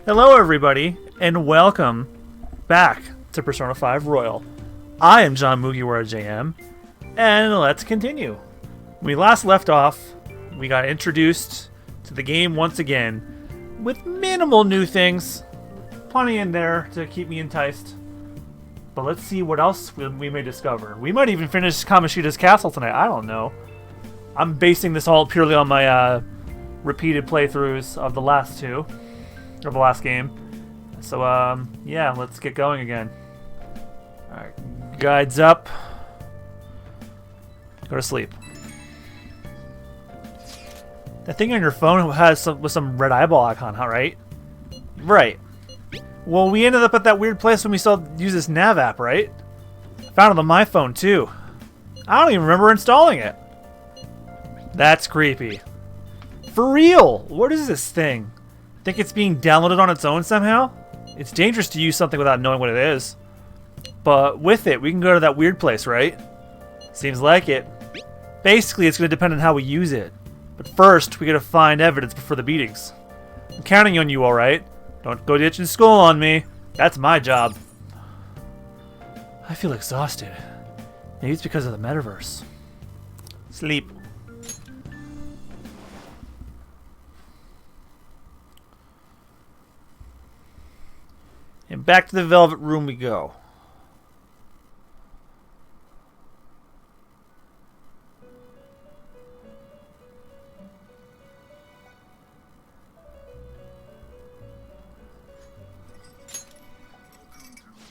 Hello everybody, and welcome back to Persona 5 Royal. I am John MugiwaraJM, and let's continue. When we last left off, we got introduced to the game once again, with minimal new things. Plenty in there to keep me enticed. But let's see what else we may discover. We might even finish Kamoshida's castle tonight, I don't know. I'm basing this all purely on my repeated playthroughs of the last two. Of the last game. So, yeah, let's get going again. Alright, guides up. Go to sleep. That thing on your phone has some red eyeball icon, huh, right? Right. Well, we ended up at that weird place when we still use this nav app, right? I found it on my phone, too. I don't even remember installing it. That's creepy. For real! What is this thing? Think it's being downloaded on its own somehow? It's dangerous to use something without knowing what it is. But with it, we can go to that weird place, right? Seems like it. Basically, it's going to depend on how we use it. But first, we gotta find evidence before the beatings. I'm counting on you, alright? Don't go ditching school on me. That's my job. I feel exhausted. Maybe it's because of the metaverse. Sleep. And back to the Velvet Room we go.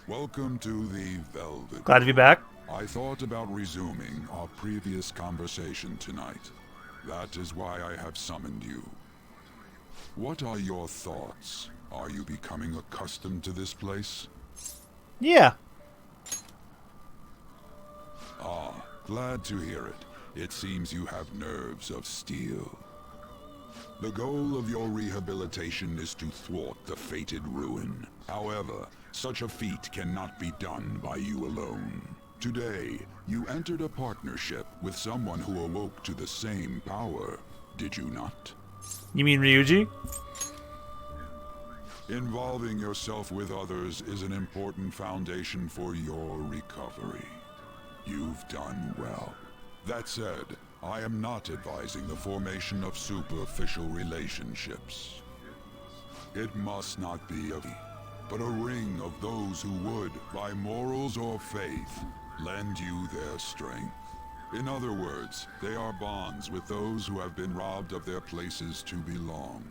Welcome to the Velvet. Glad to be back. I thought about resuming our previous conversation tonight. That is why I have summoned you. What are your thoughts? Are you becoming accustomed to this place? Yeah. Ah, glad to hear it. It seems you have nerves of steel. The goal of your rehabilitation is to thwart the fated ruin. However, such a feat cannot be done by you alone. Today, you entered a partnership with someone who awoke to the same power, did you not? You mean Ryuji? Involving yourself with others is an important foundation for your recovery. You've done well. That said, I am not advising the formation of superficial relationships. It must not be but a ring of those who would, by morals or faith, lend you their strength. In other words, they are bonds with those who have been robbed of their places to belong.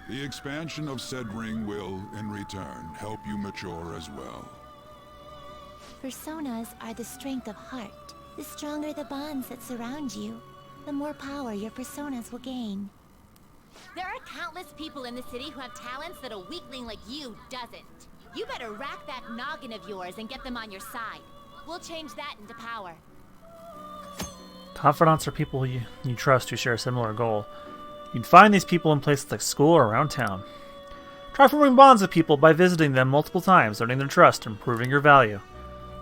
The expansion of said ring will, in return, help you mature as well. Personas are the strength of heart. The stronger the bonds that surround you, the more power your personas will gain. There are countless people in the city who have talents that a weakling like you doesn't. You better rack that noggin of yours and get them on your side. We'll change that into power. Confidants are people you trust who share a similar goal. You can find these people in places like school or around town. Try forming bonds with people by visiting them multiple times, earning their trust and proving your value.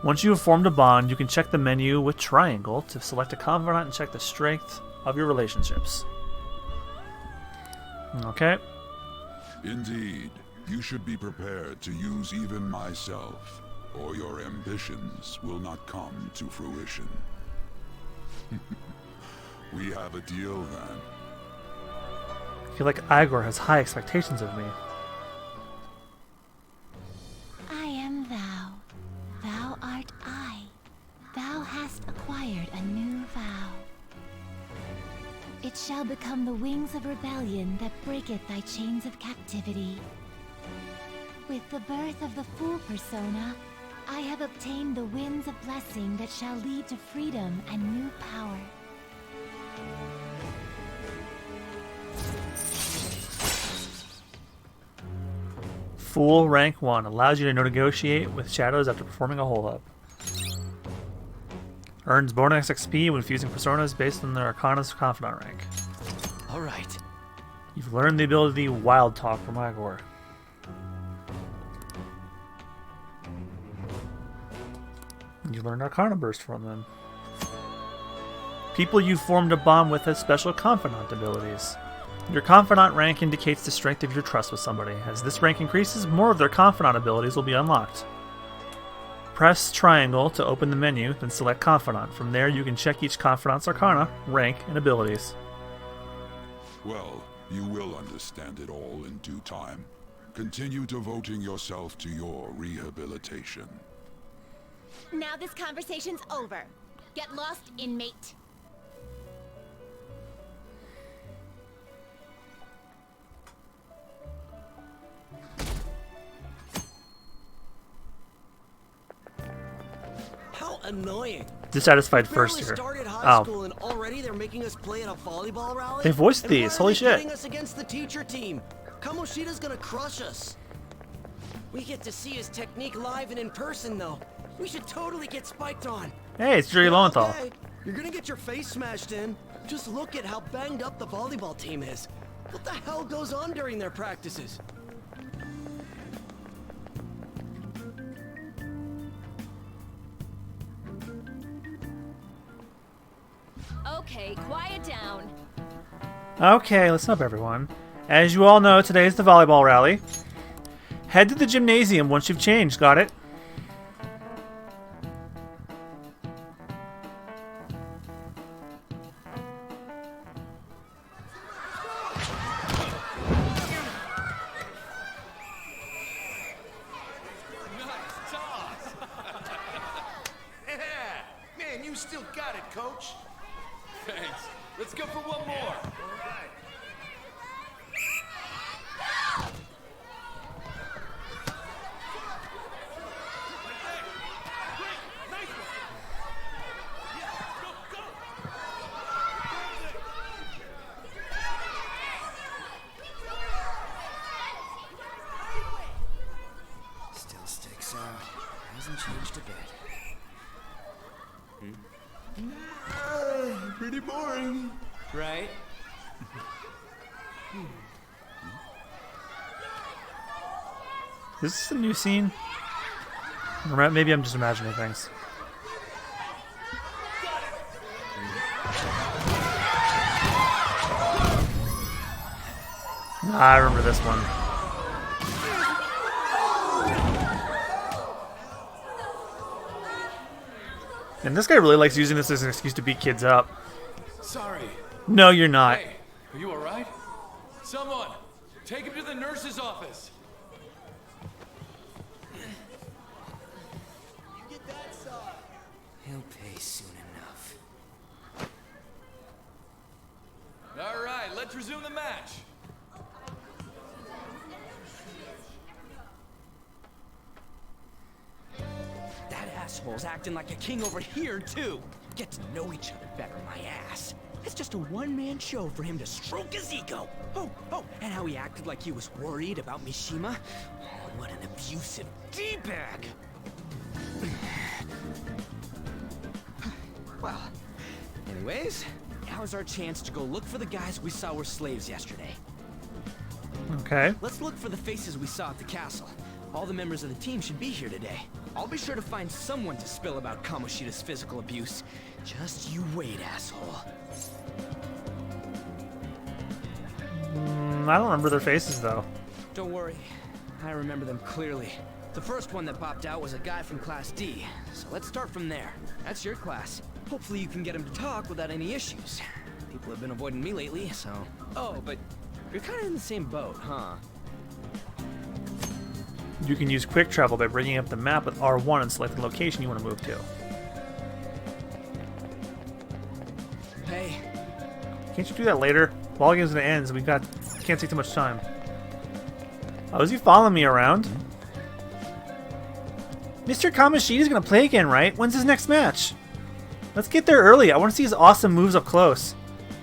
Once you have formed a bond, you can check the menu with triangle to select a confidant and check the strength of your relationships. Okay. Indeed, you should be prepared to use even myself, or your ambitions will not come to fruition. We have a deal then. I feel like Igor has high expectations of me. I am thou. Thou art I. Thou hast acquired a new vow. It shall become the wings of rebellion that breaketh thy chains of captivity. With the birth of the Fool persona, I have obtained the winds of blessing that shall lead to freedom and new power. Fool rank 1 allows you to negotiate with shadows after performing a hold-up. Earns bonus XP when fusing personas based on their Arcana's Confidant rank. Alright. You've learned the ability Wild Talk from Igor. You learned Arcana Burst from them. People you formed a bond with have special confidant abilities. Your confidant rank indicates the strength of your trust with somebody. As this rank increases, more of their confidant abilities will be unlocked. Press triangle to open the menu, then select confidant. From there, you can check each confidant's arcana, rank, and abilities. Well, you will understand it all in due time. Continue devoting yourself to your rehabilitation. Now this conversation's over. Get lost, inmate. How annoying. Dissatisfied first Barely year. started high school Oh, and already they're making us play at a volleyball rally? they voiced And why these. are Holy they shit. pitting us against the teacher team. Kamoshida's gonna crush us. We get to see his technique live and in person though. We should totally get spiked on. Hey, it's Jerry Lowenthal. Okay, you're gonna get your face smashed in. Just look at how banged up the volleyball team is. What the hell goes on during their practices? Okay, quiet down. Okay, listen up, everyone. As you all know, today is the volleyball rally. Head to the gymnasium once you've changed. Got it? Nice toss. Yeah, man, you still got it, coach. Thanks. Let's go for one more. Still sticks out. Hasn't changed a bit. Pretty boring. Right? Is this a new scene? Or maybe I'm just imagining things. I remember this one. And this guy really likes using this as an excuse to beat kids up. Sorry. No, you're not. Hey, are you all right? Someone, take him to the nurse's office. He'll pay soon enough. All right, let's resume the match. That asshole's acting like a king over here, too. Get to know each other better, my ass. It's just a one-man show for him to stroke his ego. Oh, and how he acted like he was worried about Mishima. Oh, what an abusive D-bag. Well, anyways, now's our chance to go look for the guys we saw were slaves yesterday. Okay. Let's look for the faces we saw at the castle. All the members of the team should be here today. I'll be sure to find someone to spill about Kamoshida's physical abuse. Just you wait, asshole. I don't remember their faces, though. Don't worry, I remember them clearly. The first one that popped out was a guy from Class D, so let's start from there. That's your class. Hopefully you can get him to talk without any issues. People have been avoiding me lately, so... Oh, but you're kind of in the same boat, huh? You can use quick travel by bringing up the map with R1 and selecting the location you want to move to. Hey, Can't you do that later? Ball game's gonna end, so can't take too much time. Oh, is he following me around? Mr. Kamoshida's gonna play again, right? When's his next match? Let's get there early. I want to see his awesome moves up close.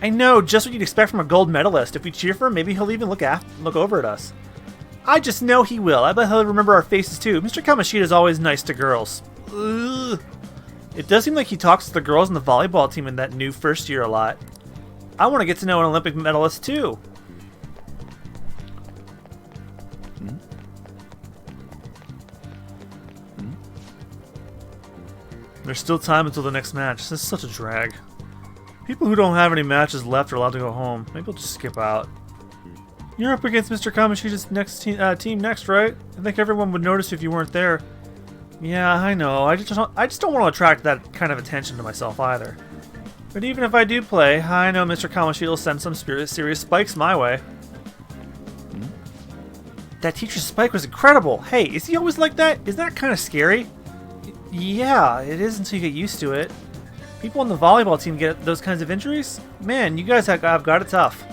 I know, just what you'd expect from a gold medalist. If we cheer for him, maybe he'll even look over at us. I just know he will. I bet he'll remember our faces too. Mr. Kamoshida's always nice to girls. Ugh. It does seem like he talks to the girls in the volleyball team in that new first year a lot. I want to get to know an Olympic medalist too. There's still time until the next match. This is such a drag. People who don't have any matches left are allowed to go home. Maybe I'll just skip out. You're up against Mr. Kamoshida's next team next, right? I think everyone would notice if you weren't there. Yeah, I know. I just don't want to attract that kind of attention to myself either. But even if I do play, I know Mr. Kamoshida will send some serious spikes my way. That teacher's spike was incredible. Hey, is he always like that? Is that kind of scary? Yeah, it is until you get used to it. People on the volleyball team get those kinds of injuries? Man, you guys have got it tough.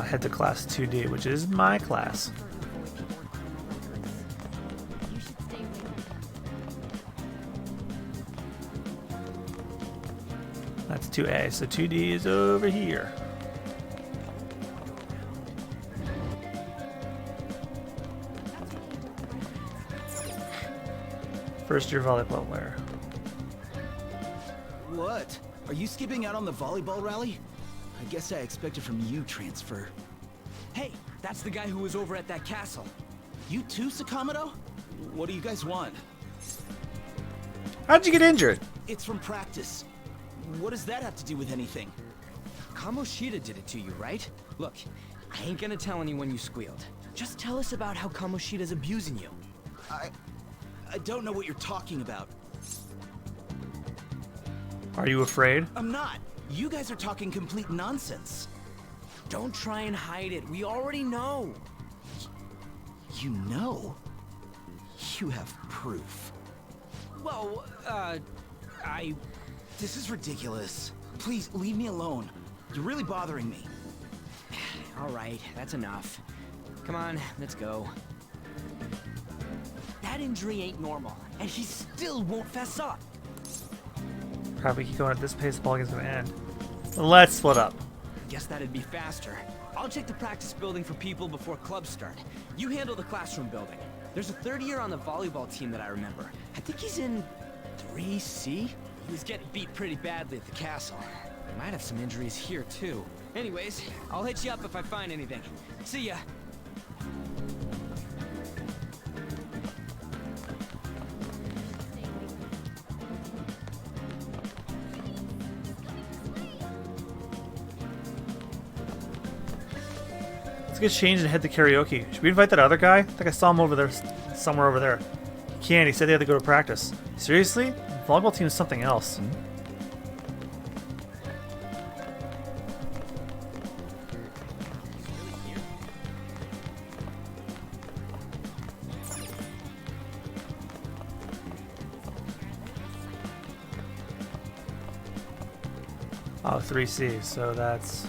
Head to class 2D, which is my class. That's 2A, so 2D is over here. First year volleyball player. What? Are you skipping out on the volleyball rally? I guess I expected from you, Transfer. Hey, that's the guy who was over at that castle. You too, Sakamoto? What do you guys want? How'd you get injured? It's from practice. What does that have to do with anything? Kamoshida did it to you, right? Look, I ain't gonna tell anyone you squealed. Just tell us about how Kamoshida's abusing you. I don't know what you're talking about. Are you afraid? I'm not. You guys are talking complete nonsense. Don't try and hide it. We already know. You know? You have proof. Well, This is ridiculous. Please, leave me alone. You're really bothering me. All right, that's enough. Come on, let's go. That injury ain't normal, and he still won't fess up. Probably keep going at this pace, the ball game's gonna end. Let's split up. Guess that'd be faster. I'll check the practice building for people before clubs start. You handle the classroom building. There's a third year on the volleyball team that I remember. I think he's in 3C? He was getting beat pretty badly at the castle. Might have some injuries here, too. Anyways, I'll hit you up if I find anything. See ya. Let's get changed and head to karaoke. Should we invite that other guy? I think I saw him over there, somewhere over there. He can't. He said they had to go to practice. Seriously? The volleyball team is something else. Oh, 3C, so that's...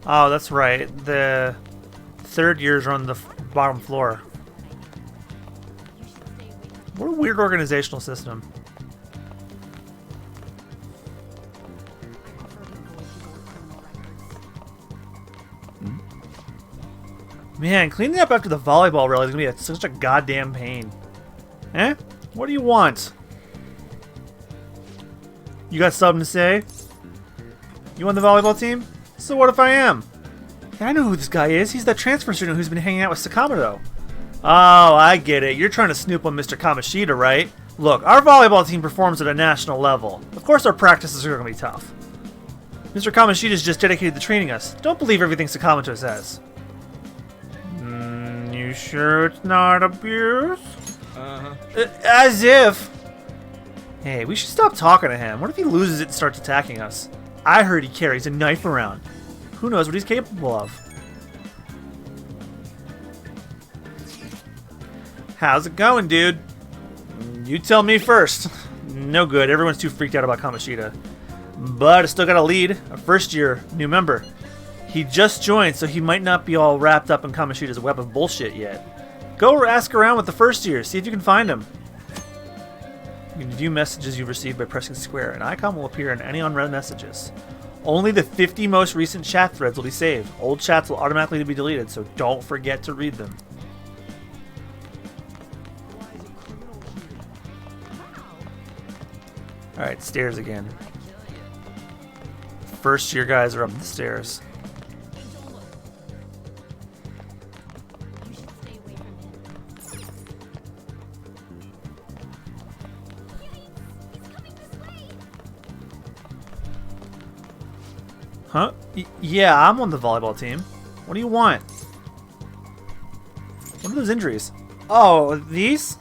Oh, that's right. The third years are on the bottom floor. What a weird organizational system. Man, cleaning up after the volleyball rally is going to be such a goddamn pain. Eh? What do you want? You got something to say? You on the volleyball team? So what if I am? Yeah, I know who this guy is. He's that transfer student who's been hanging out with Sakamoto. Oh, I get it. You're trying to snoop on Mr. Kamoshida, right? Look, our volleyball team performs at a national level. Of course our practices are going to be tough. Mr. Kamoshida is just dedicated to training us. Don't believe everything Sakamoto says. You sure it's not abuse? As if. Hey, we should stop talking to him. What if he loses it and starts attacking us? I heard he carries a knife around. Who knows what he's capable of? How's it going, dude? You tell me first. No good. Everyone's too freaked out about Kamoshida. But I still got a lead. A first year new member. He just joined, so he might not be all wrapped up in Kamoshida's web of bullshit yet. Go ask around with the first year. See if you can find him. You can view messages you've received by pressing square. An icon will appear in any unread messages. Only the 50 most recent chat threads will be saved. Old chats will automatically be deleted, so don't forget to read them. Alright, stairs again. First year guys are up the stairs. Huh? Yeah, I'm on the volleyball team. What do you want? What are those injuries? Oh, these?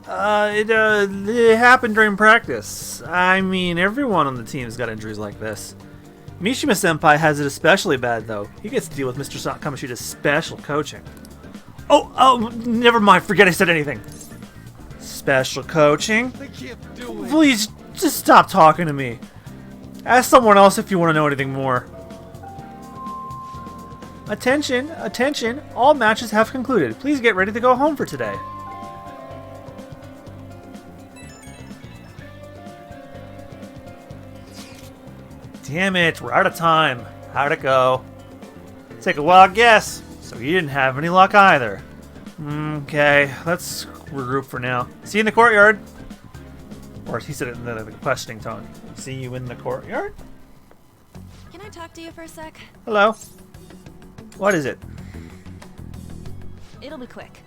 It happened during practice. I mean, everyone on the team's got injuries like this. Mishima-senpai has it especially bad, though. He gets to deal with Mr. Kamoshida's special coaching. Oh, never mind. Forget I said anything. Special coaching? Please, just stop talking to me. Ask someone else if you want to know anything more. Attention, attention. All matches have concluded. Please get ready to go home for today. Damn it, we're out of time. How'd it go? Take a wild guess. So you didn't have any luck either. Okay, let's regroup for now. See you in the courtyard. Or he said it in the questioning tone. See you in the courtyard? Can I talk to you for a sec? Hello. What is it? It'll be quick.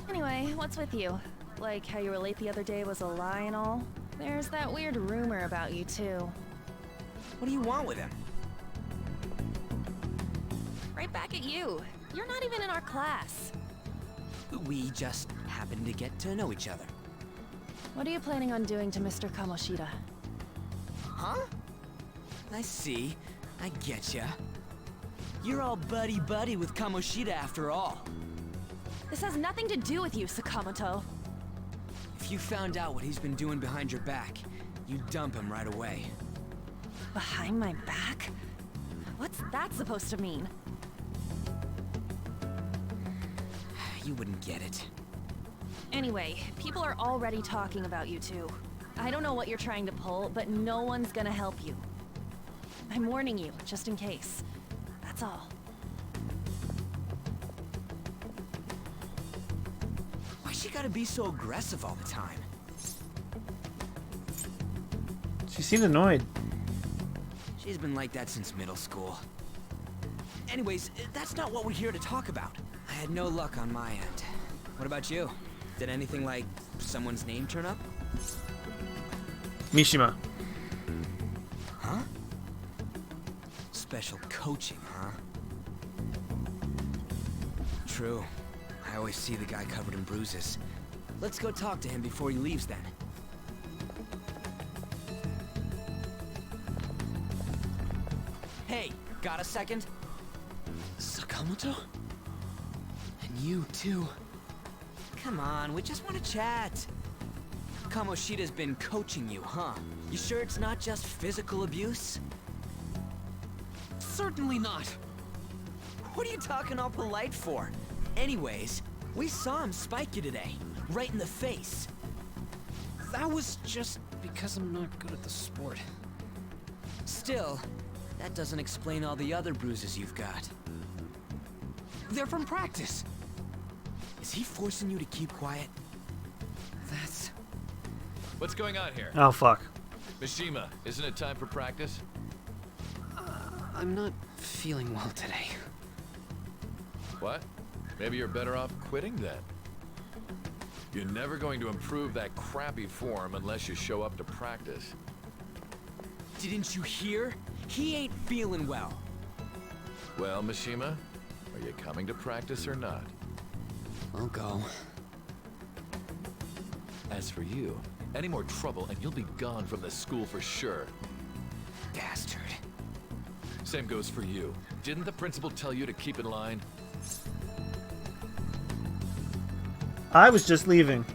Anyway, what's with you? Like how you were late the other day was a lie and all? There's that weird rumor about you too. What do you want with him? Right back at you. You're not even in our class. We just happened to get to know each other. What are you planning on doing to Mr. Kamoshida? Huh? I see. I getcha. You're all buddy-buddy with Kamoshida after all. This has nothing to do with you, Sakamoto. If you found out what he's been doing behind your back, you'd dump him right away. Behind my back? What's that supposed to mean? You wouldn't get it. Anyway, people are already talking about you two. I don't know what you're trying to pull, but no one's gonna help you. I'm warning you, just in case. That's all. Why she gotta be so aggressive all the time? She seemed annoyed. She's been like that since middle school. Anyways, that's not what we're here to talk about. I had no luck on my end. What about you? Did anything like someone's name turn up? Mishima. Huh? Special coaching, huh? True. I always see the guy covered in bruises. Let's go talk to him before he leaves then. Hey, got a second? Sakamoto? And you too. Come on, we just want to chat. Kamoshida's been coaching you, huh? You sure it's not just physical abuse? Certainly not. What are you talking all polite for? Anyways, we saw him spike you today, right in the face. That was just because I'm not good at the sport. Still, that doesn't explain all the other bruises you've got. They're from practice. Is he forcing you to keep quiet? That's... What's going on here? Oh, fuck. Mishima, isn't it time for practice? I'm not feeling well today. What? Maybe you're better off quitting then. You're never going to improve that crappy form unless you show up to practice. Didn't you hear? He ain't feeling well. Well, Mishima, are you coming to practice or not? I'll go. As for you, any more trouble and you'll be gone from this school for sure. Bastard. Same goes for you. Didn't the principal tell you to keep in line? I was just leaving.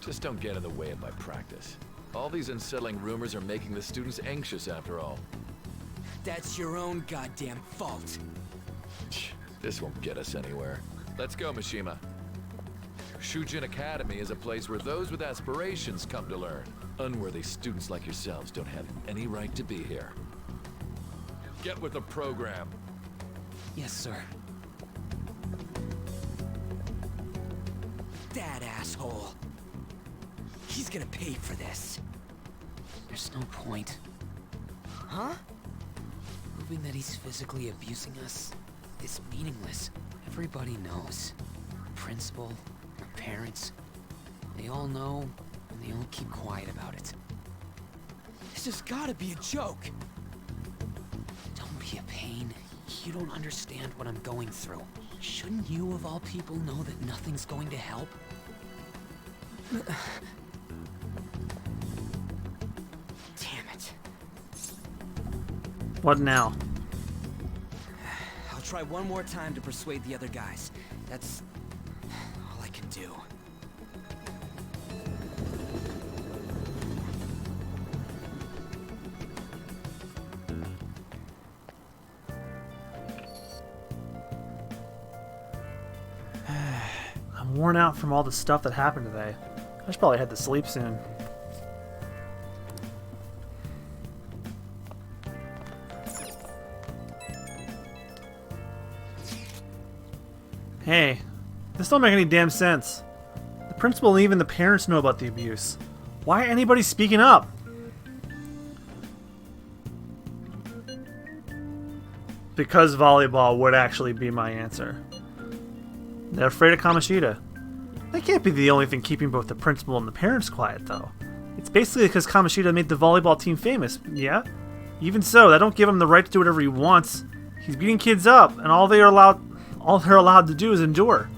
Just don't get in the way of my practice. All these unsettling rumors are making the students anxious after all. That's your own goddamn fault. This won't get us anywhere. Let's go, Mishima. Shujin Academy is a place where those with aspirations come to learn. Unworthy students like yourselves don't have any right to be here. Get with the program. Yes, sir. That asshole. He's gonna pay for this. There's no point. Huh? Proving that he's physically abusing us is meaningless. Everybody knows. The principal, our parents, they all know, and they all keep quiet about it. This has gotta be a joke. Don't be a pain. You don't understand what I'm going through. Shouldn't you, of all people, know that nothing's going to help? Damn it. What now? I'll try one more time to persuade the other guys. That's all I can do. I'm worn out from all the stuff that happened today. I should probably head to sleep soon. Hey, this don't make any damn sense. The principal and even the parents know about the abuse. Why ain't anybody speaking up? Because volleyball would actually be my answer. They're afraid of Kamoshida. That can't be the only thing keeping both the principal and the parents quiet, though. It's basically because Kamoshida made the volleyball team famous, yeah? Even so, that don't give him the right to do whatever he wants. He's beating kids up, and all they're allowed to do is endure.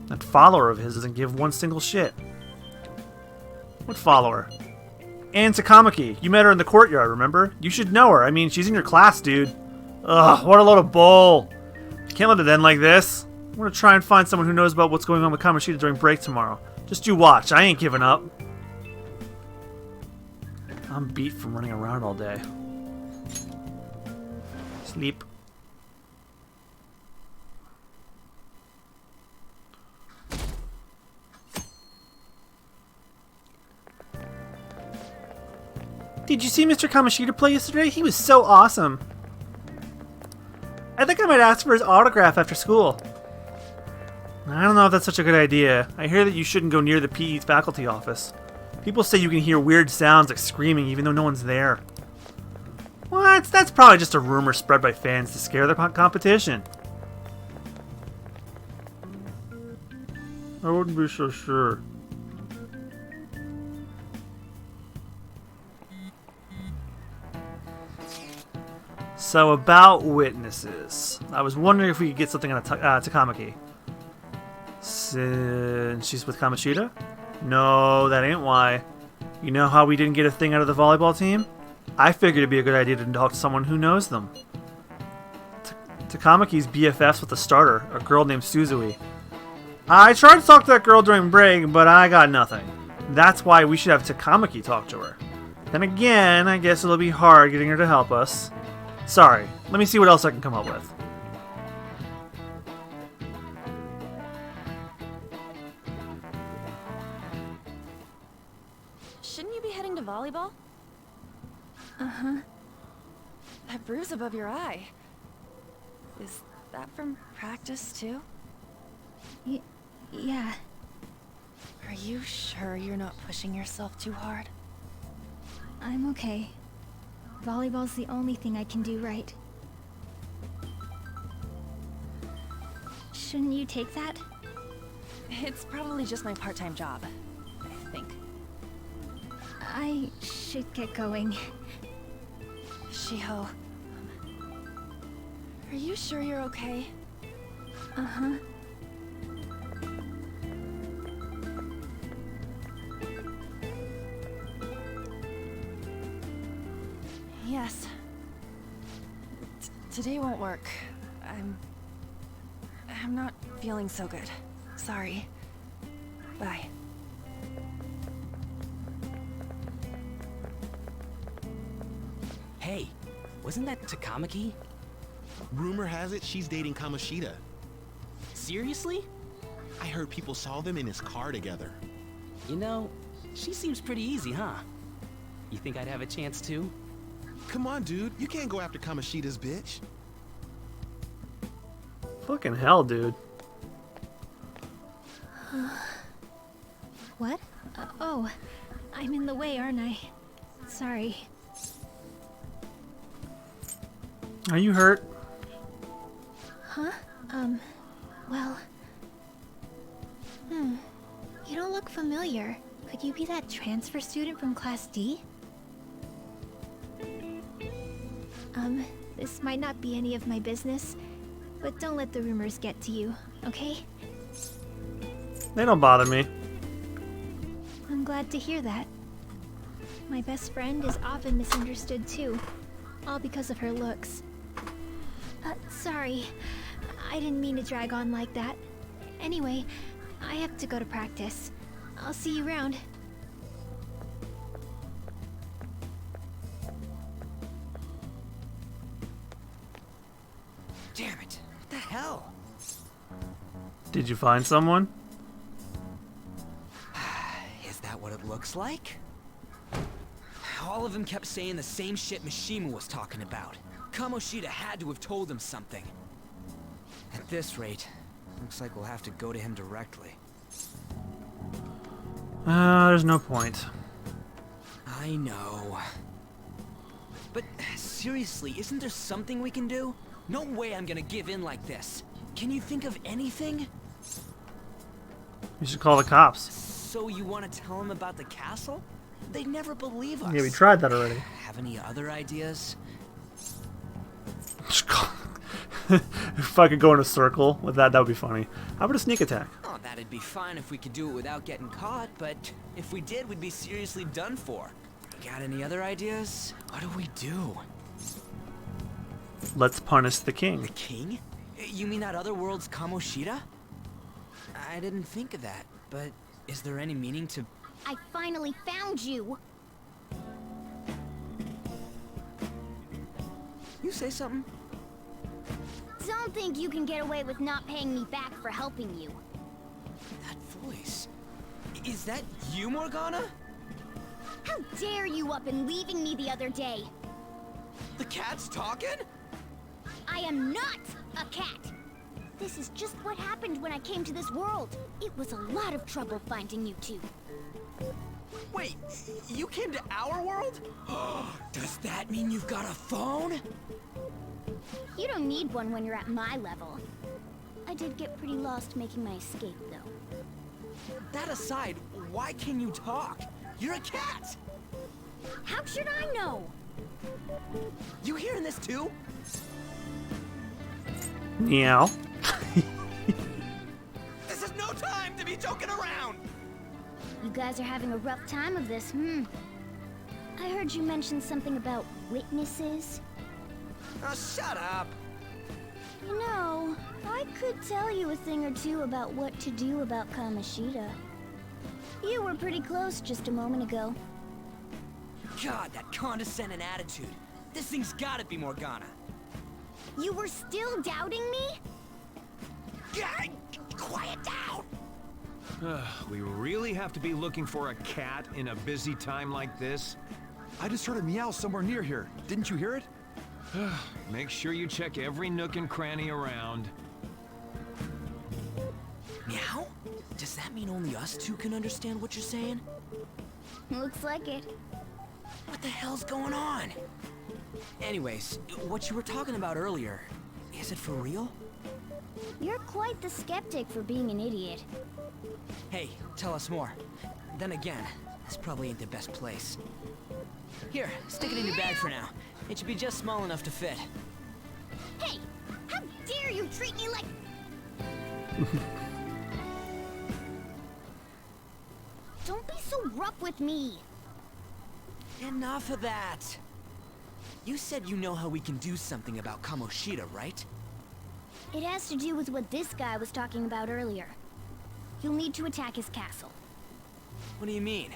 That follower of his doesn't give one single shit. What follower? Ann Takamaki. You met her in the courtyard, remember? You should know her. I mean, she's in your class, dude. Ugh, what a load of bull. Can't let it end like this. I'm gonna try and find someone who knows about what's going on with Kamoshida during break tomorrow. Just you watch. I ain't giving up. I'm beat from running around all day. Sleep. Did you see Mr. Kamoshida play yesterday? He was so awesome. I think I might ask for his autograph after school. I don't know if that's such a good idea. I hear that you shouldn't go near the PE faculty office. People say you can hear weird sounds like screaming even though no one's there. What? That's probably just a rumor spread by fans to scare the competition. I wouldn't be so sure. So about witnesses. I was wondering if we could get something on Takamaki. Since she's with Kamoshida? No, that ain't why. You know how we didn't get a thing out of the volleyball team? I figured it'd be a good idea to talk to someone who knows them. Takamaki's BFFs with the starter, a girl named Suzui. I tried to talk to that girl during break, but I got nothing. That's why we should have Takamaki talk to her. Then again, I guess it'll be hard getting her to help us. Sorry, let me see what else I can come up with. Shouldn't you be heading to volleyball? Uh-huh. That bruise above your eye. Is that from practice, too? Yeah. Are you sure you're not pushing yourself too hard? I'm okay. Volleyball's the only thing I can do right. Shouldn't you take that? It's probably just my part-time job, I think. I should get going. Shiho. Are you sure you're okay? Uh-huh. Yes. Today won't work. I'm not feeling so good. Sorry. Bye. Hey, wasn't that Takamaki? Rumor has it she's dating Kamoshida. Seriously? I heard people saw them in his car together. You know, she seems pretty easy, huh? You think I'd have a chance too? Come on, dude. You can't go after Kamoshida's bitch. Fucking hell, dude. What? Oh, I'm in the way, aren't I? Sorry. Are you hurt? Huh? Well... You don't look familiar. Could you be that transfer student from Class D? This might not be any of my business, but don't let the rumors get to you, okay? They don't bother me. I'm glad to hear that. My best friend is often misunderstood too, all because of her looks. Sorry, I didn't mean to drag on like that. Anyway, I have to go to practice. I'll see you around. Damn it! What the hell? Did you find someone? Is that what it looks like? All of them kept saying the same shit Mishima was talking about. Kamoshida had to have told him something. At this rate, looks like we'll have to go to him directly. There's no point. I know. But seriously, isn't there something we can do? No way I'm gonna give in like this. Can you think of anything? You should call the cops. So you want to tell them about the castle? They'd never believe us. Yeah, we tried that already. Have any other ideas? If I could go in a circle with that, that would be funny. How about a sneak attack? Oh, that'd be fine if we could do it without getting caught, but if we did, we'd be seriously done for. Got any other ideas? What do we do? Let's punish the king. The king? You mean that other world's Kamoshida? I didn't think of that, but is there any meaning to... I finally found you! You say something? Don't think you can get away with not paying me back for helping you. That voice... Is that you, Morgana? How dare you up and leaving me the other day? The cat's talking? I am not a cat! This is just what happened when I came to this world. It was a lot of trouble finding you two. Wait, you came to our world? Does that mean you've got a phone? You don't need one when you're at my level. I did get pretty lost making my escape, though. That aside, why can you talk? You're a cat! How should I know? You hearing this too? Meow. This is no time to be joking around! You guys are having a rough time of this, I heard you mention something about witnesses. Oh, shut up! No, I could tell you a thing or two about what to do about Kamoshida. You were pretty close just a moment ago. God, that condescending attitude. This thing's gotta be Morgana. You were still doubting me? God, quiet down! We really have to be looking for a cat in a busy time like this? I just heard a meow somewhere near here. Didn't you hear it? Make sure you check every nook and cranny around. Meow? Does that mean only us two can understand what you're saying? Looks like it. What the hell's going on? Anyways, what you were talking about earlier, is it for real? You're quite the skeptic for being an idiot. Hey, tell us more. Then again, this probably ain't the best place. Here, stick it in your bag for now. It should be just small enough to fit. Hey! How dare you treat me like... Don't be so rough with me! Enough of that! You said you know how we can do something about Kamoshida, right? It has to do with what this guy was talking about earlier. You'll need to attack his castle. What do you mean?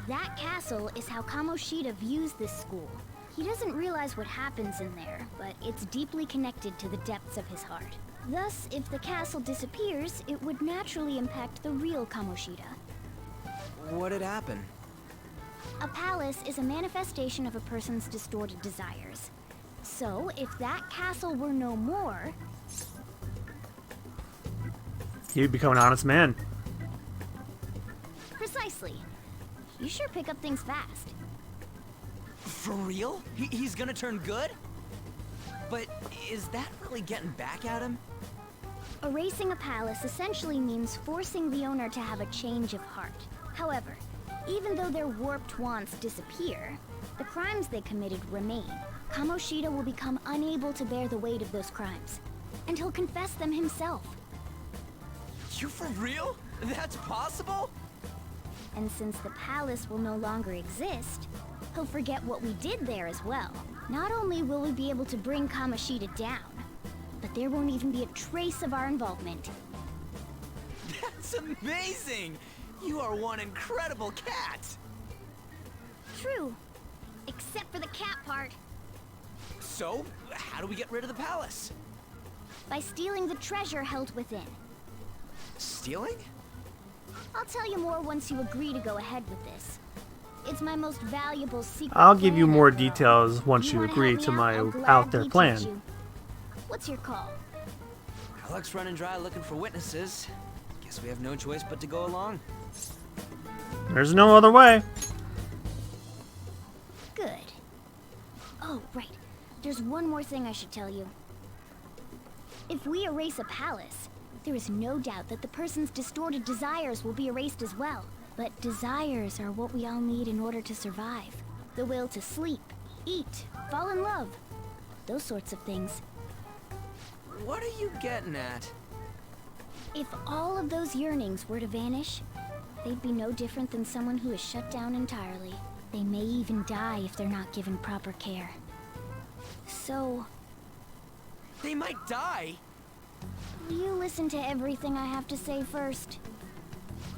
That castle is how Kamoshida views this school. He doesn't realize what happens in there, but it's deeply connected to the depths of his heart. Thus, if the castle disappears, it would naturally impact the real Kamoshida. What'd happen? A palace is a manifestation of a person's distorted desires. So, if that castle were no more... You'd become an honest man. Precisely. You sure pick up things fast. For real? He's gonna turn good? But is that really getting back at him? Erasing a palace essentially means forcing the owner to have a change of heart. However, even though their warped wants disappear, the crimes they committed remain. Kamoshida will become unable to bear the weight of those crimes, and he'll confess them himself. You for real? That's possible? And since the palace will no longer exist, he'll forget what we did there as well. Not only will we be able to bring Kamoshida down, but there won't even be a trace of our involvement. That's amazing! You are one incredible cat! True. Except for the cat part. So, how do we get rid of the palace? By stealing the treasure held within. Stealing? I'll tell you more once you agree to go ahead with this. It's my most valuable secret. I'll give you plan more after all. details once you wanna agree help me to out? my I'll out there gladly plan. teach you. What's your call? Luck's running dry looking for witnesses. Guess we have no choice but to go along. There's no other way. Good. Oh, right. There's one more thing I should tell you. If we erase a palace, there is no doubt that the person's distorted desires will be erased as well. But desires are what we all need in order to survive. The will to sleep, eat, fall in love. Those sorts of things. What are you getting at? If all of those yearnings were to vanish, they'd be no different than someone who is shut down entirely. They may even die if they're not given proper care. So, They might die? will you listen to everything I have to say first?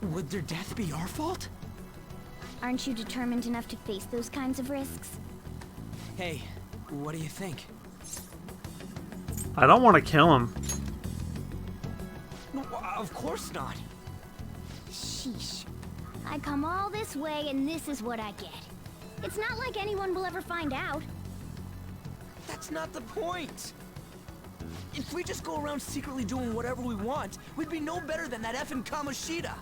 Would their death be our fault? Aren't you determined enough to face those kinds of risks? Hey, what do you think? I don't want to kill him. No, of course not. Sheesh. I come all this way and this is what I get. It's not like anyone will ever find out. That's not the point. If we just go around secretly doing whatever we want, we'd be no better than that effing Kamoshida.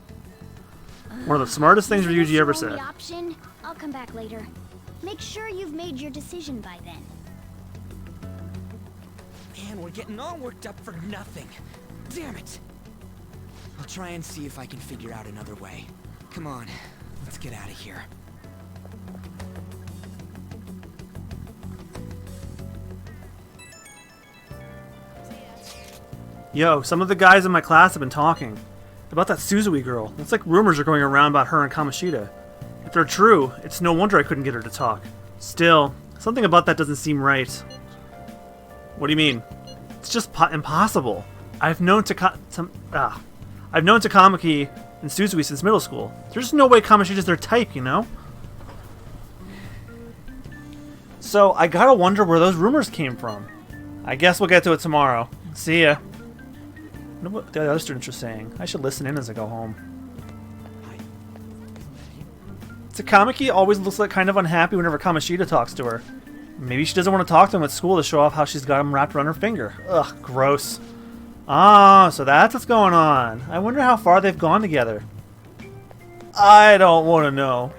One of the smartest things Isn't this Ryuji ever your only said. option? I'll come back later. Make sure you've made your decision by then. Man, we're getting all worked up for nothing. Damn it. I'll try and see if I can figure out another way. Come on, let's get out of here. Yo, some of the guys in my class have been talking about that Suzui girl. It's like rumors are going around about her and Kamoshida. If they're true, it's no wonder I couldn't get her to talk. Still, something about that doesn't seem right. What do you mean? It's just impossible. I've known Takamaki and Suzui since middle school. There's no way Kamoshida's their type, you know? So, I gotta wonder where those rumors came from. I guess we'll get to it tomorrow. See ya. I wonder what the other students are saying. I should listen in as I go home. Takamaki always looks like kind of unhappy whenever Kamoshida talks to her. Maybe she doesn't want to talk to him at school to show off how she's got him wrapped around her finger. Ugh, gross. Ah, so that's what's going on. I wonder how far they've gone together. I don't want to know.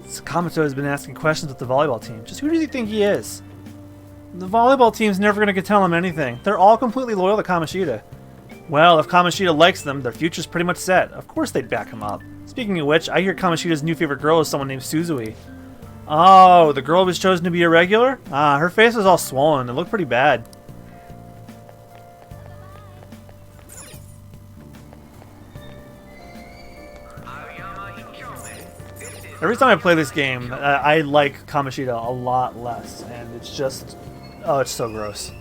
Sakamoto has been asking questions with the volleyball team. Just who does he think he is? The volleyball team's never going to tell him anything. They're all completely loyal to Kamoshida. Well, if Kamoshida likes them, their future's pretty much set. Of course they'd back him up. Speaking of which, I hear Kamoshida's new favorite girl is someone named Suzui. Oh, the girl was chosen to be a regular? Ah, her face was all swollen. It looked pretty bad. Every time I play this game, I like Kamoshida a lot less, and it's just... oh, it's so gross.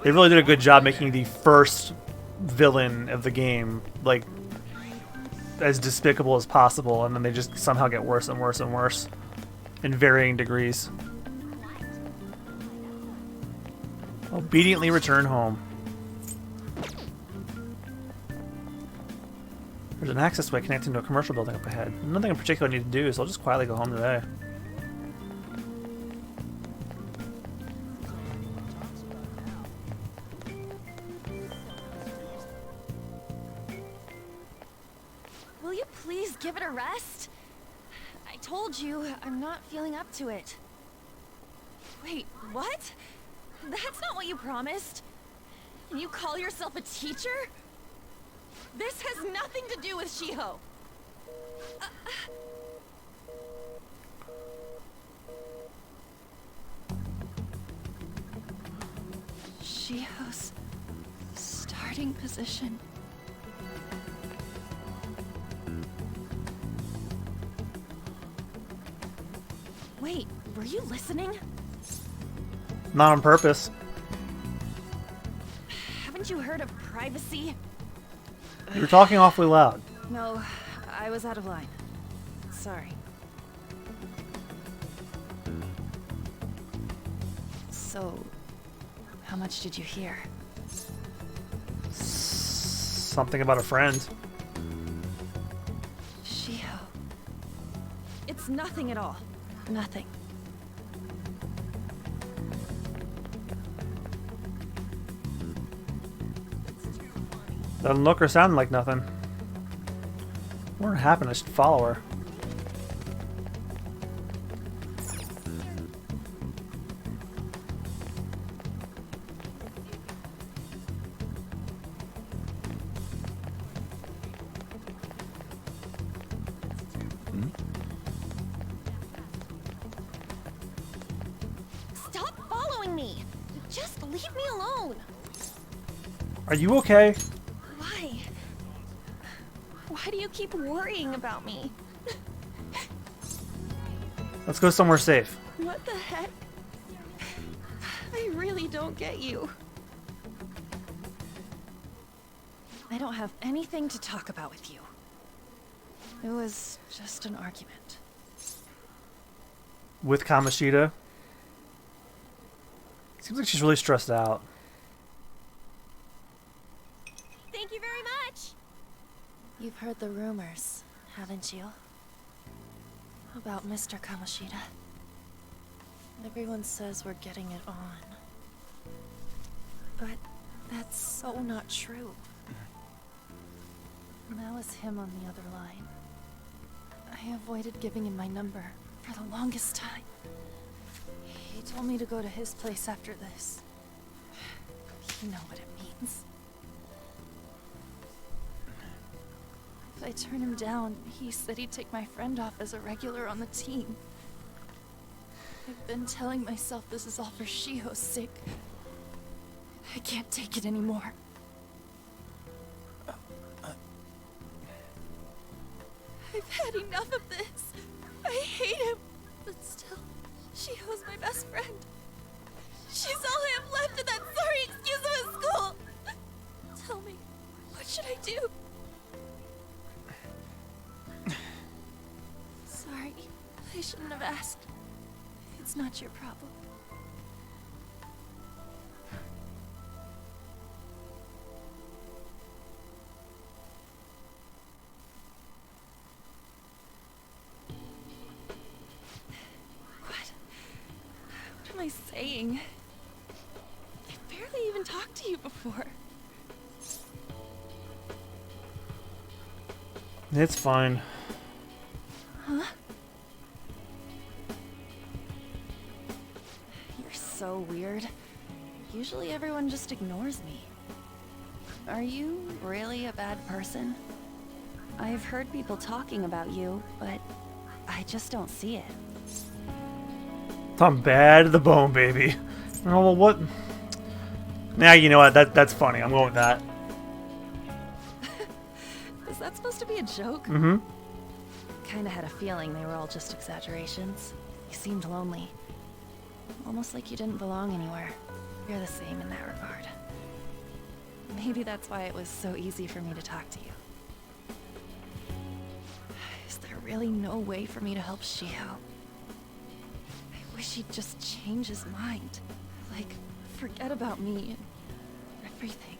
They really did a good job making the first villain of the game, like, as despicable as possible, and then they just somehow get worse and worse and worse in varying degrees. Obediently return home. There's an access way connecting to a commercial building up ahead. Nothing in particular I need to do, so I'll just quietly go home today. Will you please give it a rest? I told you, I'm not feeling up to it. Wait, what? That's not what you promised. And you call yourself a teacher? This has nothing to do with Shiho. Shiho's starting position. Wait, were you listening? Not on purpose. Haven't you heard of privacy? You were talking awfully loud. No, I was out of line. Sorry. So, how much did you hear? Something about a friend. Shiho. It's nothing at all. Nothing. Doesn't look or sound like nothing. What happened? I should follow her. Stop following me! Just leave me alone! Are you okay? Why? Why do you keep worrying about me? Let's go somewhere safe. What the heck? I really don't get you. I don't have anything to talk about with you. It was just an argument. With Kamoshida. Seems like she's really stressed out. Thank you very much! You've heard the rumors, haven't you? About Mr. Kamoshida. Everyone says we're getting it on. But that's so not true. That was him on the other line. I avoided giving him my number for the longest time. He told me to go to his place after this. You know what it means. If I turn him down, he said he'd take my friend off as a regular on the team. I've been telling myself this is all for Shiho's sake. I can't take it anymore. I've had enough of this. I hate him. But still, Shiho's my best friend. She's all I have left in that sorry excuse of a school. Tell me, what should I do? Sorry, I shouldn't have asked. It's not your problem. What am I saying? I barely even talked to you before. It's fine. Huh? You're so weird. Usually everyone just ignores me. Are you really a bad person? I've heard people talking about you, but I just don't see it. I'm bad to the bone, baby. Oh, well, what? Nah, you know what? That's funny. I'm going with that. Is that supposed to be a joke? Mm-hmm. Kinda had a feeling they were all just exaggerations. You seemed lonely. Almost like you didn't belong anywhere. You're the same in that regard. Maybe that's why it was so easy for me to talk to you. Is there really no way for me to help Shiho? I wish he'd just change his mind. Like, forget about me and everything.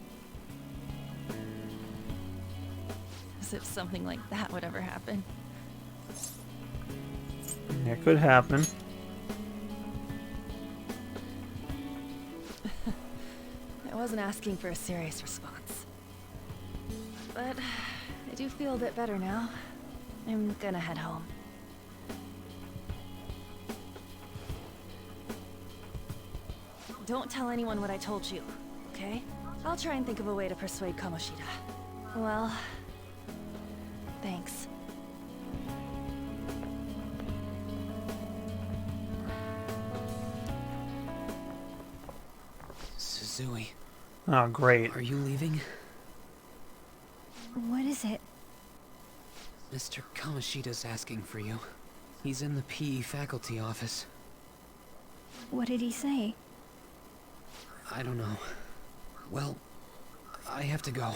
As if something like that would ever happen. It could happen. I wasn't asking for a serious response. But I do feel a bit better now. I'm gonna head home. Don't tell anyone what I told you, okay? I'll try and think of a way to persuade Kamoshida. Well, thanks. Suzui. Oh, great. Are you leaving? What is it? Mr. Kamoshida's asking for you. He's in the PE faculty office. What did he say? I don't know. Well, I have to go.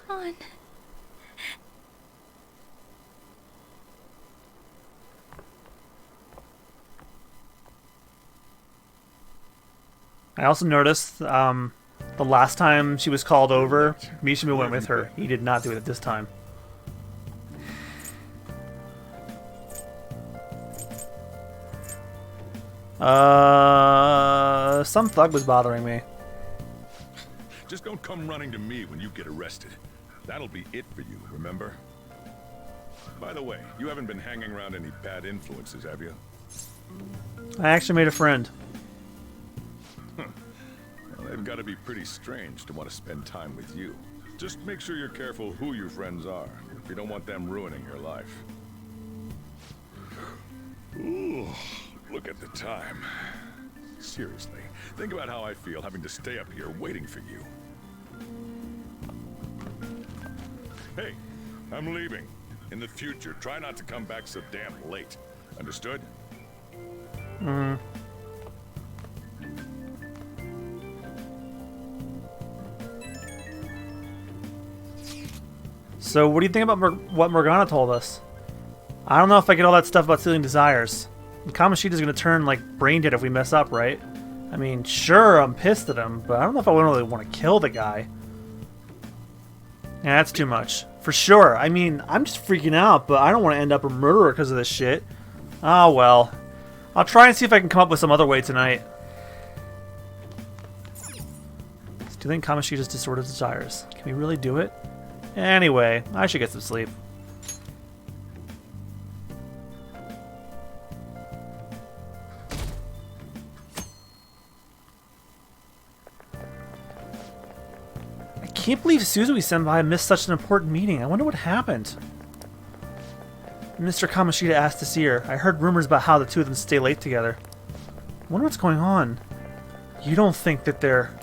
On. I also noticed the last time she was called over, Mishima went with her. He did not do it this time. Some thug was bothering me. Just don't come running to me when you get arrested. That'll be it for you, remember? By the way, you haven't been hanging around any bad influences, have you? I actually made a friend. Well, they've got to be pretty strange to want to spend time with you. Just make sure you're careful who your friends are, if you don't want them ruining your life. Ooh, look at the time. Seriously, think about how I feel having to stay up here waiting for you. Hey, I'm leaving. In the future, try not to come back so damn late. Understood? Mm-hmm. So, what do you think about what Morgana told us? I don't know if I get all that stuff about stealing desires. And Kamoshida's gonna turn, like, brain dead if we mess up, right? I mean, sure, I'm pissed at him, but I don't know if I really want to kill the guy. Yeah, that's too much. For sure. I mean, I'm just freaking out, but I don't want to end up a murderer because of this shit. Oh, well. I'll try and see if I can come up with some other way tonight. Stealing Kamoshida's disordered desires. Can we really do it? Anyway, I should get some sleep. I can't believe Suzui-senpai missed such an important meeting. I wonder what happened. Mr. Kamoshida asked to see her. I heard rumors about how the two of them stay late together. I wonder what's going on. You don't think that they're...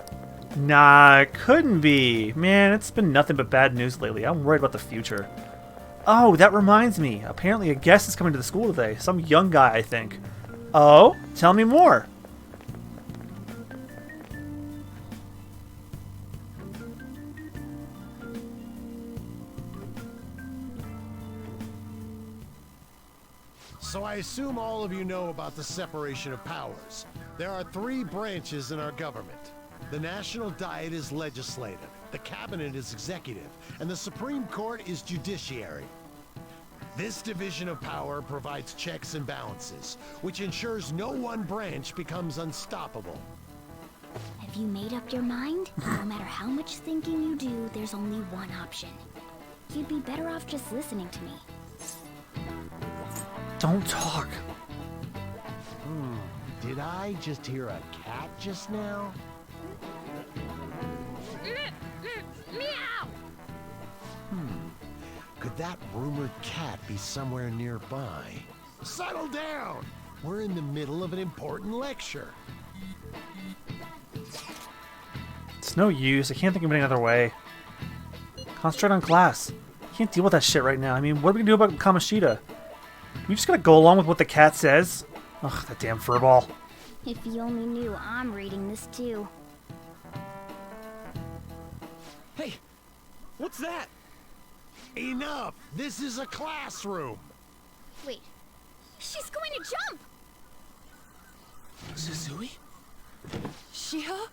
Nah, it couldn't be. Man, it's been nothing but bad news lately. I'm worried about the future. Oh, that reminds me. Apparently a guest is coming to the school today. Some young guy, I think. Oh? Tell me more. So I assume all of you know about the separation of powers. There are 3 branches in our government. The National Diet is legislative, the Cabinet is executive, and the Supreme Court is judiciary. This division of power provides checks and balances, which ensures no one branch becomes unstoppable. Have you made up your mind? No matter how much thinking you do, there's only one option. You'd be better off just listening to me. Don't talk. Did I just hear a cat just now? Meow! Could that rumored cat be somewhere nearby? Settle down! We're in the middle of an important lecture. It's no use. I can't think of any other way. Concentrate on class. I can't deal with that shit right now. I mean, what are we gonna do about Kamoshida? We just gotta go along with what the cat says? Ugh, that damn furball. If you only knew I'm reading this too. Hey, what's that? Enough! This is a classroom! Wait, she's going to jump! Suzui? Shia?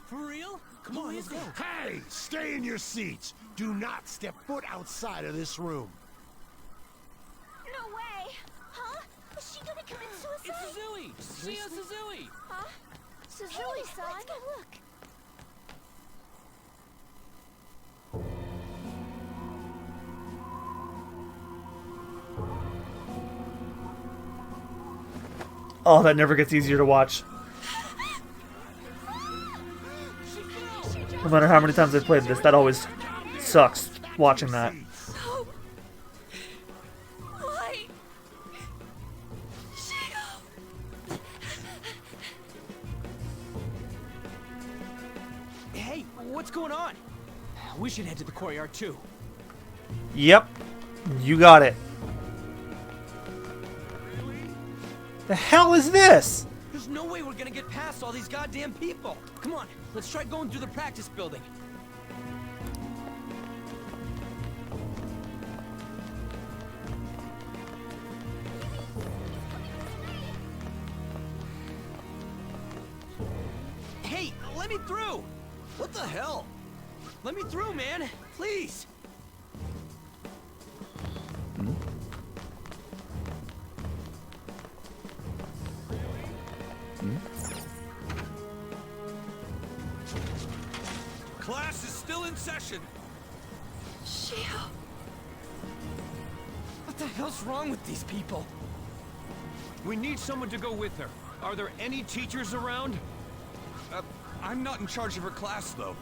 For real? Come on, let's go. Hey! Stay in your seats! Do not step foot outside of this room. No way! Huh? Is she gonna commit suicide? It's Suzui! Shia Suzui! Huh? Suzui-san? Let's go look. Oh, that never gets easier to watch. No matter how many times I've played this, that always sucks watching that. No. Why? Shio. Hey, what's going on? We should head to the courtyard too. Yep. You got it. The hell is this? There's no way we're gonna get past all these goddamn people. Come on, let's try going through the practice building. Hey, let me through! What the hell? Let me through, man! Please! Class is still in session. Shio. What the hell's wrong with these people? We need someone to go with her. Are there any teachers around? I'm not in charge of her class, though.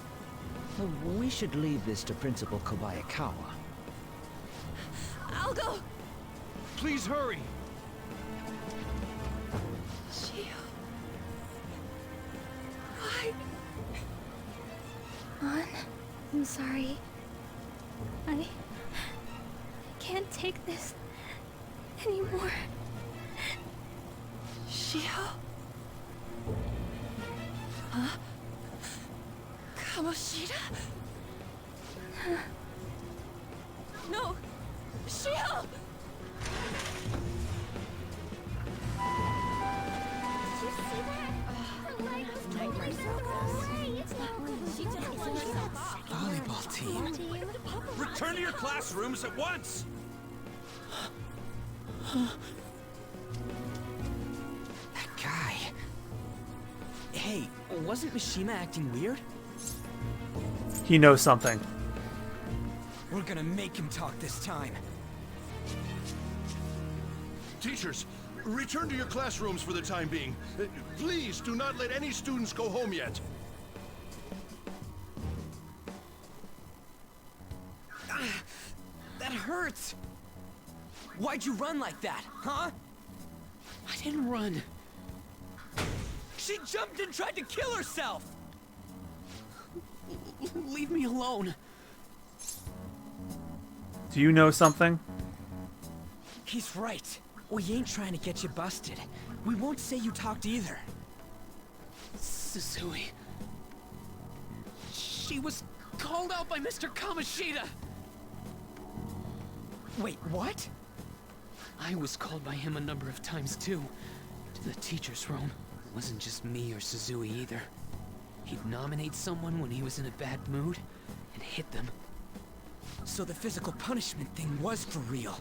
We should leave this to Principal Kobayakawa. I'll go. Please hurry. Shio. Why? On. I'm sorry. I can't take this anymore. Shio. Huh? Kamoshida? No! Shio! Did you see that? Her leg was totally broken. It's not good. She just Volleyball team. Return to your classrooms at once! That guy. Hey, wasn't Mishima acting weird? He knows something. We're gonna make him talk this time. Teachers, return to your classrooms for the time being. Please do not let any students go home yet. That hurts! Why'd you run like that, huh? I didn't run. She jumped and tried to kill herself! Leave me alone. Do you know something? He's right. We ain't trying to get you busted. We won't say you talked either. Suzui. She was called out by Mr. Kamoshida! Wait, what? I was called by him a number of times too. To the teacher's room. It wasn't just me or Suzui either. He'd nominate someone when he was in a bad mood and hit them. So the physical punishment thing was for real.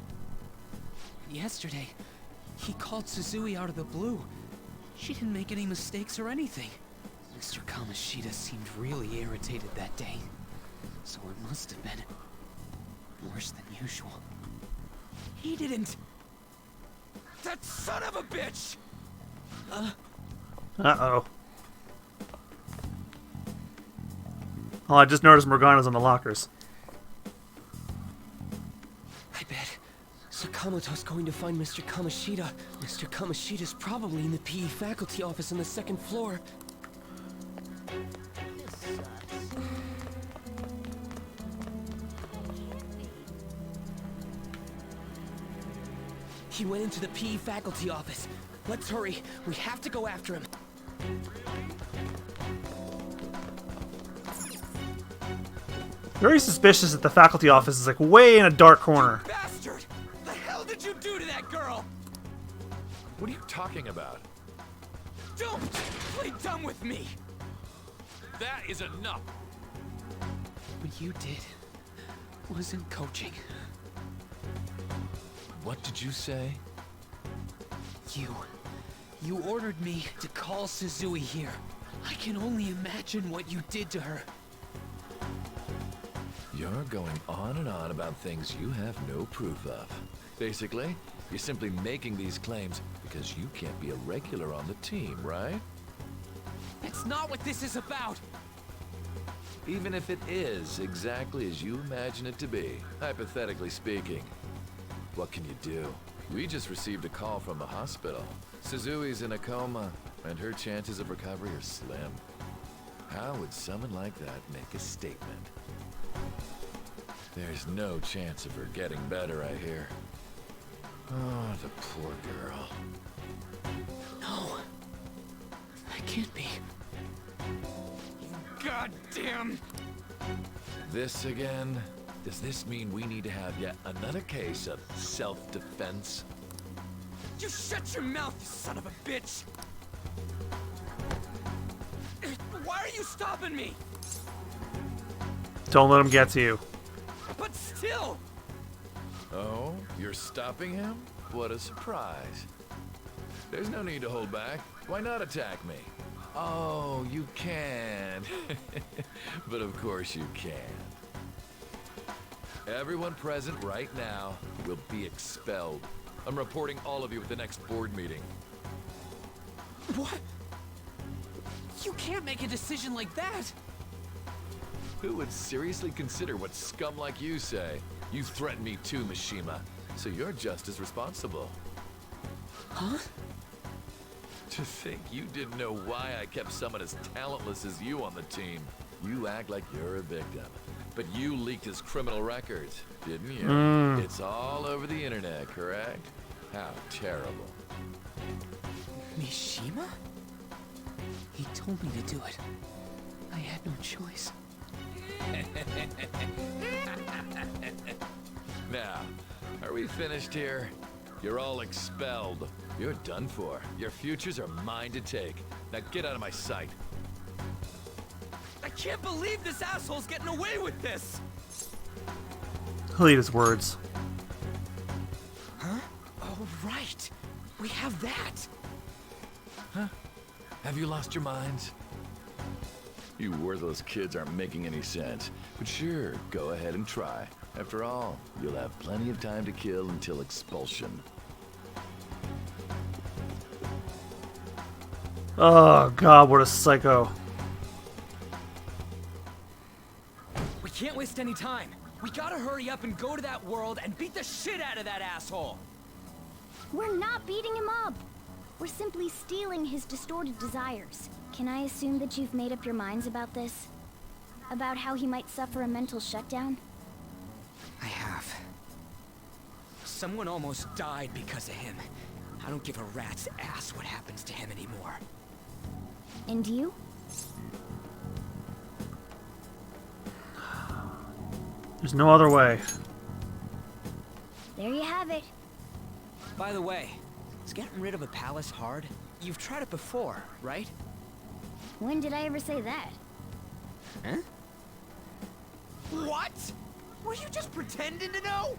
Yesterday, he called Suzui out of the blue. She didn't make any mistakes or anything. Mr. Kamoshida seemed really irritated that day. So it must have been worse than usual. He didn't... That son of a bitch! Uh-oh. Oh, I just noticed Morgana's in the lockers. I bet Sakamoto's going to find Mr. Kamoshida. Mr. Kamoshida's probably in the PE faculty office on the second floor. He went into the PE faculty office. Let's hurry. We have to go after him. Very suspicious that the faculty office is like way in a dark corner. Bastard! The hell did you do to that girl? What are you talking about? Don't play dumb with me! That is enough! What you did wasn't coaching. What did you say? You ordered me to call Suzui here. I can only imagine what you did to her. You're going on and on about things you have no proof of. Basically, You're simply making these claims because you can't be a regular on the team, right? That's not what this is about! Even if it is exactly as you imagine it to be, hypothetically speaking, what can you do? We just received a call from the hospital. Suzui's in a coma, and her chances of recovery are slim. How would someone like that make a statement? There's no chance of her getting better, I hear. Oh, the poor girl. No. That can't be. God damn! This again? Does this mean we need to have yet another case of self-defense? You shut your mouth, you son of a bitch! Why are you stopping me? Don't let him get to you. But still! Oh, you're stopping him? What a surprise. There's no need to hold back. Why not attack me? Oh, you can. But of course you can. Everyone present right now will be expelled. I'm reporting all of you at the next board meeting. What? You can't make a decision like that! Who would seriously consider what scum like you say? You threatened me too, Mishima, so you're just as responsible. Huh? To think you didn't know why I kept someone as talentless as you on the team. You act like you're a victim. But you leaked his criminal records, didn't you? It's all over the internet, correct? How terrible. Mishima? He told me to do it. I had no choice. Now, are we finished here? You're all expelled. You're done for. Your futures are mine to take. Now get out of my sight. I can't believe this asshole's getting away with this! He'll eat his words. Huh? Oh, right. We have that. Huh? Have you lost your minds? You worthless kids aren't making any sense. But sure, go ahead and try. After all, you'll have plenty of time to kill until expulsion. Oh god, what a psycho. We can't waste any time. We gotta hurry up and go to that world and beat the shit out of that asshole. We're not beating him up. We're simply stealing his distorted desires. Can I assume that you've made up your minds about this? About how he might suffer a mental shutdown? I have. Someone almost died because of him. I don't give a rat's ass what happens to him anymore. And you? There's no other way. There you have it. By the way, is getting rid of a palace hard? You've tried it before, right? When did I ever say that? Huh? What? Were you just pretending to know?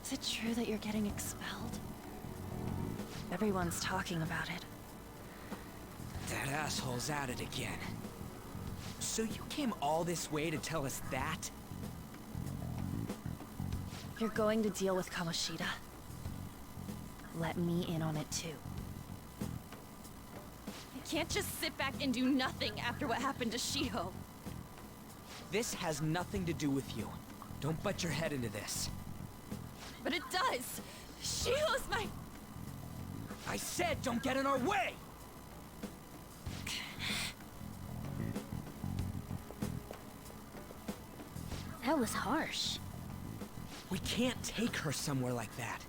Is it true that you're getting expelled? Everyone's talking about it. That asshole's at it again. So you came all this way to tell us that? You're going to deal with Kamoshida. Let me in on it too. I can't just sit back and do nothing after what happened to Shiho. This has nothing to do with you. Don't butt your head into this. But it does! Shiho's my... I said don't get in our way! That was harsh. We can't take her somewhere like that.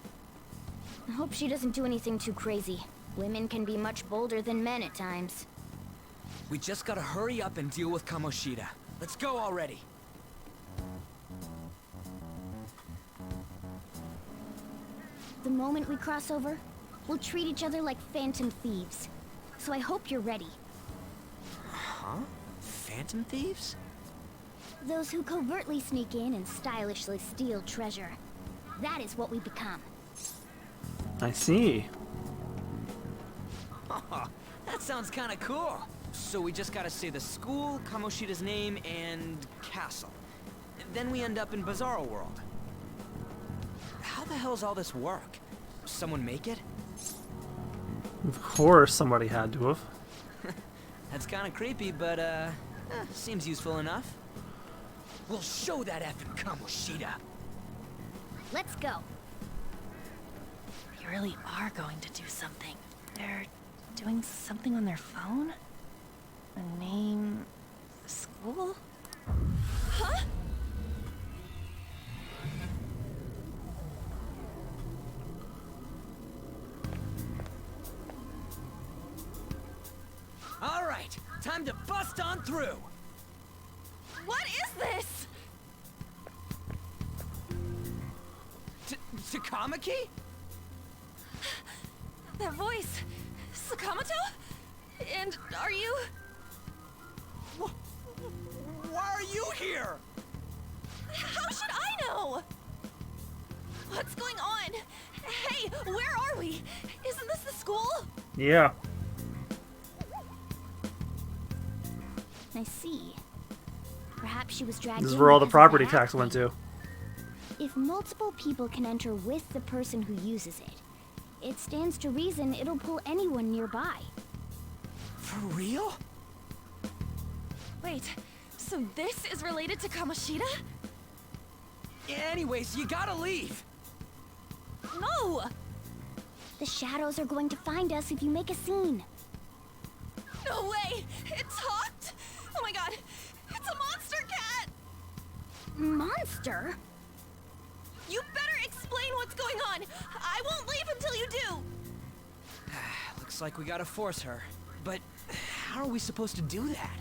I hope she doesn't do anything too crazy. Women can be much bolder than men at times. We just gotta hurry up and deal with Kamoshida. Let's go already. The moment we cross over, we'll treat each other like phantom thieves. So I hope you're ready. Huh? Phantom thieves? Those who covertly sneak in and stylishly steal treasure. That is what we become. I see. That sounds kinda cool. So we just gotta say the school, Kamoshida's name, and castle. Then we end up in Bizarro World. How the hell's all this work? someone make it? Of course, somebody had to have. That's kind of creepy, but seems useful enough. We'll show that effing Kamoshida. Let's go. We really are going to do something. They're doing something on their phone? A name... school? Huh? All right, time to bust on through. What is this? Takamaki? That voice... Sakamoto? And are you... Why are you here? How should I know? What's going on? Hey, where are we? Isn't this the school? Yeah. I see. Perhaps she was dragged This is in where all the because of property that tax went accident. to. If multiple people can enter with the person who uses it, it stands to reason it'll pull anyone nearby. For real? Wait, so this is related to Kamoshida? Anyways, you gotta leave. No! The shadows are going to find us if you make a scene. No way! It talked? Oh my god! It's a monster cat! Monster? You better explain what's going on! I won't leave until you do! Looks like we gotta force her. But how are we supposed to do that?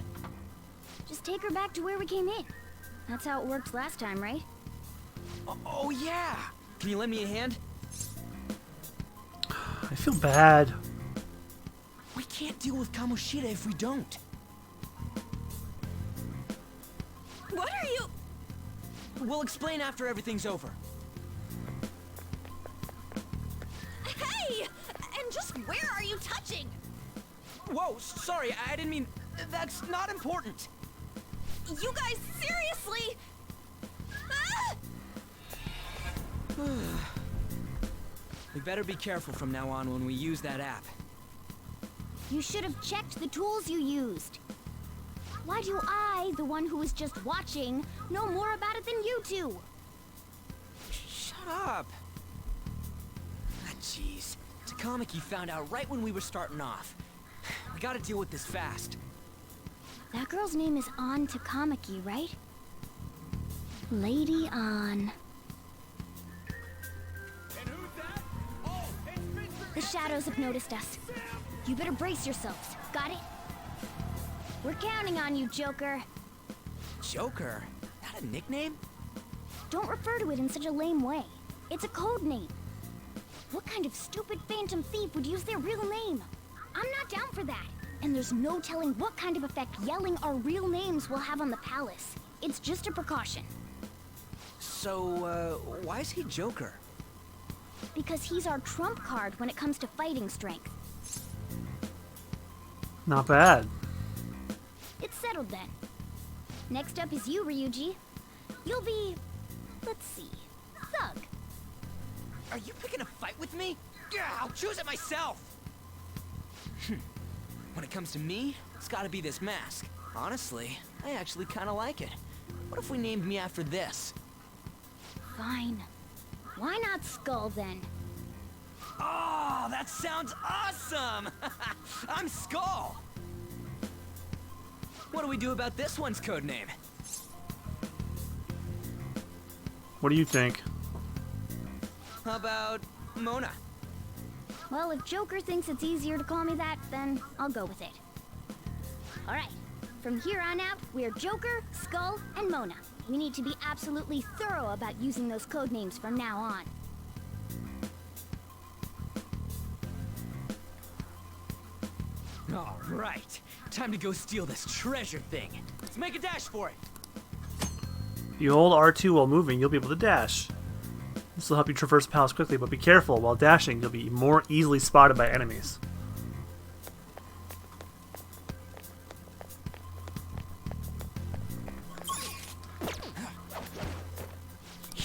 Just take her back to where we came in. That's how it worked last time, right? Oh yeah! Can you lend me a hand? I feel bad. We can't deal with Kamoshida if we don't. What are you... We'll explain after everything's over. Hey! And just where are you touching? Whoa, sorry, I didn't mean... That's not important. You guys, seriously? Ah! We better be careful from now on when we use that app. You should have checked the tools you used. Why do I, the one who was just watching, know more about it than you two? Shut up. Ah, jeez. Takamaki found out right when we were starting off. We gotta deal with this fast. That girl's name is An Takamaki, right? Lady An. The shadows have noticed us. You better brace yourselves. Got it? We're counting on you, Joker. Joker? That a nickname? Don't refer to it in such a lame way. It's a code name. What kind of stupid phantom thief would use their real name? I'm not down for that. And there's no telling what kind of effect yelling our real names will have on the palace. It's just a precaution. So, why is he Joker? Because he's our trump card when it comes to fighting strength. Not bad. It's settled then. Next up is you, Ryuji. You'll be... let's see... Thug. Are you picking a fight with me? Yeah, I'll choose it myself! When it comes to me, it's gotta be this mask. Honestly, I actually kinda like it. What if we named me after this? Fine. Why not Skull then? Oh, that sounds awesome! I'm Skull! What do we do about this one's codename? What do you think? How about Mona? Well, if Joker thinks it's easier to call me that, then I'll go with it. Alright, from here on out, we're Joker, Skull, and Mona. We need to be absolutely thorough about using those codenames from now on. All right, time to go steal this treasure thing. Let's make a dash for it. If you hold R2 while moving, you'll be able to dash. This will help you traverse the palace quickly, but be careful. While dashing, you'll be more easily spotted by enemies.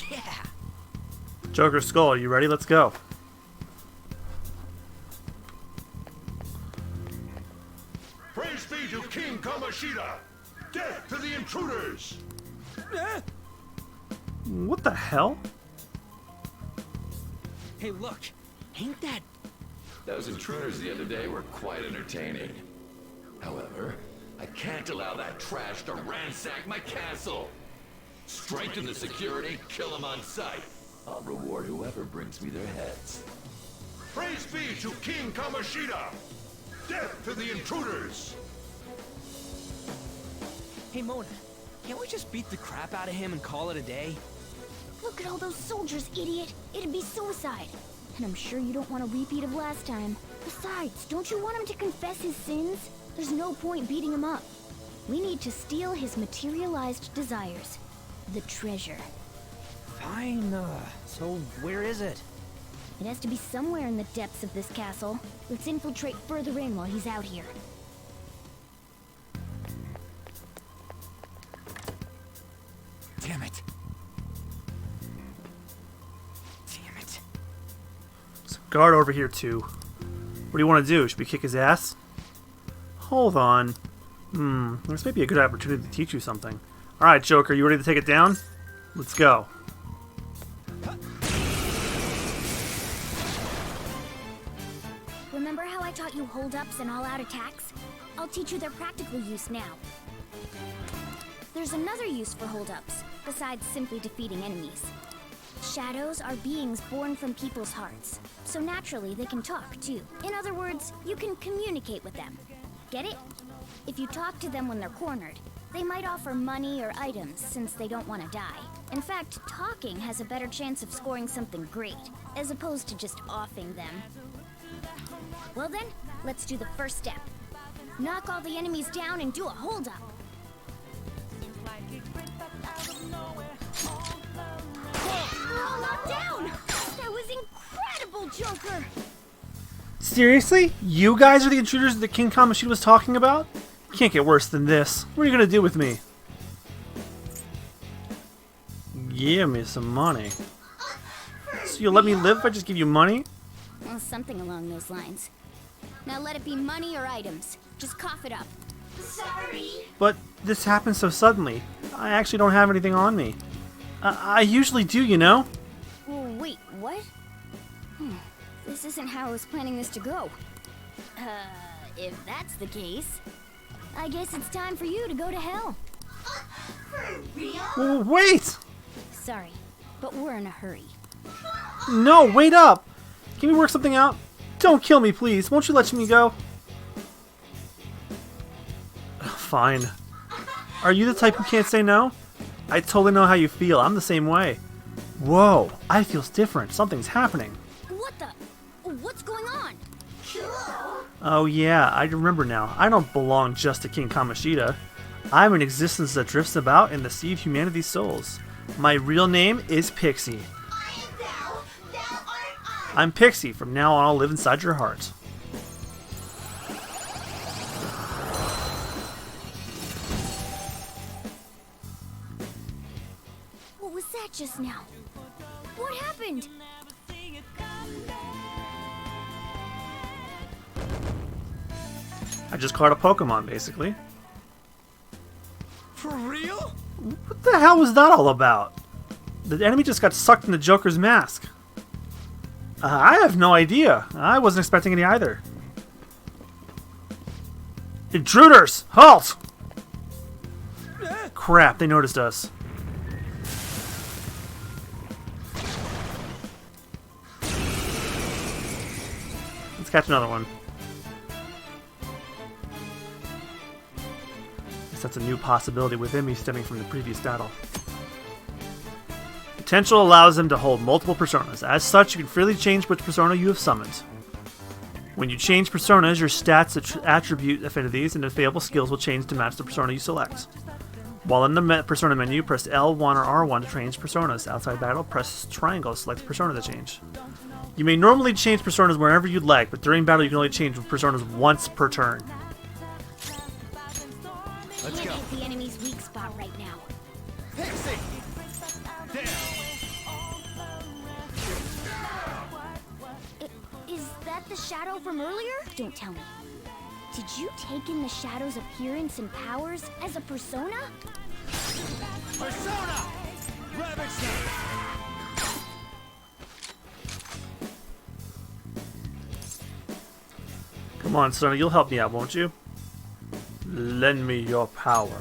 Yeah. Joker, Skull, are you ready? Let's go. Praise be to King Kamoshida! Death to the intruders! What the hell? Hey, look. Ain't that... Those intruders the other day were quite entertaining. However, I can't allow that trash to ransack my castle. Strengthen the security, kill them on sight. I'll reward whoever brings me their heads. Praise be to King Kamoshida! Death to the intruders! Hey, Mona. Can't we just beat the crap out of him and call it a day? Look at all those soldiers, idiot. It'd be suicide. And I'm sure you don't want a repeat of last time. Besides, don't you want him to confess his sins? There's no point beating him up. We need to steal his materialized desires. The treasure. Fine, so where is it? It has to be somewhere in the depths of this castle. Let's infiltrate further in while he's out here. Damn it. Damn it. There's a guard over here too. What do you want to do? Should we kick his ass? Hold on. This may be a good opportunity to teach you something. Alright, Joker, you ready to take it down? Let's go. Remember how I taught you hold-ups and all-out attacks? I'll teach you their practical use now. There's another use for hold-ups, besides simply defeating enemies. Shadows are beings born from people's hearts, so naturally they can talk too. In other words, you can communicate with them. Get it? If you talk to them when they're cornered, they might offer money or items since they don't want to die. In fact, talking has a better chance of scoring something great, as opposed to just offing them. Well then, let's do the first step. Knock all the enemies down and do a hold-up. We're all knocked down! That was incredible, Joker! Seriously? You guys are the intruders that King Kamoshida was talking about? Can't get worse than this. What are you gonna do with me? Give me some money. So you'll let me live if I just give you money? Well, something along those lines. Now let it be money or items. Just cough it up. Sorry. But this happened so suddenly. I actually don't have anything on me. I usually do, you know? Wait, what? This isn't how I was planning this to go. If that's the case, I guess it's time for you to go to hell. For real? Wait! Sorry, but we're in a hurry. No, wait up! Can we work something out? Don't kill me, please. Won't you let me go? Fine. Are you the type who can't say no? I totally know how you feel. I'm the same way. Whoa, I feel different. Something's happening. What the? What's going on? Oh yeah, I remember now. I don't belong just to King Kamoshida. I'm an existence that drifts about in the sea of humanity's souls. My real name is Pixie. I'm Pixie. From now on, I'll live inside your heart. What was that just now? What happened? I just caught a Pokemon, basically. For real? What the hell was that all about? The enemy just got sucked into Joker's mask. I have no idea. I wasn't expecting any either. Intruders! Halt! Crap, they noticed us. Let's catch another one. Guess that's a new possibility within me stemming from the previous battle. Potential allows them to hold multiple personas. As such, you can freely change which persona you have summoned. When you change personas, your stats, attribute affinities, and available skills will change to match the persona you select. While in the persona menu, press L1 or R1 to change personas. Outside battle, press triangle to select the persona to change. You may normally change personas wherever you'd like, but during battle you can only change personas once per turn. Let's go. Hit the enemy's weak spot right now. Pixie! Is that the shadow from earlier? Don't tell me. Did you take in the Shadow's appearance and powers as a persona? Persona! Ravage them! Come on, Sonny, you'll help me out, won't you? Lend me your power.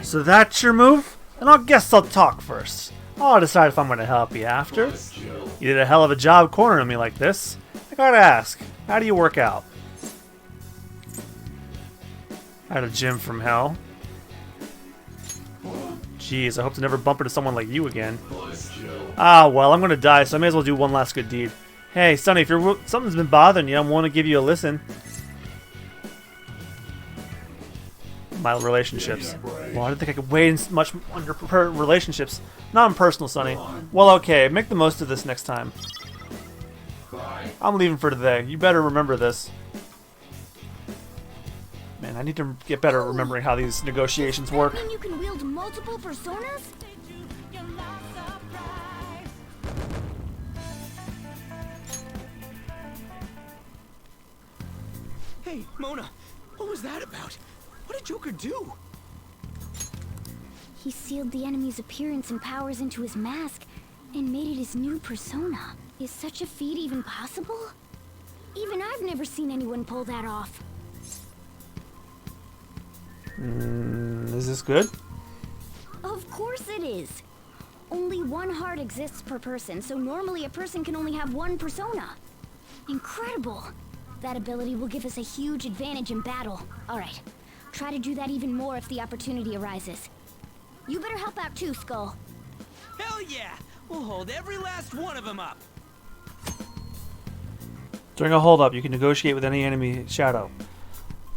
So that's your move? Then I guess I'll talk first. I'll decide if I'm going to help you after. You did a hell of a job cornering me like this. I gotta ask, how do you work out? I had a gym from hell. Jeez, I hope to never bump into someone like you again. Ah, well, I'm gonna die, so I may as well do one last good deed. Hey, Sonny, if something's been bothering you, I'm willing to give you a listen. My relationships. Well, I didn't think I could wade in much under relationships. Not impersonal, Sonny. Well, okay, make the most of this next time. I'm leaving for today. You better remember this. Man, I need to get better at remembering how these negotiations work. Does that mean you can wield multiple personas? Hey, Mona, what was that about? What did Joker do? He sealed the enemy's appearance and powers into his mask and made it his new persona. Is such a feat even possible? Even I've never seen anyone pull that off. Is this good? Of course it is. Only one heart exists per person, so normally a person can only have one persona. Incredible. That ability will give us a huge advantage in battle. Alright, try to do that even more if the opportunity arises. You better help out too, Skull. Hell yeah! We'll hold every last one of them up. During a holdup, you can negotiate with any enemy shadow.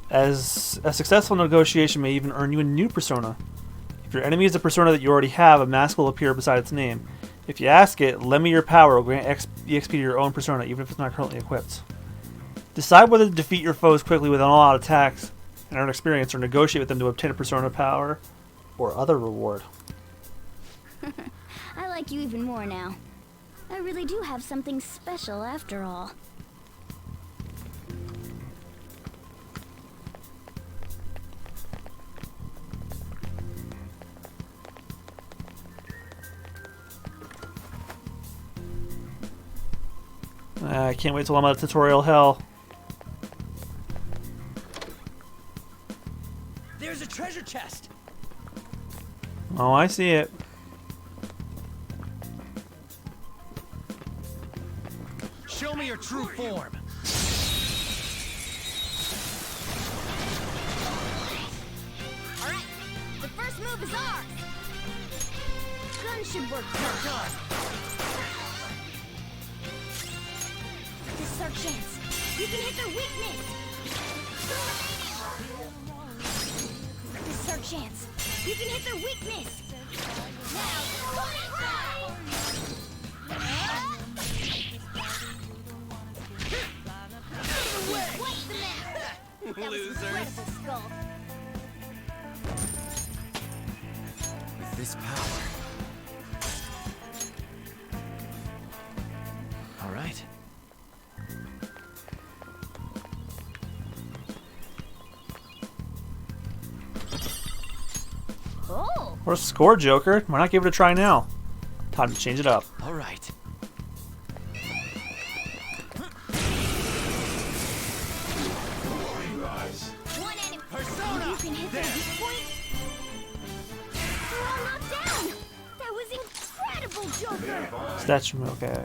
As a successful negotiation may even earn you a new persona. If your enemy is a persona that you already have, a mask will appear beside its name. If you ask it, lend me your power, will grant EXP to your own persona, even if it's not currently equipped. Decide whether to defeat your foes quickly with all-out attacks and earn experience, or negotiate with them to obtain a persona power or other reward. I like you even more now. I really do have something special after all. I can't wait till I'm out of tutorial hell. There's a treasure chest. Oh, I see it. Show me your true form. Alright, the first move is ours. Gun should work just. This is our chance. You can hit their weakness. This is our chance. You can hit their weakness. Now, go ahead. What's the matter? That was incredible, Skull. With this power. All right. Oh. Or score, Joker. Why not give it a try now? Time to change it up. All right. One enemy persona. You can hit their weak point. They're all knocked down. That was incredible, Joker. Statue, okay.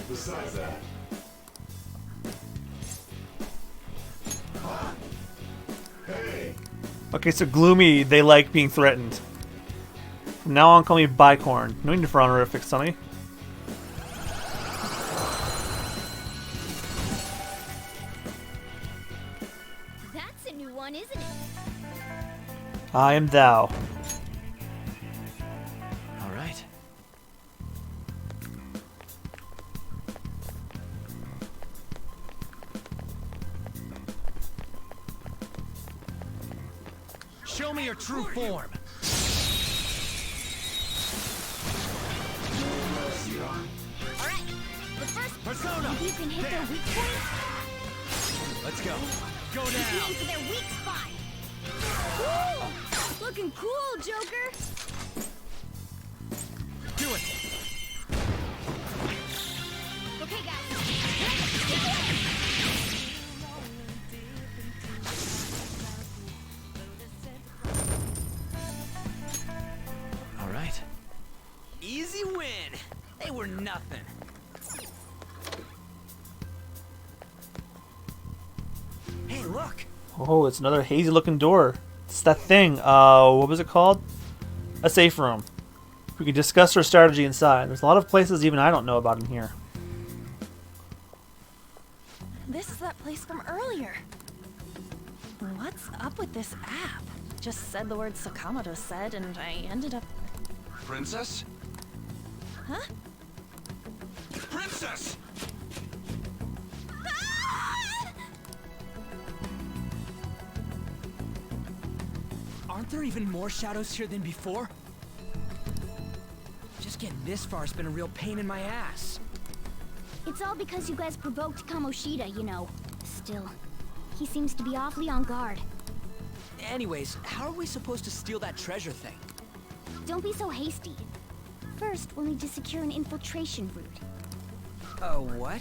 Besides that. Hey. Okay, so Gloomy, they like being threatened. From now on, call me Bicorn. No need for honorific, Sonny. That's a new one, isn't it? I am thou. All right. Show me your true form. first Persona! maybe you can hit their weak point? Let's go. Go Aim now! for their weak spot. Woo! Looking cool, Joker. Do it! Okay, guys. All right. Easy win. They were nothing. Hey, look. Oh, it's another hazy looking door. It's that thing. What was it called? A safe room. We can discuss our strategy inside. There's a lot of places even I don't know about in here. This is that place from earlier. What's up with this app? Just said the word Sakamoto said, and I ended up... Princess? Huh? Princess! Aren't there even more shadows here than before? Just getting this far has been a real pain in my ass. It's all because you guys provoked Kamoshida, you know. Still, he seems to be awfully on guard. Anyways, how are we supposed to steal that treasure thing? Don't be so hasty. First, we'll need to secure an infiltration route. What?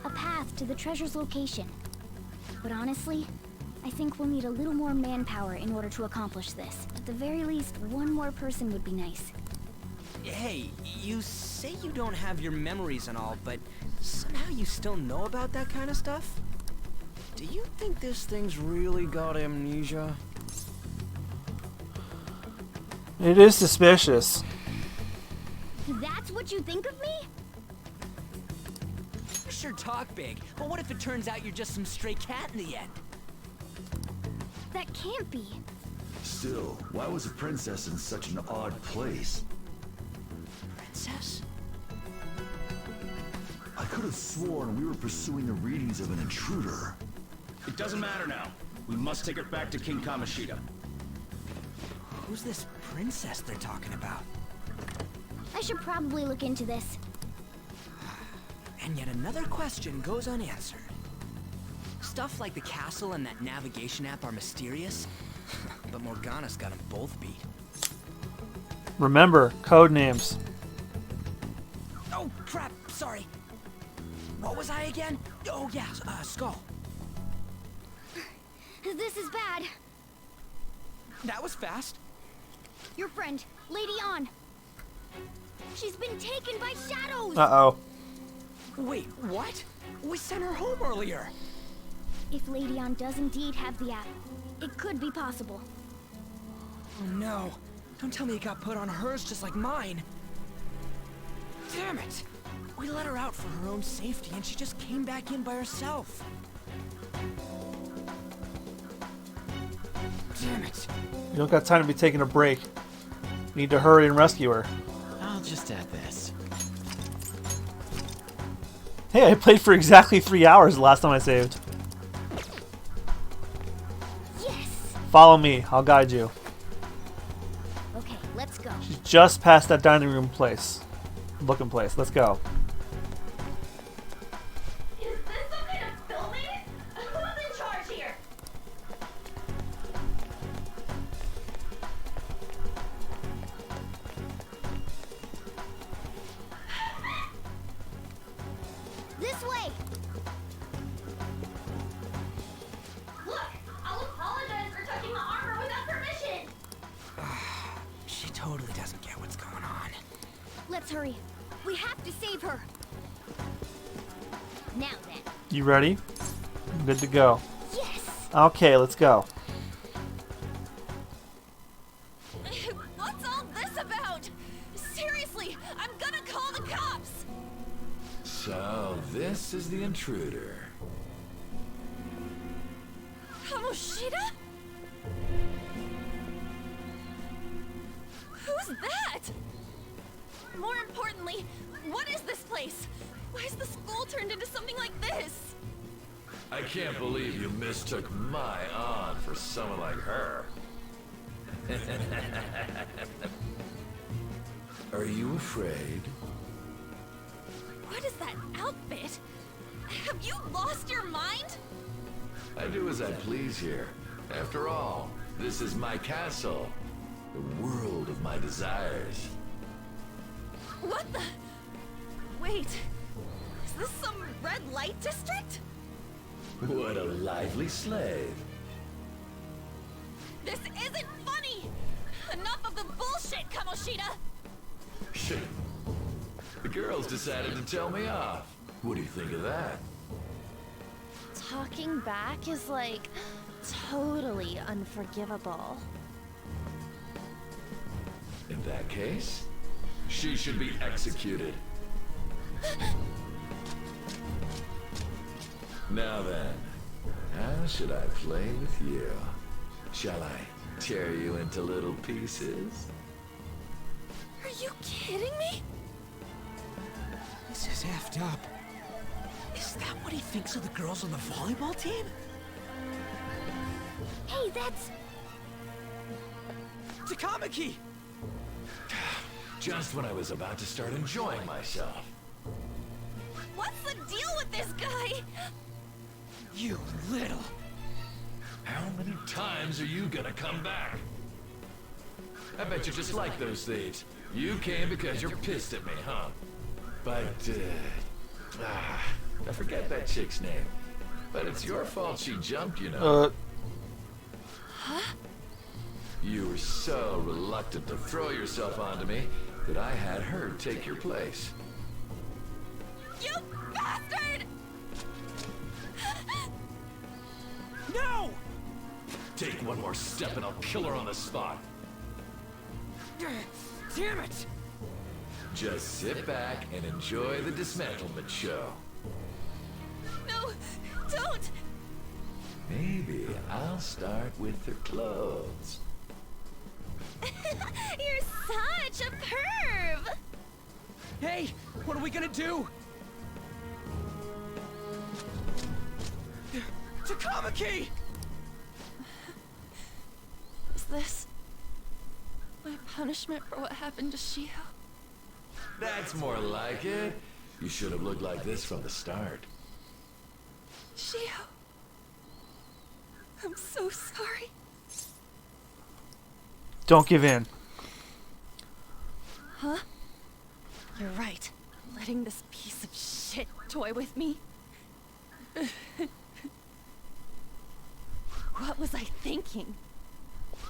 A path to the treasure's location. But honestly, I think we'll need a little more manpower in order to accomplish this. At the very least, one more person would be nice. Hey, you say you don't have your memories and all, but somehow you still know about that kind of stuff? Do you think this thing's really got amnesia? It is suspicious. That's what you think of me? You sure talk big, but what if it turns out you're just some stray cat in the end? That can't be. Still, why was a princess in such an odd place? Princess? I could have sworn we were pursuing the readings of an intruder. It doesn't matter now. We must take it back to King Kamoshida. Who's this princess they're talking about? I should probably look into this. And yet another question goes unanswered. Stuff like the castle and that navigation app are mysterious, but Morgana's got them both beat. Remember, code names. Oh, crap, sorry. What was I again? Oh, yeah, Skull. This is bad. That was fast. Your friend, Lady An. She's been taken by shadows! Uh-oh. Wait, what? We sent her home earlier. If Lady An does indeed have the app, it could be possible. Oh no. Don't tell me it got put on hers just like mine. Damn it. We let her out for her own safety and she just came back in by herself. Damn it. You don't got time to be taking a break. We need to hurry and rescue her. I'll just add this. Hey, I played for exactly 3 hours the last time I saved. Yes! Follow me. I'll guide you. Okay, let's go. She's just past that dining room place. Looking place. Let's go. Is this some kind of filming? Who's in charge here? This way! Look! I'll apologize for touching the armor without permission! She totally doesn't get what's going on. Let's hurry. We have to save her. Now then. You ready? I'm good to go. Yes! Okay, let's go. What's all this about? Seriously, I'm gonna call the cops! So, this is the intruder. Kamoshida? Who's that? More importantly, what is this place? Why is the school turned into something like this? I can't believe you mistook my aunt for someone like her. Are you afraid? What is that outfit? Have you lost your mind? I do as I please here. After all, this is my castle. The world of my desires. What the? Wait, is this some red light district? What a lively slave. This isn't funny! Enough of the bullshit, Kamoshida! Shit. The girls decided to tell me off. What do you think of that? Talking back is like totally unforgivable. In that case, she should be executed. Now then, how should I play with you? Shall I tear you into little pieces? Are you kidding me? This is effed up. Is that what he thinks of the girls on the volleyball team? Hey, that's... Takamaki! Just when I was about to start enjoying myself. What's the deal with this guy? You little... How many times are you gonna come back? I bet you just like those thieves. You came because you're pissed at me, huh? But, I forget that chick's name. But it's your fault she jumped, you know. Huh? You were so reluctant to throw yourself onto me that I had her take your place. You bastard! No! Take one more step and I'll kill her on the spot. Damn it! Just sit back and enjoy the dismantlement show. No, don't! Maybe I'll start with the clothes. You're such a perv! Hey, what are we gonna do? Takamaki! Is this my punishment for what happened to Shiho? That's more like it. You should have looked like this from the start. Shiho, I'm so sorry. Don't give in. Huh? You're right. Letting this piece of shit toy with me. What was I thinking?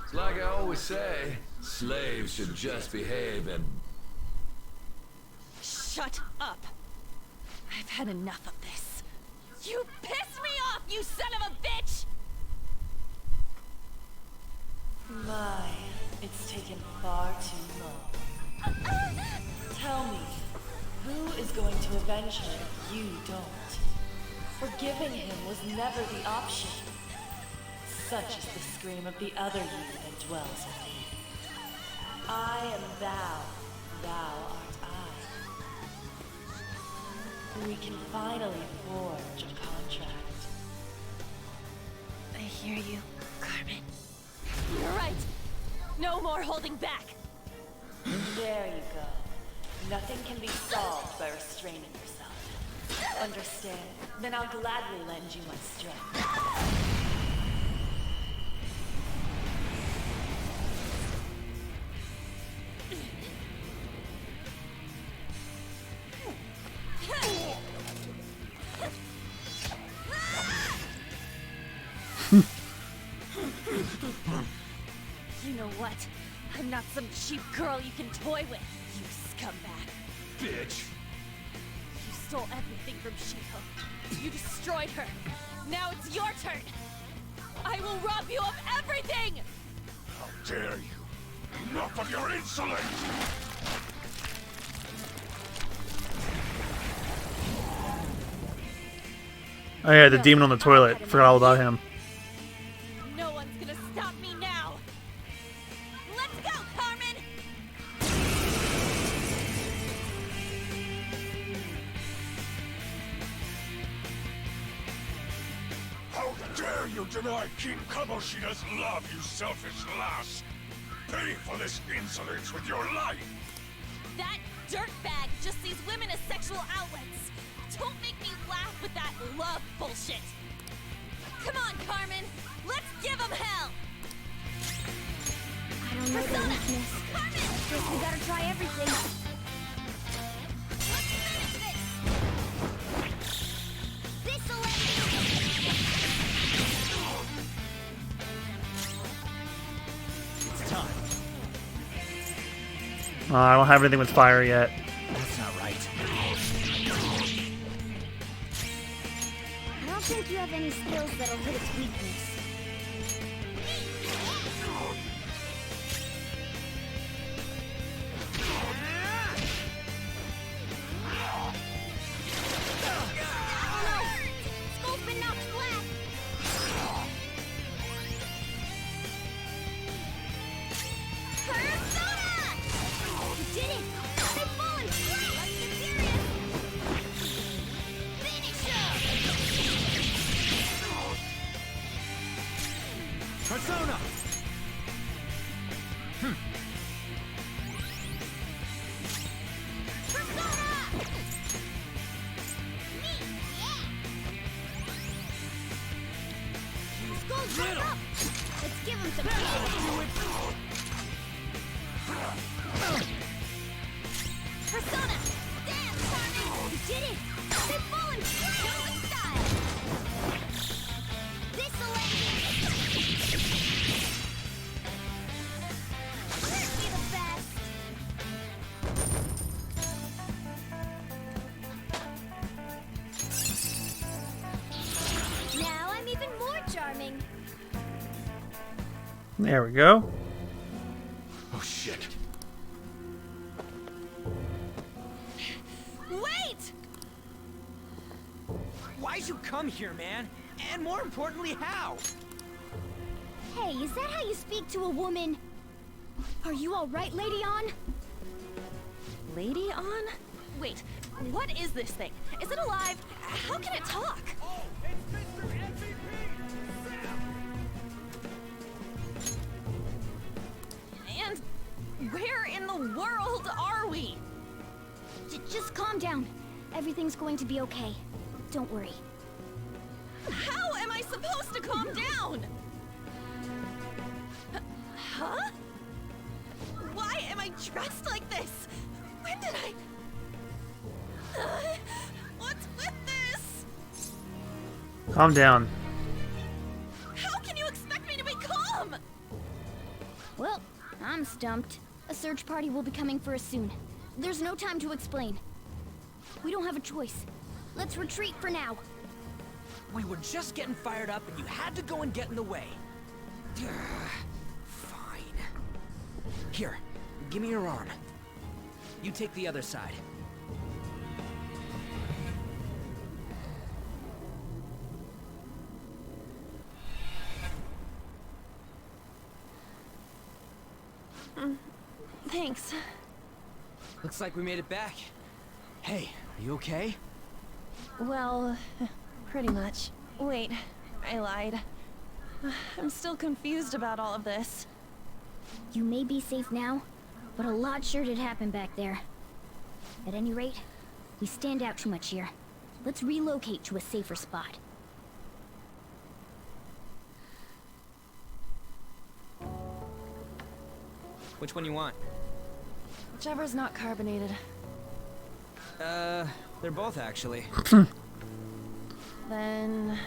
It's like I always say, slaves should just behave and... Shut up! I've had enough of this. You pissed me off, you son of a bitch! My, it's taken far too long. Tell me, who is going to avenge her if you don't? Forgiving him was never the option. Such is the scream of the other you that dwells in me. I am thou, thou art I. We can finally forge a contract. I hear you, Carmen. You're right. No more holding back. There you go. Nothing can be solved by restraining yourself. Understand? Then I'll gladly lend you my strength. You know what? I'm not some cheap girl you can toy with, you scumbag. Bitch! You stole everything from Shiho. You destroyed her. Now it's your turn. I will rob you of everything! How dare you! Enough of your insolence! Oh yeah, the demon on the toilet. Forgot all about him. No one's gonna stop me now! Let's go, Carmen! How dare you deny King Kamoshida's love, you selfish lass! Pay for this insolence with your life! That dirtbag just sees women as sexual outlets. Don't make me laugh with that love bullshit. Come on, Carmen. Let's give them hell. I don't know the weakness. Guess we gotta try everything. Let's finish this. This'll It's time. I don't have anything with fire yet. That's not right. I don't think you have any skills that'll hit its weakness. Skull's been knocked flat. Persona! You did it! They've fallen flat! Let's get serious! Finish Persona! Skull's back up! Let's give him some damage! Persona! Dance, Carmen! You did it! They've fallen flat! With style! This'll end it! Wouldn't be the best! Now I'm even more charming! There we go. Oh shit. Wait! Why'd you come here, man? And more importantly, how? Hey, is that how you speak to a woman? Are you alright, Lady On? Lady On? Wait, what is this thing? Is it alive? How can it talk? Oh, it's Mr. MVP! And where in the world are we? Just calm down. Everything's going to be okay. Don't worry. How am I supposed to calm down? Huh? Why am I dressed like this? When did I... What's with this? Calm down. How can you expect me to be calm? Well, I'm stumped. A search party will be coming for us soon. There's no time to explain. We don't have a choice. Let's retreat for now. We were just getting fired up and you had to go and get in the way. Fine. Here, give me your arm. You take the other side. Thanks. Looks like we made it back. Hey, are you okay? Well, pretty much. Wait, I lied. I'm still confused about all of this. You may be safe now, but a lot sure did happen back there. At any rate, we stand out too much here. Let's relocate to a safer spot. Which one you want? Whichever's not carbonated. They're both actually. Then...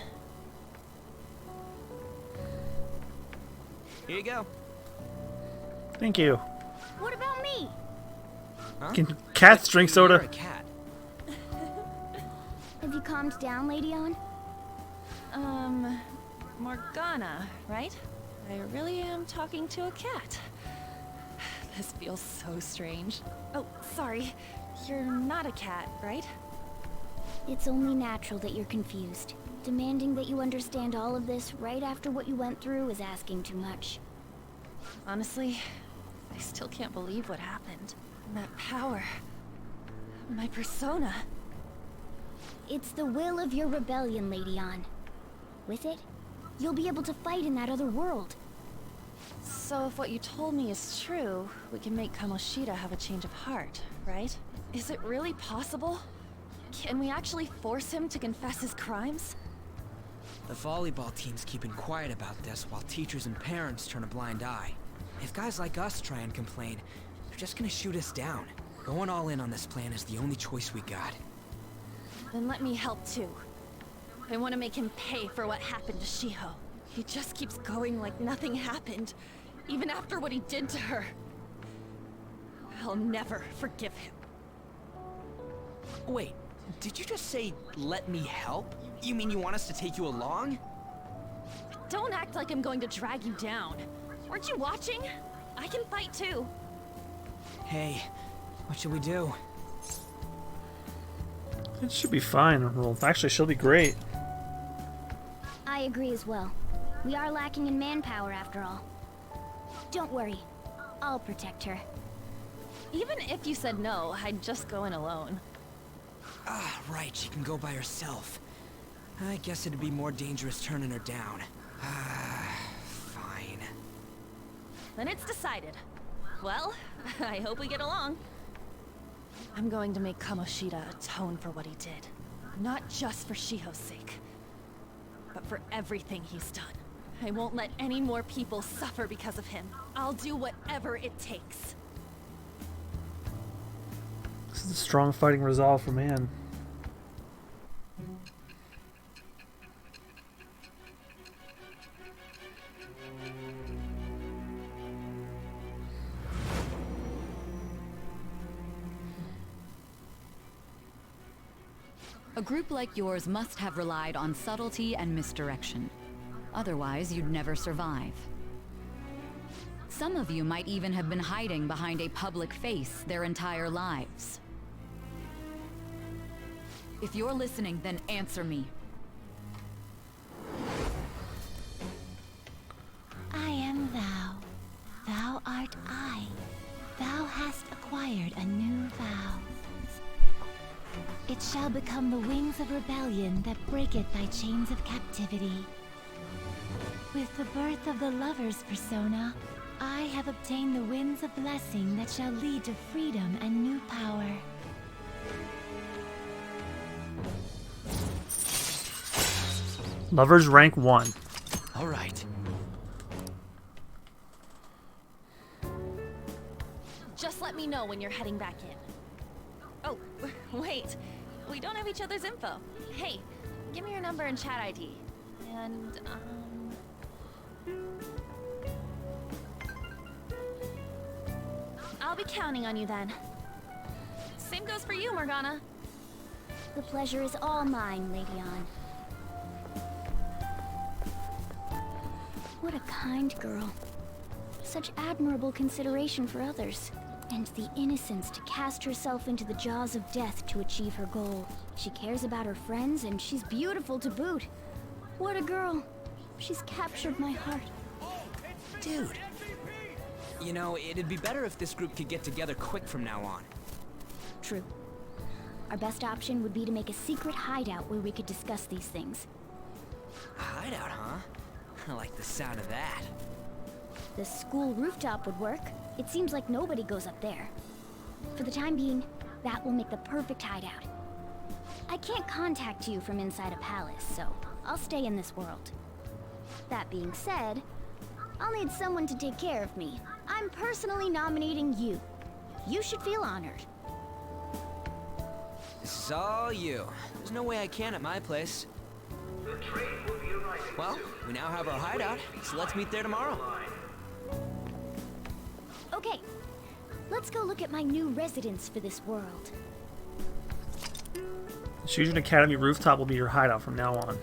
Here you go. Thank you. What about me? Huh? Can cats drink You're soda? a cat. Have you calmed down, Lady On? Morgana, right? I really am talking to a cat. This feels so strange. Oh, sorry. You're not a cat, right? It's only natural that you're confused. Demanding that you understand all of this right after what you went through is asking too much. Honestly, I still can't believe what happened. That power. My persona. It's the will of your rebellion, Lady On. With it, you'll be able to fight in that other world. So So if what you told me is true, we can make Kamoshida have a change of heart, right? Is it really possible? Can we actually force him to confess his crimes? The volleyball team's keeping quiet about this while teachers and parents turn a blind eye. If guys like us try and complain, they're just gonna shoot us down. Going all in on this plan is the only choice we got. Then let me help too. I want to make him pay for what happened to Shiho. He just keeps going like nothing happened, even after what he did to her. I'll never forgive him. Wait, did you just say, let me help? You mean you want us to take you along? Don't act like I'm going to drag you down. Weren't you watching? I can fight too. Hey, what should we do? It should be fine. Well, actually, she'll be great. I agree as well. We are lacking in manpower after all. Don't worry. I'll protect her. Even if you said no, I'd just go in alone. Ah, right, she can go by herself. I guess it'd be more dangerous turning her down. Ah, fine. Then it's decided. Well, I hope we get along. I'm going to make Kamoshida atone for what he did. Not just for Shiho's sake, but for everything he's done. I won't let any more people suffer because of him. I'll do whatever it takes. This is a strong fighting resolve from Anne. A group like yours must have relied on subtlety and misdirection. Otherwise, you'd never survive. Some of you might even have been hiding behind a public face their entire lives. If you're listening, then answer me. I am thou. Thou art I. Thou hast acquired a new vow. It shall become the wings of rebellion that breaketh thy chains of captivity. With the birth of the lover's persona, I have obtained the winds of blessing that shall lead to freedom and new power. Lovers rank 1. All right. Just let me know when you're heading back in. Oh, wait. We don't have each other's info. Hey, give me your number and chat ID. And, I'll be counting on you then. Same goes for you, Morgana. The pleasure is all mine, Lady Ann. What a kind girl. Such admirable consideration for others. And the innocence to cast herself into the jaws of death to achieve her goal. She cares about her friends, and she's beautiful to boot. What a girl. She's captured my heart. Dude. You know, it'd be better if this group could get together quick from now on. True. Our best option would be to make a secret hideout where we could discuss these things. A hideout, huh? I like the sound of that. The school rooftop would work. It seems like nobody goes up there. For the time being, that will make the perfect hideout. I can't contact you from inside a palace, so I'll stay in this world. That being said, I'll need someone to take care of me. I'm personally nominating you. You should feel honored. This is all you. There's no way I can at my place. Well, we now have our hideout, so let's meet there tomorrow. Okay, let's go look at my new residence for this world. The Shujin Academy rooftop will be your hideout from now on.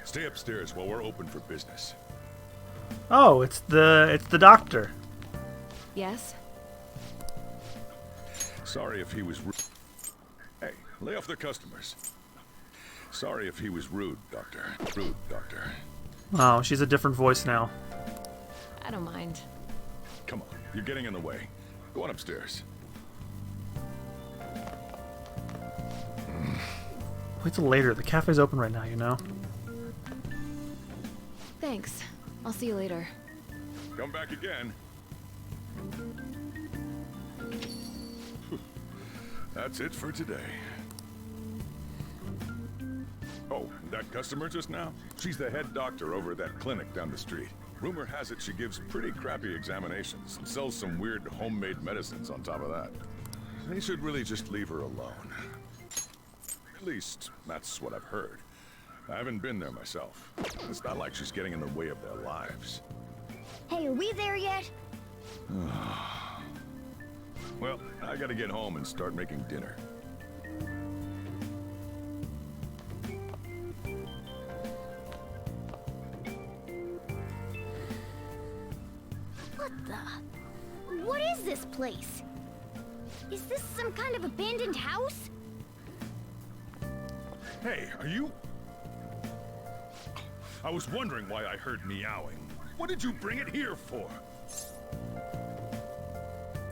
Stay upstairs while we're open for business. Oh, it's the doctor. Yes? Sorry if he was rude. Hey, lay off the customers. Sorry if he was rude, Doctor. Rude, Doctor. Oh, she's a different voice now. I don't mind. Come on, you're getting in the way. Go on upstairs. Wait till later. The cafe's open right now, you know? Thanks. I'll see you later. Come back again. That's it for today. Oh, that customer just now? She's the head doctor over at that clinic down the street. Rumor has it she gives pretty crappy examinations and sells some weird homemade medicines on top of that. They should really just leave her alone. At least, that's what I've heard. I haven't been there myself. It's not like she's getting in the way of their lives. Hey, are we there yet? Well, I gotta get home and start making dinner. What the? What is this place? Is this some kind of abandoned house? Hey, are you... I was wondering why I heard meowing. What did you bring it here for?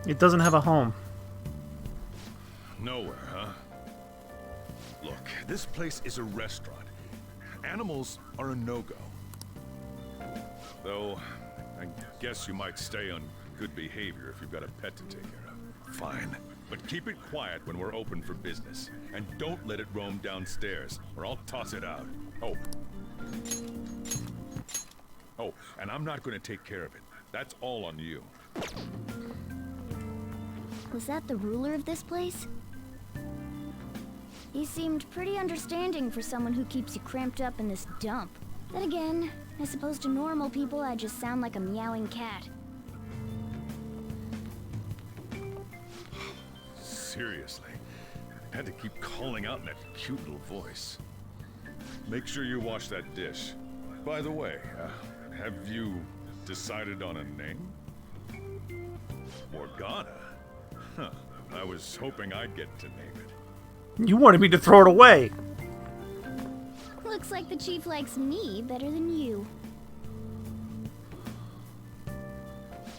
It doesn't have a home. Nowhere, huh? Look, this place is a restaurant. Animals are a no-go. Though, I guess you might stay on good behavior if you've got a pet to take care of. Fine. But keep it quiet when we're open for business. And don't let it roam downstairs, or I'll toss it out. Oh, and I'm not going to take care of it. That's all on you. Was that the ruler of this place? He seemed pretty understanding for someone who keeps you cramped up in this dump. Then again, I suppose to normal people I just sound like a meowing cat. Seriously, I had to keep calling out in that cute little voice. Make sure you wash that dish. By the way, have you decided on a name? Morgana? Huh. I was hoping I'd get to name it. You wanted me to throw it away. Looks like the chief likes me better than you.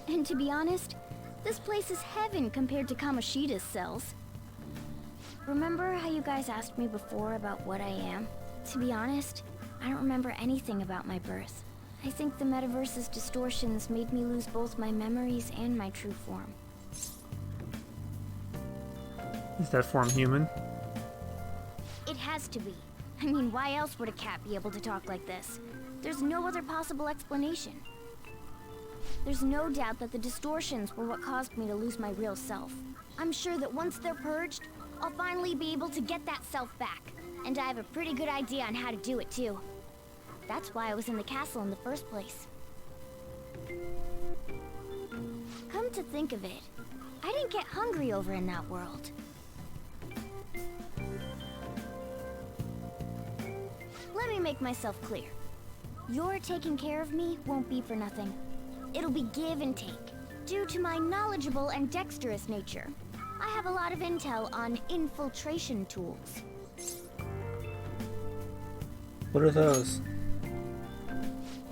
And to be honest, this place is heaven compared to Kamoshida's cells. Remember how you guys asked me before about what I am? To be honest, I don't remember anything about my birth. I think the metaverse's distortions made me lose both my memories and my true form. Is that form human? It has to be. I mean, why else would a cat be able to talk like this? There's no other possible explanation. There's no doubt that the distortions were what caused me to lose my real self. I'm sure that once they're purged, I'll finally be able to get that self back. And I have a pretty good idea on how to do it too. That's why I was in the castle in the first place. Come to think of it, I didn't get hungry over in that world. Let me make myself clear. Your taking care of me won't be for nothing. It'll be give and take. Due to my knowledgeable and dexterous nature, I have a lot of intel on infiltration tools. What are those?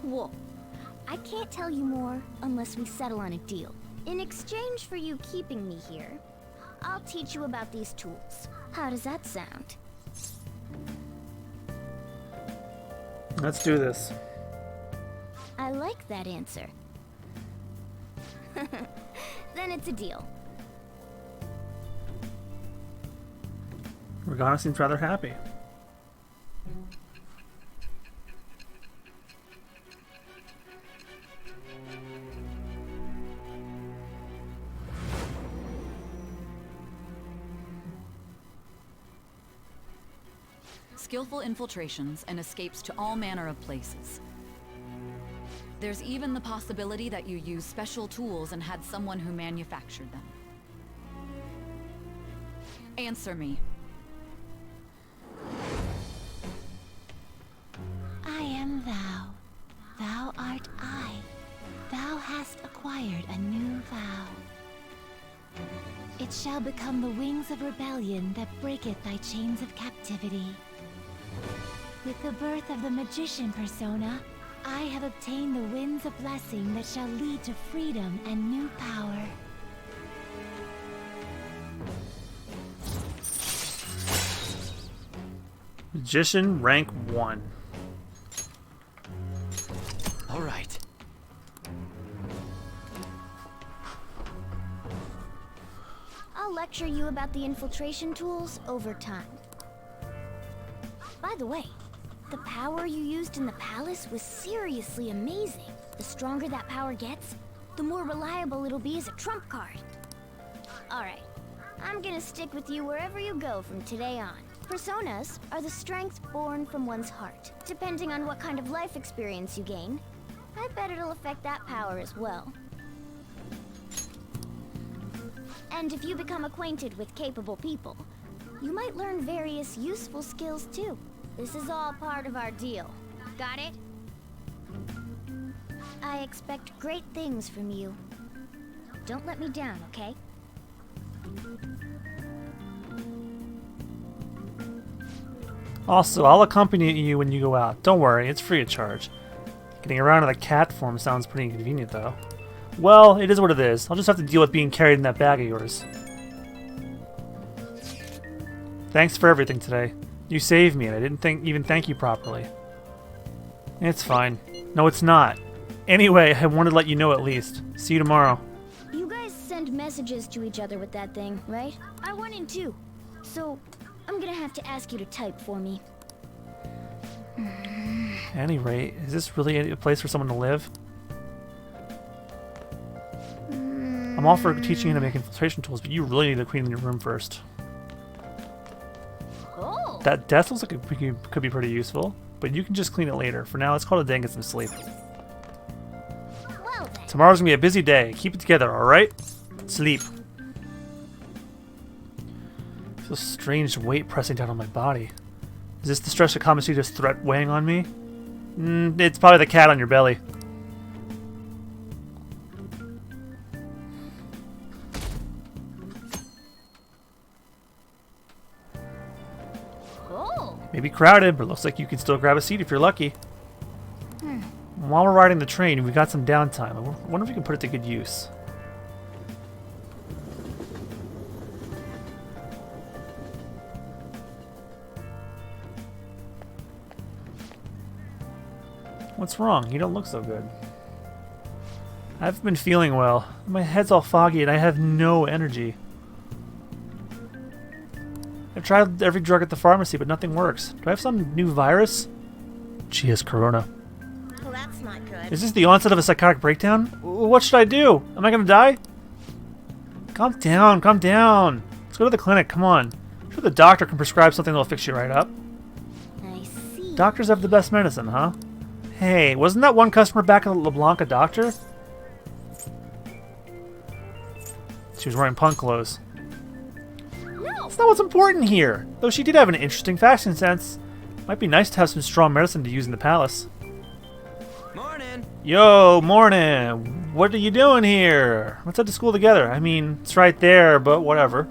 Whoa. I can't tell you more unless we settle on a deal. In exchange for you keeping me here, I'll teach you about these tools. How does that sound? Let's do this. I like that answer. Then it's a deal. Morgana seems rather happy. Skillful infiltrations and escapes to all manner of places. There's even the possibility that you used special tools and had someone who manufactured them. Answer me. I am thou. Thou art I. Thou hast acquired a new vow. It shall become the wings of rebellion that breaketh thy chains of captivity. With the birth of the magician persona, I have obtained the winds of blessing that shall lead to freedom and new power. Magician rank 1. All right. I'll lecture you about the infiltration tools over time. By the way, the power you used in the palace was seriously amazing. The stronger that power gets, the more reliable it'll be as a trump card. Alright, I'm gonna stick with you wherever you go from today on. Personas are the strength born from one's heart. Depending on what kind of life experience you gain, I bet it'll affect that power as well. And if you become acquainted with capable people, you might learn various useful skills too. This is all part of our deal. Got it? I expect great things from you. Don't let me down, okay? Also, I'll accompany you when you go out. Don't worry, it's free of charge. Getting around in the cat form sounds pretty inconvenient, though. Well, it is what it is. I'll just have to deal with being carried in that bag of yours. Thanks for everything today. You saved me, and I didn't even thank you properly. It's fine. No, it's not. Anyway, I wanted to let you know at least. See you tomorrow. You guys send messages to each other with that thing, right? I want in too. So, I'm gonna have to ask you to type for me. At any rate, is this really a place for someone to live? I'm all for teaching you how to make infiltration tools, but you really need to clean your room first. Oh. That desk looks like it could be pretty useful, but you can just clean it later. For now, let's call it a day and get some sleep. Well then. Tomorrow's gonna be a busy day. Keep it together, alright? Sleep. I feel a strange weight pressing down on my body. Is this the stress of Kamasutra's threat weighing on me? It's probably the cat on your belly. Oh. Maybe crowded, but looks like you can still grab a seat if you're lucky. While we're riding the train, we got some downtime. I wonder if we can put it to good use. What's wrong? You don't look so good. I haven't been feeling well. My head's all foggy and I have no energy. I've tried every drug at the pharmacy, but nothing works. Do I have some new virus? She has corona. Well, that's not good. Is this the onset of a psychotic breakdown? What should I do? Am I gonna die? Calm down, calm down. Let's go to the clinic, come on. I'm sure the doctor can prescribe something that'll fix you right up. I see. Doctors have the best medicine, huh? Hey, wasn't that one customer back at LeBlanc a doctor? She was wearing punk clothes. No. That's not what's important here. Though she did have an interesting fashion sense. Might be nice to have some strong medicine to use in the palace. Morning. Yo, morning. What are you doing here? Let's head to school together. I mean, it's right there, but whatever.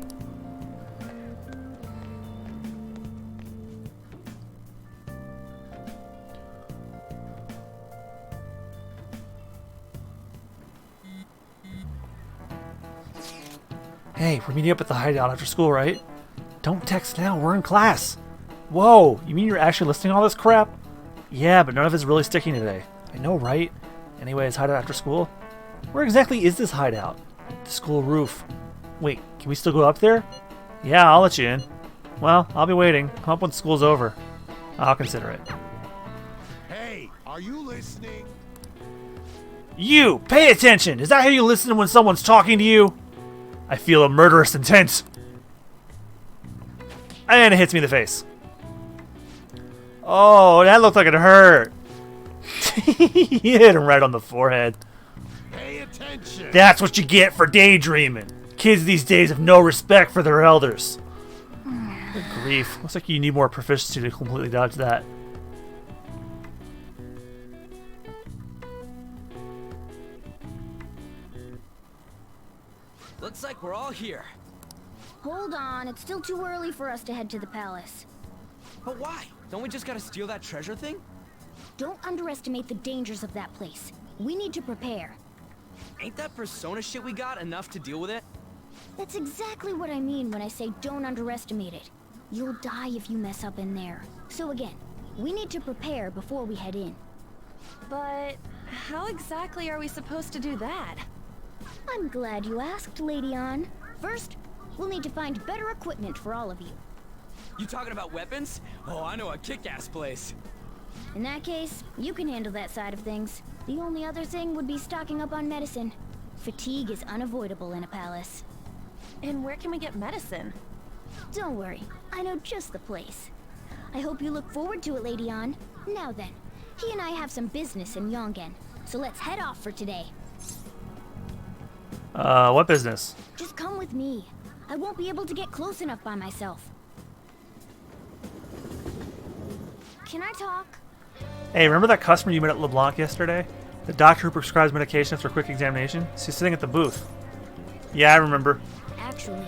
Hey, we're meeting up at the hideout after school, right? Don't text now, we're in class. Whoa, you mean you're actually listening to all this crap? Yeah, but none of it's really sticking today. I know, right? Anyways, hideout after school? Where exactly is this hideout? The school roof. Wait, can we still go up there? Yeah, I'll let you in. Well, I'll be waiting. Come up when school's over. I'll consider it. Hey, are you listening? You! Pay attention! Is that how you listen when someone's talking to you? I feel a murderous intent. And it hits me in the face. Oh, that looked like it hurt. You hit him right on the forehead. Pay attention. That's what you get for daydreaming. Kids these days have no respect for their elders. Good grief. Looks like you need more proficiency to completely dodge that. Looks like we're all here. Hold on, it's still too early for us to head to the palace. But why? Don't we just gotta steal that treasure thing? Don't underestimate the dangers of that place. We need to prepare. Ain't that persona shit we got enough to deal with it? That's exactly what I mean when I say don't underestimate it. You'll die if you mess up in there. So again, we need to prepare before we head in. But how exactly are we supposed to do that? I'm glad you asked, Lady Ann. First, we'll need to find better equipment for all of you. You talking about weapons? Oh, I know a kick-ass place. In that case, you can handle that side of things. The only other thing would be stocking up on medicine. Fatigue is unavoidable in a palace. And where can we get medicine? Don't worry, I know just the place. I hope you look forward to it, Lady Ann. Now then, he and I have some business in Yongen, so let's head off for today. What business? Just come with me. I won't be able to get close enough by myself. Can I talk? Hey, remember that customer you met at LeBlanc yesterday? The doctor who prescribes medication after a quick examination? She's sitting at the booth. Yeah, I remember. Actually,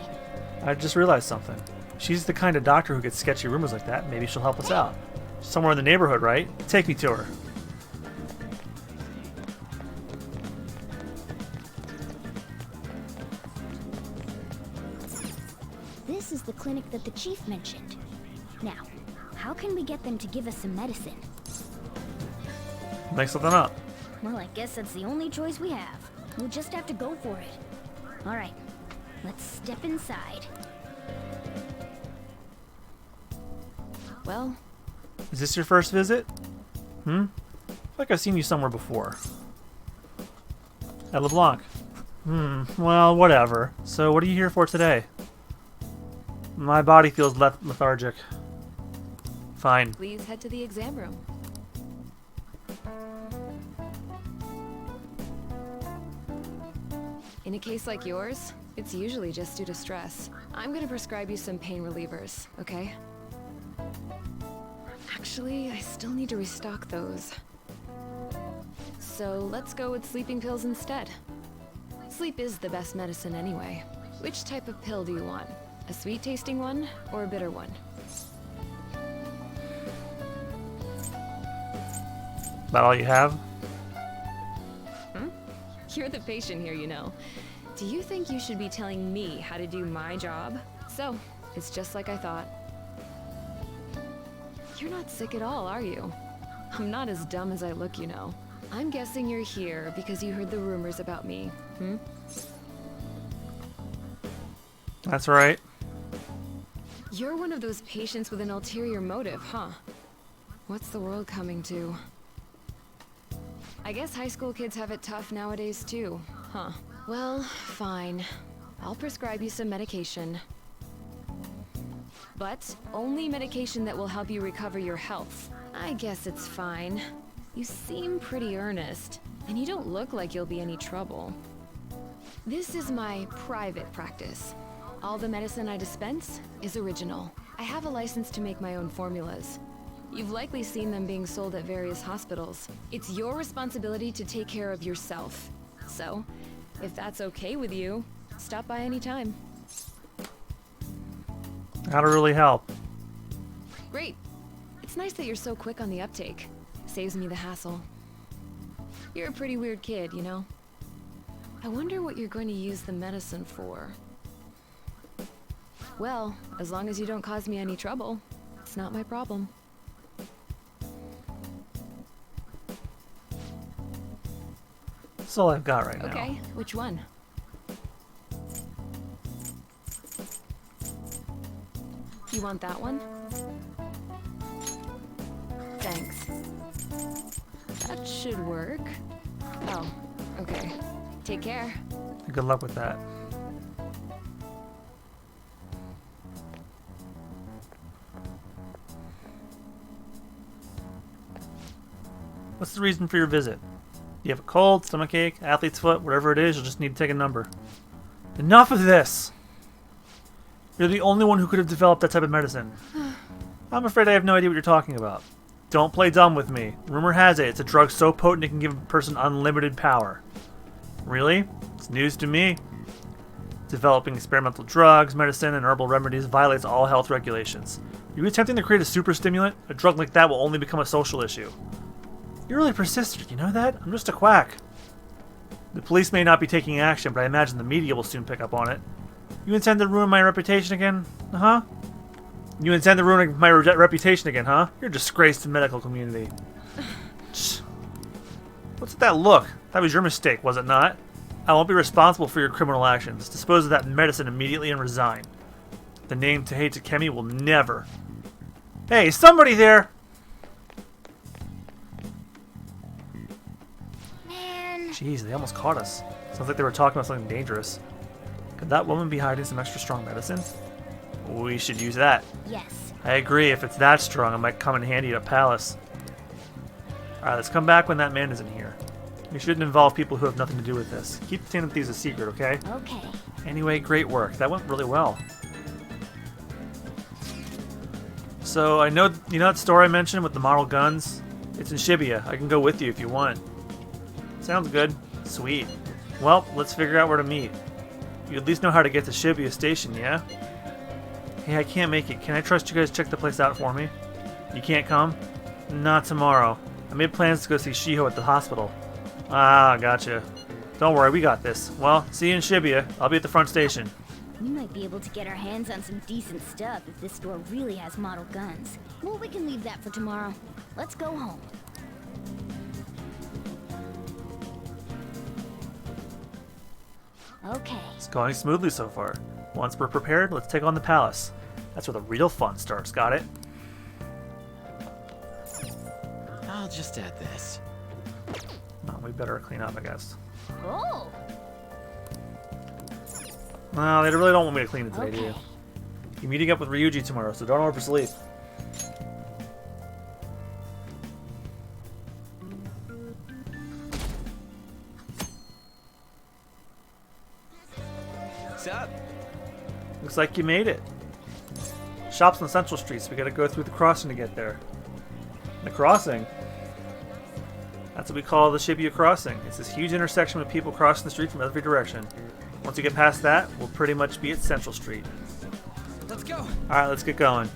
I just realized something. She's the kind of doctor who gets sketchy rumors like that. Maybe she'll help us out. Somewhere in the neighborhood, right? Take me to her. this is the clinic that the chief mentioned. Now, how can we get them to give us some medicine? Make something up. Well, I guess that's the only choice we have. We'll just have to go for it. All right, let's step inside. Well, is this your first visit? I feel like I've seen you somewhere before. At LeBlanc. Well, whatever. So what are you here for today? My body feels lethargic. Fine. Please head to the exam room. In a case like yours, it's usually just due to stress. I'm gonna prescribe you some pain relievers, okay? Actually, I still need to restock those. So let's go with sleeping pills instead. Sleep is the best medicine anyway. Which type of pill do you want? A sweet-tasting one or a bitter one? That all you have? You're the patient here, you know. Do you think you should be telling me how to do my job? So, it's just like I thought. You're not sick at all, are you? I'm not as dumb as I look, you know. I'm guessing you're here because you heard the rumors about me, That's right. You're one of those patients with an ulterior motive, huh? What's the world coming to? I guess high school kids have it tough nowadays too, huh? Well, fine. I'll prescribe you some medication. But only medication that will help you recover your health. I guess it's fine. You seem pretty earnest, and you don't look like you'll be any trouble. This is my private practice. All the medicine I dispense is original. I have a license to make my own formulas. You've likely seen them being sold at various hospitals. It's your responsibility to take care of yourself. So, if that's okay with you, stop by anytime. That'll really help. Great. It's nice that you're so quick on the uptake. Saves me the hassle. You're a pretty weird kid, you know? I wonder what you're going to use the medicine for. Well, as long as you don't cause me any trouble, it's not my problem. That's all I've got right now. Okay, which one? You want that one? Thanks. That should work. Oh, okay. Take care. Good luck with that. What's the reason for your visit? You have a cold, stomachache, athlete's foot, whatever it is, you'll just need to take a number. Enough of this! You're the only one who could have developed that type of medicine. I'm afraid I have no idea what you're talking about. Don't play dumb with me. Rumor has it it's a drug so potent it can give a person unlimited power. Really? It's news to me. Developing experimental drugs, medicine, and herbal remedies violates all health regulations. Are you attempting to create a super stimulant? A drug like that will only become a social issue. You're really persistent, you know that? I'm just a quack. The police may not be taking action, but I imagine the media will soon pick up on it. You intend to ruin my reputation again? Uh-huh. You intend to ruin my reputation again, huh? You're a disgrace to the medical community. What's with that look? That was your mistake, was it not? I won't be responsible for your criminal actions. Dispose of that medicine immediately and resign. The name Tahei Takemi will never... Hey, somebody there! Man. Jeez, they almost caught us. Sounds like they were talking about something dangerous. Could that woman be hiding some extra strong medicine? We should use that. Yes. I agree. If it's that strong, it might come in handy at a palace. Alright, let's come back when that man isn't here. We shouldn't involve people who have nothing to do with this. Keep the things a secret, okay? Okay. Anyway, great work. That went really well. So, I know, you know that store I mentioned with the model guns? It's in Shibuya. I can go with you if you want. Sounds good. Sweet. Well, let's figure out where to meet. You at least know how to get to Shibuya Station, yeah? Hey, I can't make it. Can I trust you guys to check the place out for me? You can't come? Not tomorrow. I made plans to go see Shiho at the hospital. Ah, gotcha. Don't worry, we got this. Well, see you in Shibuya. I'll be at the front station. We might be able to get our hands on some decent stuff if this store really has model guns. Well, we can leave that for tomorrow. Let's go home. Okay. It's going smoothly so far. Once we're prepared, let's take on the palace. That's where the real fun starts, got it? I'll just add this. Oh, we better clean up, I guess. Oh. No, they really don't want me to clean it today, do you? Okay. You're meeting up with Ryuji tomorrow, so don't oversleep. What's up? Looks like you made it. Shop's on Central Street, so we gotta go through the crossing to get there. The crossing? That's what we call the Shibuya Crossing. It's this huge intersection with people crossing the street from every direction. Once you get past that, we'll pretty much be at Central Street. Let's go. Alright, let's get going.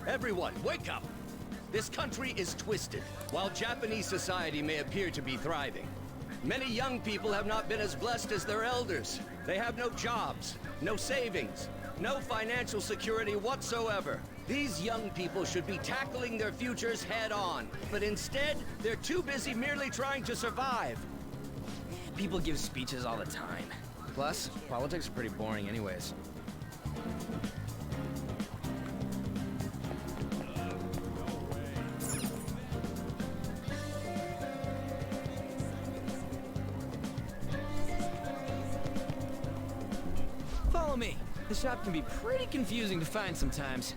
Everyone, wake up! This country is twisted, while Japanese society may appear to be thriving. Many young people have not been as blessed as their elders. They have no jobs, no savings, no financial security whatsoever. These young people should be tackling their futures head on, but instead, they're too busy merely trying to survive. People give speeches all the time. Plus, politics are pretty boring anyways. Follow me. The shop can be pretty confusing to find sometimes.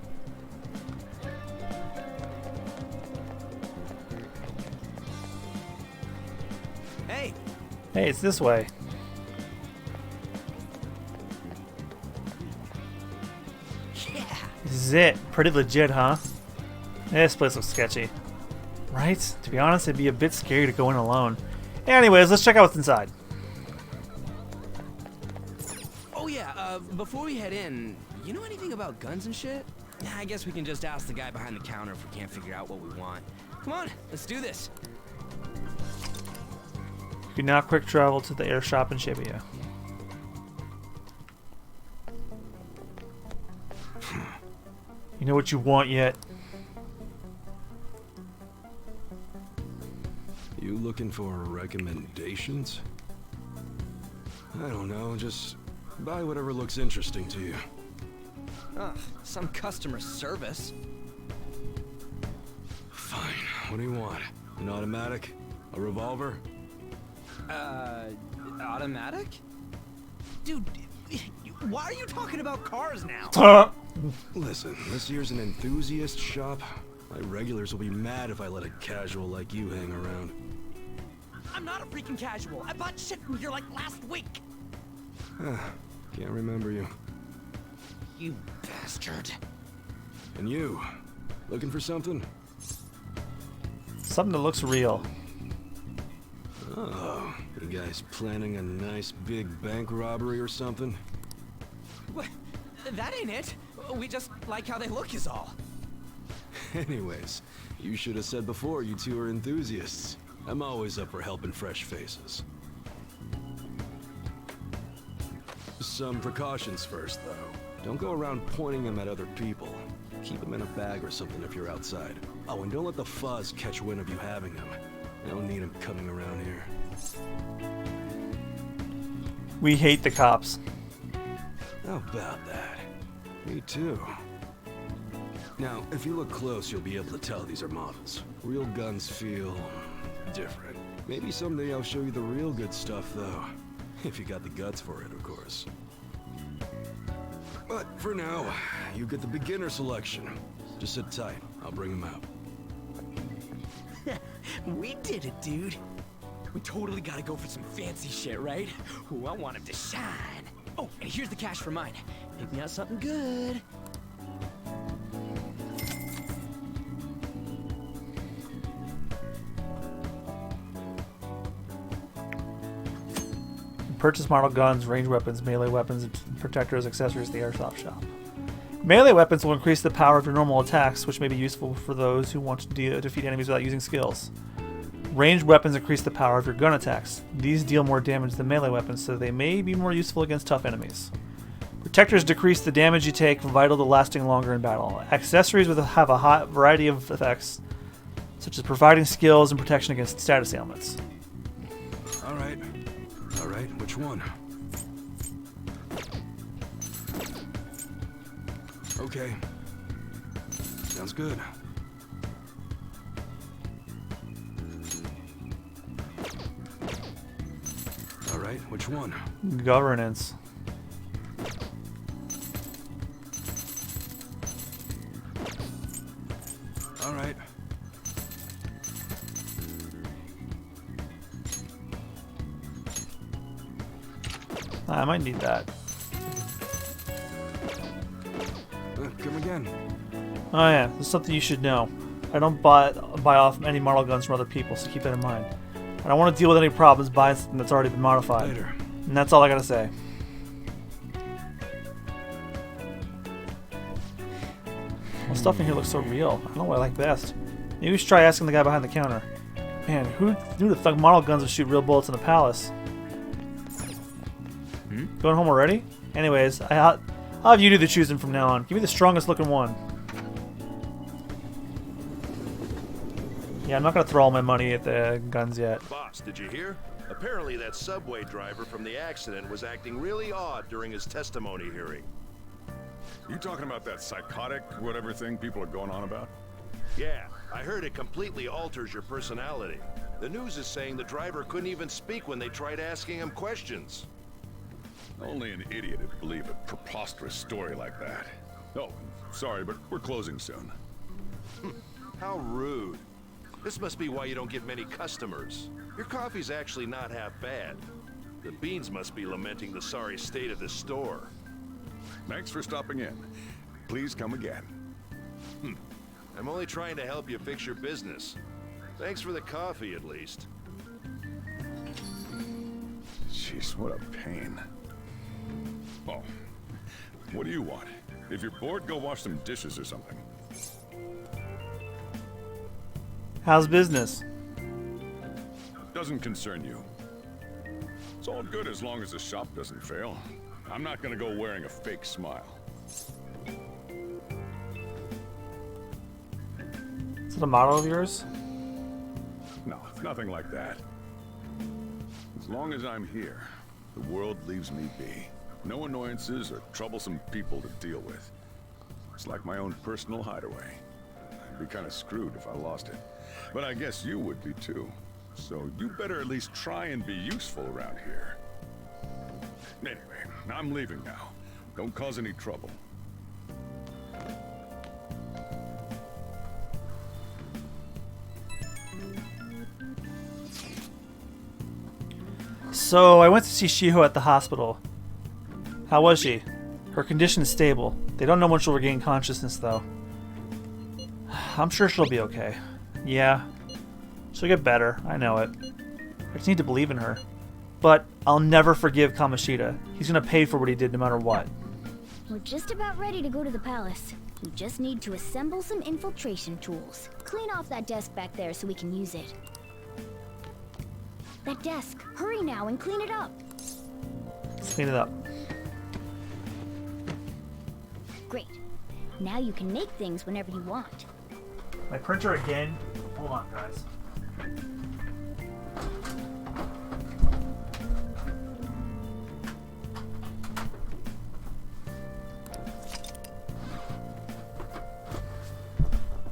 Hey! Hey, it's this way. Yeah! This is it. Pretty legit, huh? This place looks sketchy. Right? To be honest, it'd be a bit scary to go in alone. Anyways, let's check out what's inside. Oh yeah, before we head in, you know anything about guns and shit? Nah, I guess we can just ask the guy behind the counter if we can't figure out what we want. Come on, let's do this. You can now quick travel to the air shop in Shibuya. You know what you want yet? You looking for recommendations? I don't know, just buy whatever looks interesting to you. Ugh, some customer service. Fine, what do you want? An automatic? A revolver? Automatic? Dude, why are you talking about cars now? Listen, this here's an enthusiast shop. My regulars will be mad if I let a casual like you hang around. I'm not a freaking casual. I bought shit from here like last week. Can't remember you. You bastard. And you, looking for something? Something that looks real. Oh, you guys planning a nice big bank robbery or something? What? That ain't it. We just like how they look is all. Anyways, you should have said before you two are enthusiasts. I'm always up for helping fresh faces. Some precautions first, though. Don't go around pointing them at other people. Keep them in a bag or something if you're outside. Oh, and don't let the fuzz catch wind of you having them. I don't need them coming around here. We hate the cops. How about that? Me too. Now, if you look close, you'll be able to tell these are models. Real guns feel different. Maybe someday I'll show you the real good stuff, though. If you got the guts for it, of course. But for now, you get the beginner selection. Just sit tight. I'll bring them out. We did it, dude. We totally gotta go for some fancy shit, right? Ooh, I want him to shine. Oh, and here's the cash for mine. Pick me out something good. Purchase model guns, range weapons, melee weapons, and protectors, accessories at the airsoft shop. Melee weapons will increase the power of your normal attacks, which may be useful for those who want to defeat enemies without using skills. Ranged weapons increase the power of your gun attacks. These deal more damage than melee weapons, so they may be more useful against tough enemies. Protectors decrease the damage you take, vital to lasting longer in battle. Accessories have a high variety of effects, such as providing skills and protection against status ailments. Alright, which one? Okay. Sounds good. Alright, which one? Governance. Alright. I might need that. Come again. Oh yeah, this is something you should know. I don't buy off any model guns from other people, so keep that in mind. I don't want to deal with any problems buying something that's already been modified. Later. And that's all I gotta say. Well, stuff in here looks so real. I don't know what I like best. Maybe we should try asking the guy behind the counter. Man, who knew the thug model guns would shoot real bullets in the palace? Going home already? Anyways, I'll have you do the choosing from now on. Give me the strongest looking one. Yeah, I'm not gonna throw all my money at the guns yet. Boss, did you hear? Apparently that subway driver from the accident was acting really odd during his testimony hearing. You talking about that psychotic whatever thing people are going on about? Yeah, I heard it completely alters your personality. The news is saying the driver couldn't even speak when they tried asking him questions. Only an idiot would believe a preposterous story like that. Oh, sorry, but we're closing soon. How rude. This must be why you don't get many customers. Your coffee's actually not half bad. The beans must be lamenting the sorry state of this store. Thanks for stopping in. Please come again. I'm only trying to help you fix your business. Thanks for the coffee, at least. Jeez, what a pain. Oh, what do you want? If you're bored, go wash some dishes or something. How's business? Doesn't concern you. It's all good as long as the shop doesn't fail. I'm not gonna go wearing a fake smile. Is it a model of yours? No, nothing like that. As long as I'm here, the world leaves me be. No annoyances or troublesome people to deal with. It's like my own personal hideaway. I'd be kind of screwed if I lost it. But I guess you would be too. So you better at least try and be useful around here. Anyway, I'm leaving now. Don't cause any trouble. So, I went to see Shiho at the hospital. How was she? Her condition is stable. They don't know when she'll regain consciousness, though. I'm sure she'll be okay. Yeah. She'll get better. I know it. I just need to believe in her. But I'll never forgive Kamoshida. He's gonna pay for what he did no matter what. We're just about ready to go to the palace. We just need to assemble some infiltration tools. Clean off that desk back there so we can use it. That desk. Hurry now and clean it up. Let's clean it up. Great. Now you can make things whenever you want. My printer again. Hold on, guys.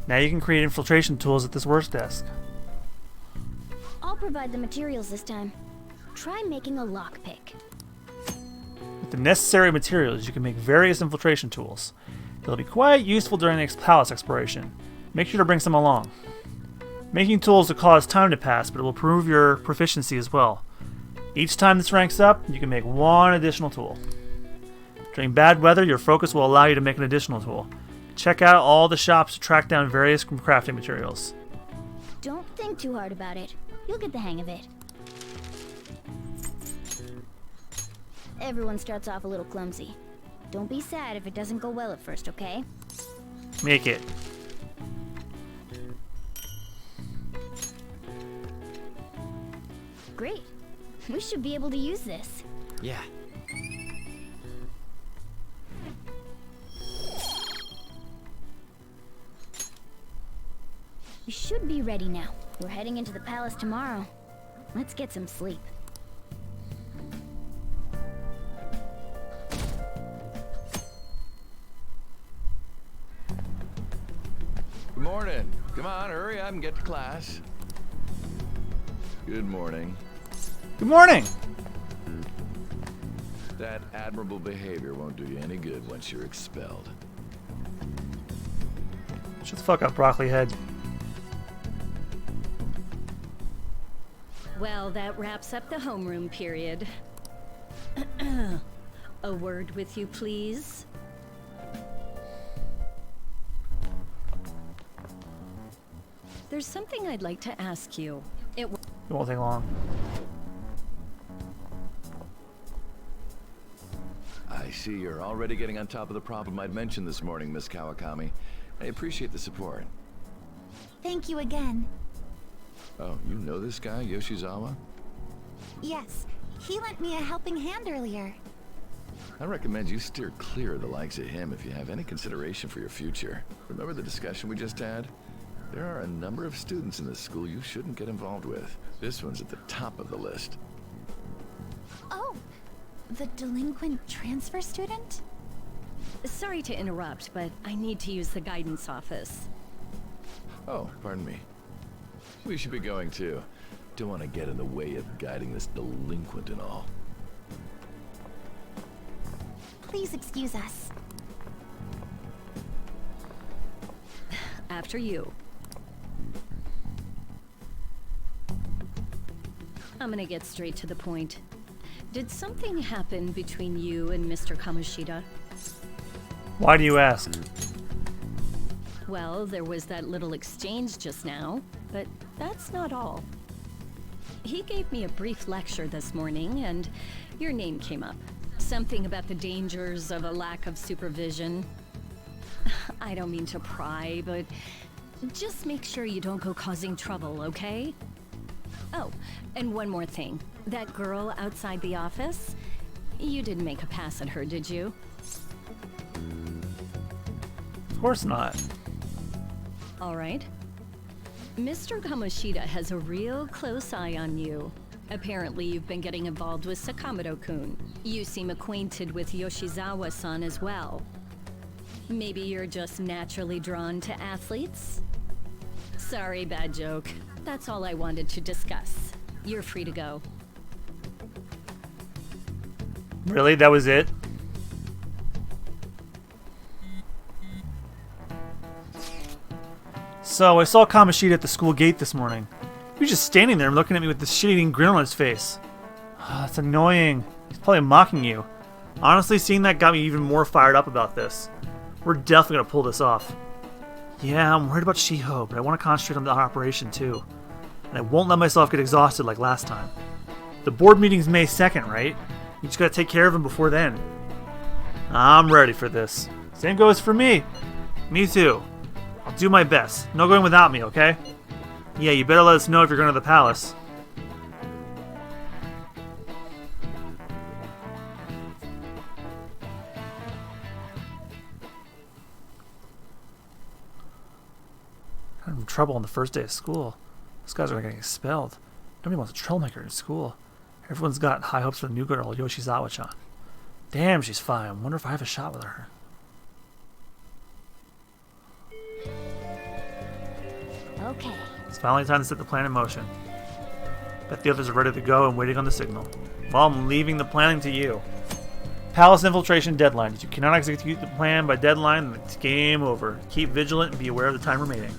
Now you can create infiltration tools at this work desk. I'll provide the materials this time. Try making a lockpick. With the necessary materials, you can make various infiltration tools. They'll be quite useful during the palace exploration. Make sure to bring some along. Making tools will cause time to pass, but it will improve your proficiency as well. Each time this ranks up, you can make one additional tool. During bad weather, your focus will allow you to make an additional tool. Check out all the shops to track down various crafting materials. Don't think too hard about it. You'll get the hang of it. Everyone starts off a little clumsy. Don't be sad if it doesn't go well at first, okay? Make it. Great. We should be able to use this. Yeah. We should be ready now. We're heading into the palace tomorrow. Let's get some sleep. Good morning. Come on, hurry up and get to class. Good morning. Good morning! That admirable behavior won't do you any good once you're expelled. Shut the fuck up, broccoli head. Well, that wraps up the homeroom period. A word with you, please. There's something I'd like to ask you. It won't take long. I see you're already getting on top of the problem I'd mentioned this morning, Miss Kawakami. I appreciate the support. Thank you again. Oh, you know this guy, Yoshizawa? Yes, he lent me a helping hand earlier. I recommend you steer clear of the likes of him if you have any consideration for your future. Remember the discussion we just had? There are a number of students in this school you shouldn't get involved with. This one's at the top of the list. Oh, the delinquent transfer student? Sorry to interrupt, but I need to use the guidance office. Oh, pardon me. We should be going too. Don't want to get in the way of guiding this delinquent and all. Please excuse us. After you. I'm gonna get straight to the point. Did something happen between you and Mr. Kamoshida? Why do you ask? Well, there was that little exchange just now, but that's not all. He gave me a brief lecture this morning, and your name came up. Something about the dangers of a lack of supervision. I don't mean to pry, but just make sure you don't go causing trouble, okay? Oh, and one more thing. That girl outside the office? You didn't make a pass at her, did you? Of course not. All right. Mr. Kamoshida has a real close eye on you. Apparently, you've been getting involved with Sakamoto-kun. You seem acquainted with Yoshizawa-san as well. Maybe you're just naturally drawn to athletes? Sorry, bad joke. That's all I wanted to discuss. You're free to go. Really? That was it? So, I saw Kamoshida at the school gate this morning. He was just standing there looking at me with this shit-eating grin on his face. That's annoying. He's probably mocking you. Honestly, seeing that got me even more fired up about this. We're definitely gonna pull this off. Yeah, I'm worried about Shiho, but I want to concentrate on the operation too. And I won't let myself get exhausted like last time. The board meeting's May 2nd, right? You just gotta take care of him before then. I'm ready for this. Same goes for me. Me too. I'll do my best. No going without me, okay? Yeah, you better let us know if you're going to the palace. in trouble on the first day of school. Those guys are getting expelled. Nobody wants a troublemaker in school. Everyone's got high hopes for the new girl, Yoshizawa-chan. Damn, she's fine. Wonder if I have a shot with her. Okay. It's finally time to set the plan in motion. Bet the others are ready to go and waiting on the signal. Well, I'm leaving the planning to you. Palace infiltration deadline. If you cannot execute the plan by deadline, then it's game over. Keep vigilant and be aware of the time remaining.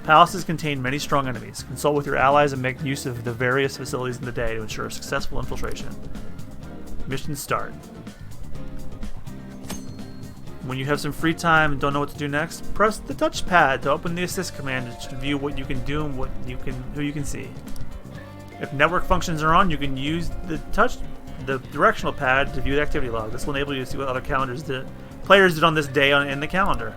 Palaces contain many strong enemies. Consult with your allies and make use of the various facilities in the day to ensure successful infiltration. Mission start. When you have some free time and don't know what to do next, press the touchpad to open the assist command to view what you can do and who you can see. If network functions are on, you can use the directional pad to view the activity log. This will enable you to see what other players did on this day in the calendar.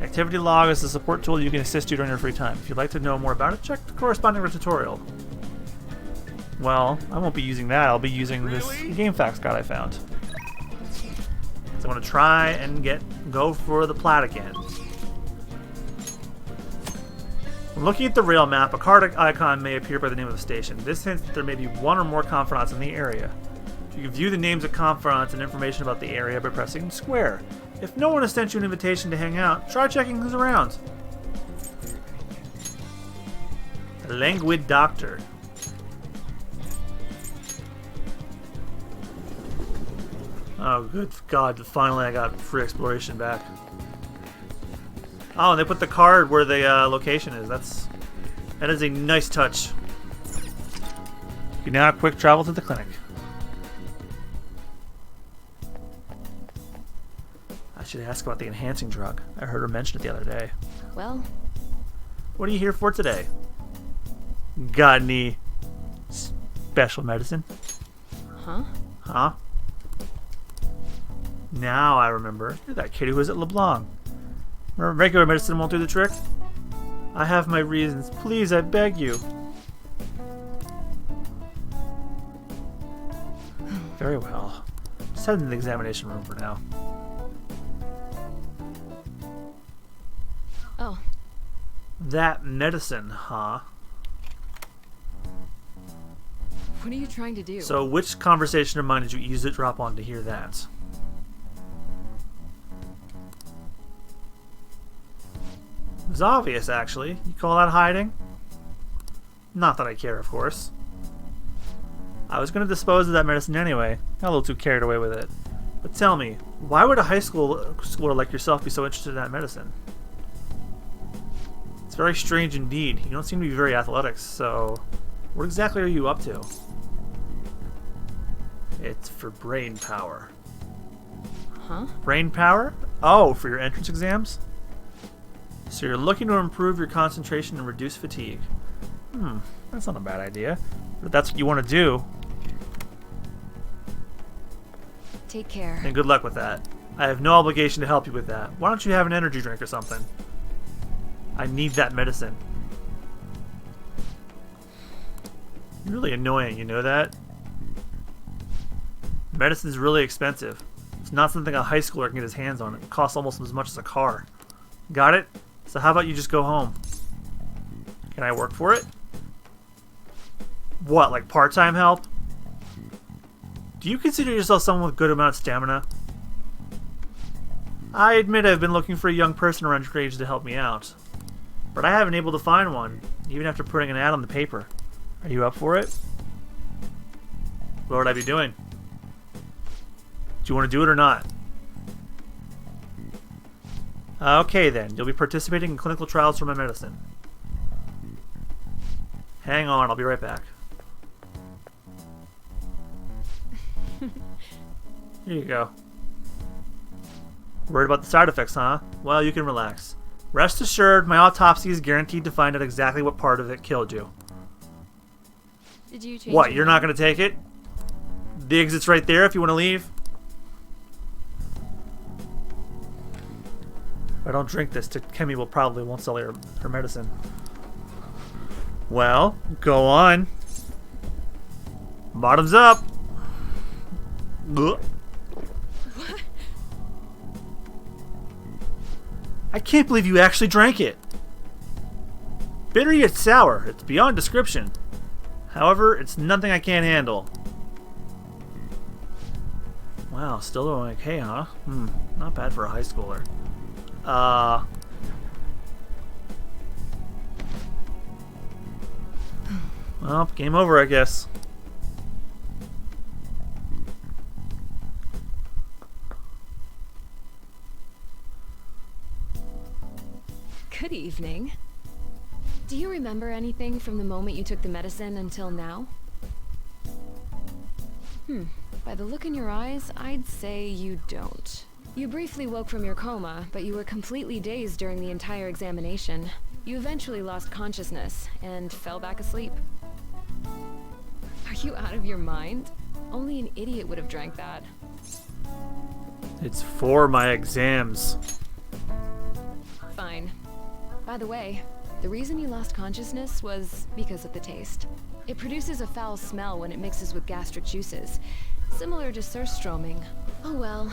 Activity log is a support tool you can assist you during your free time. If you'd like to know more about it, check the corresponding tutorial. Well, I won't be using that. I'll be using this GameFAQs guide I found. So I'm going to try and go for the plat again. When looking at the rail map, a card icon may appear by the name of the station. This hints that there may be one or more confidants in the area. You can view the names of confidants and information about the area by pressing square. If no one has sent you an invitation to hang out, try checking who's around. A languid doctor. Oh, good God, finally I got free exploration back. Oh, and they put the card where the location is. That is a nice touch. You can now quick travel to the clinic. I should ask about the enhancing drug. I heard her mention it the other day. Well, what are you here for today? Got any special medicine? Huh? Huh? Now I remember. You're that kid who was at LeBlanc. Regular medicine won't do the trick? I have my reasons. Please, I beg you. Very well. Just head into the examination room for now. Oh. That medicine, huh? What are you trying to do? So, which conversation of mine did you use it drop on to hear that? It was obvious, actually. You call that hiding? Not that I care, of course. I was going to dispose of that medicine anyway. Got a little too carried away with it. But tell me, why would a high schooler like yourself be so interested in that medicine? It's very strange indeed. You don't seem to be very athletic, so what exactly are you up to? It's for brain power. Huh? Brain power? Oh, for your entrance exams? So you're looking to improve your concentration and reduce fatigue. That's not a bad idea. But if that's what you want to do, take care. And good luck with that. I have no obligation to help you with that. Why don't you have an energy drink or something? I need that medicine. You're really annoying, you know that? Medicine's really expensive. It's not something a high schooler can get his hands on. It costs almost as much as a car. Got it? So how about you just go home? Can I work for it? What, like part-time help? Do you consider yourself someone with good amount of stamina? I admit I've been looking for a young person around your age to help me out. But I haven't been able to find one, even after putting an ad on the paper. Are you up for it? What would I be doing? Do you want to do it or not? Okay then, you'll be participating in clinical trials for my medicine. Hang on, I'll be right back. Here you go. Worried about the side effects, huh? Well, you can relax. Rest assured, my autopsy is guaranteed to find out exactly what part of it killed you. Did you change What, you're not going to take it? The exit's right there if you want to leave. If I don't drink this, Kemi will probably won't sell her medicine. Well, go on. Bottoms up. Ugh. I can't believe you actually drank it. Bitter yet sour. It's beyond description. However, it's nothing I can't handle. Wow, still doing okay, huh? Not bad for a high schooler. Well, game over, I guess. Good evening. Do you remember anything from the moment you took the medicine until now? By the look in your eyes, I'd say you don't. You briefly woke from your coma, but you were completely dazed during the entire examination. You eventually lost consciousness and fell back asleep. Are you out of your mind? Only an idiot would have drank that. It's for my exams. Fine. By the way, the reason you lost consciousness was because of the taste. It produces a foul smell when it mixes with gastric juices, similar to surströmming. Oh well.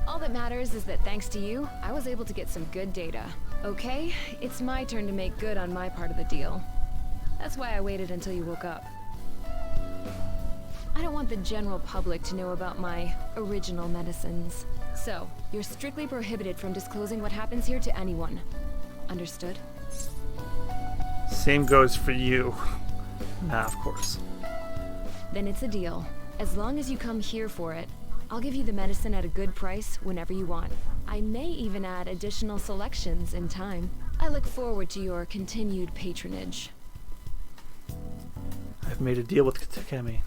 All that matters is that thanks to you, I was able to get some good data. Okay, it's my turn to make good on my part of the deal. That's why I waited until you woke up. I don't want the general public to know about my original medicines. So, you're strictly prohibited from disclosing what happens here to anyone. Understood? Same goes for you. Nah, of course. Then it's a deal. As long as you come here for it, I'll give you the medicine at a good price whenever you want. I may even add additional selections in time. I look forward to your continued patronage. I've made a deal with Takemi.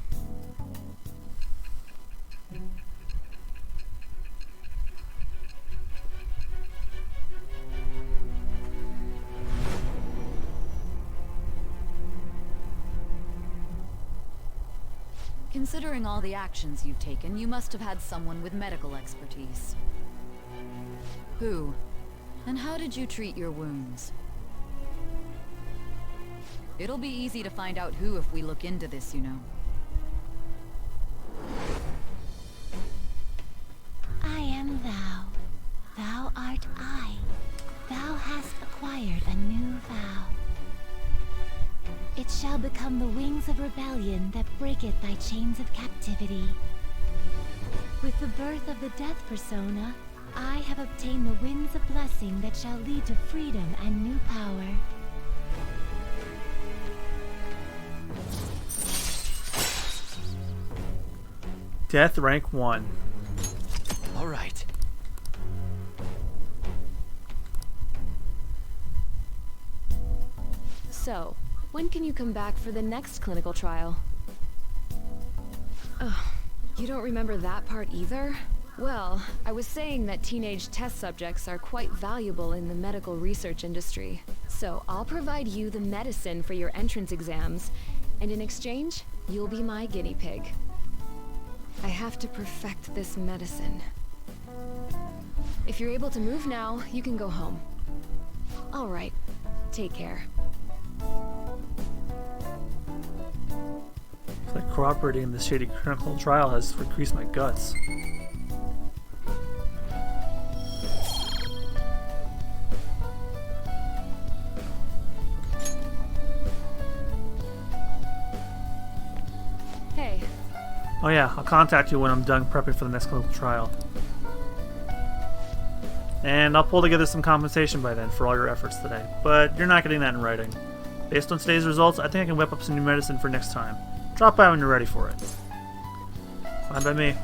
Considering all the actions you've taken, you must have had someone with medical expertise. Who? And how did you treat your wounds? It'll be easy to find out who if we look into this, you know. I am thou. Thou art I. Thou hast acquired a new vow. It shall become the wings of rebellion that breaketh thy chains of captivity. With the birth of the death persona, I have obtained the winds of blessing that shall lead to freedom and new power. Death rank 1. All right. So, when can you come back for the next clinical trial? Oh, you don't remember that part either? Well, I was saying that teenage test subjects are quite valuable in the medical research industry. So I'll provide you the medicine for your entrance exams, and in exchange, you'll be my guinea pig. I have to perfect this medicine. If you're able to move now, you can go home. All right, take care. It's like cooperating in this shady clinical trial has increased my guts. Hey. Oh yeah, I'll contact you when I'm done prepping for the next clinical trial. And I'll pull together some compensation by then for all your efforts today. But you're not getting that in writing. Based on today's results, I think I can whip up some new medicine for next time. Drop by when you're ready for it. Fine by me.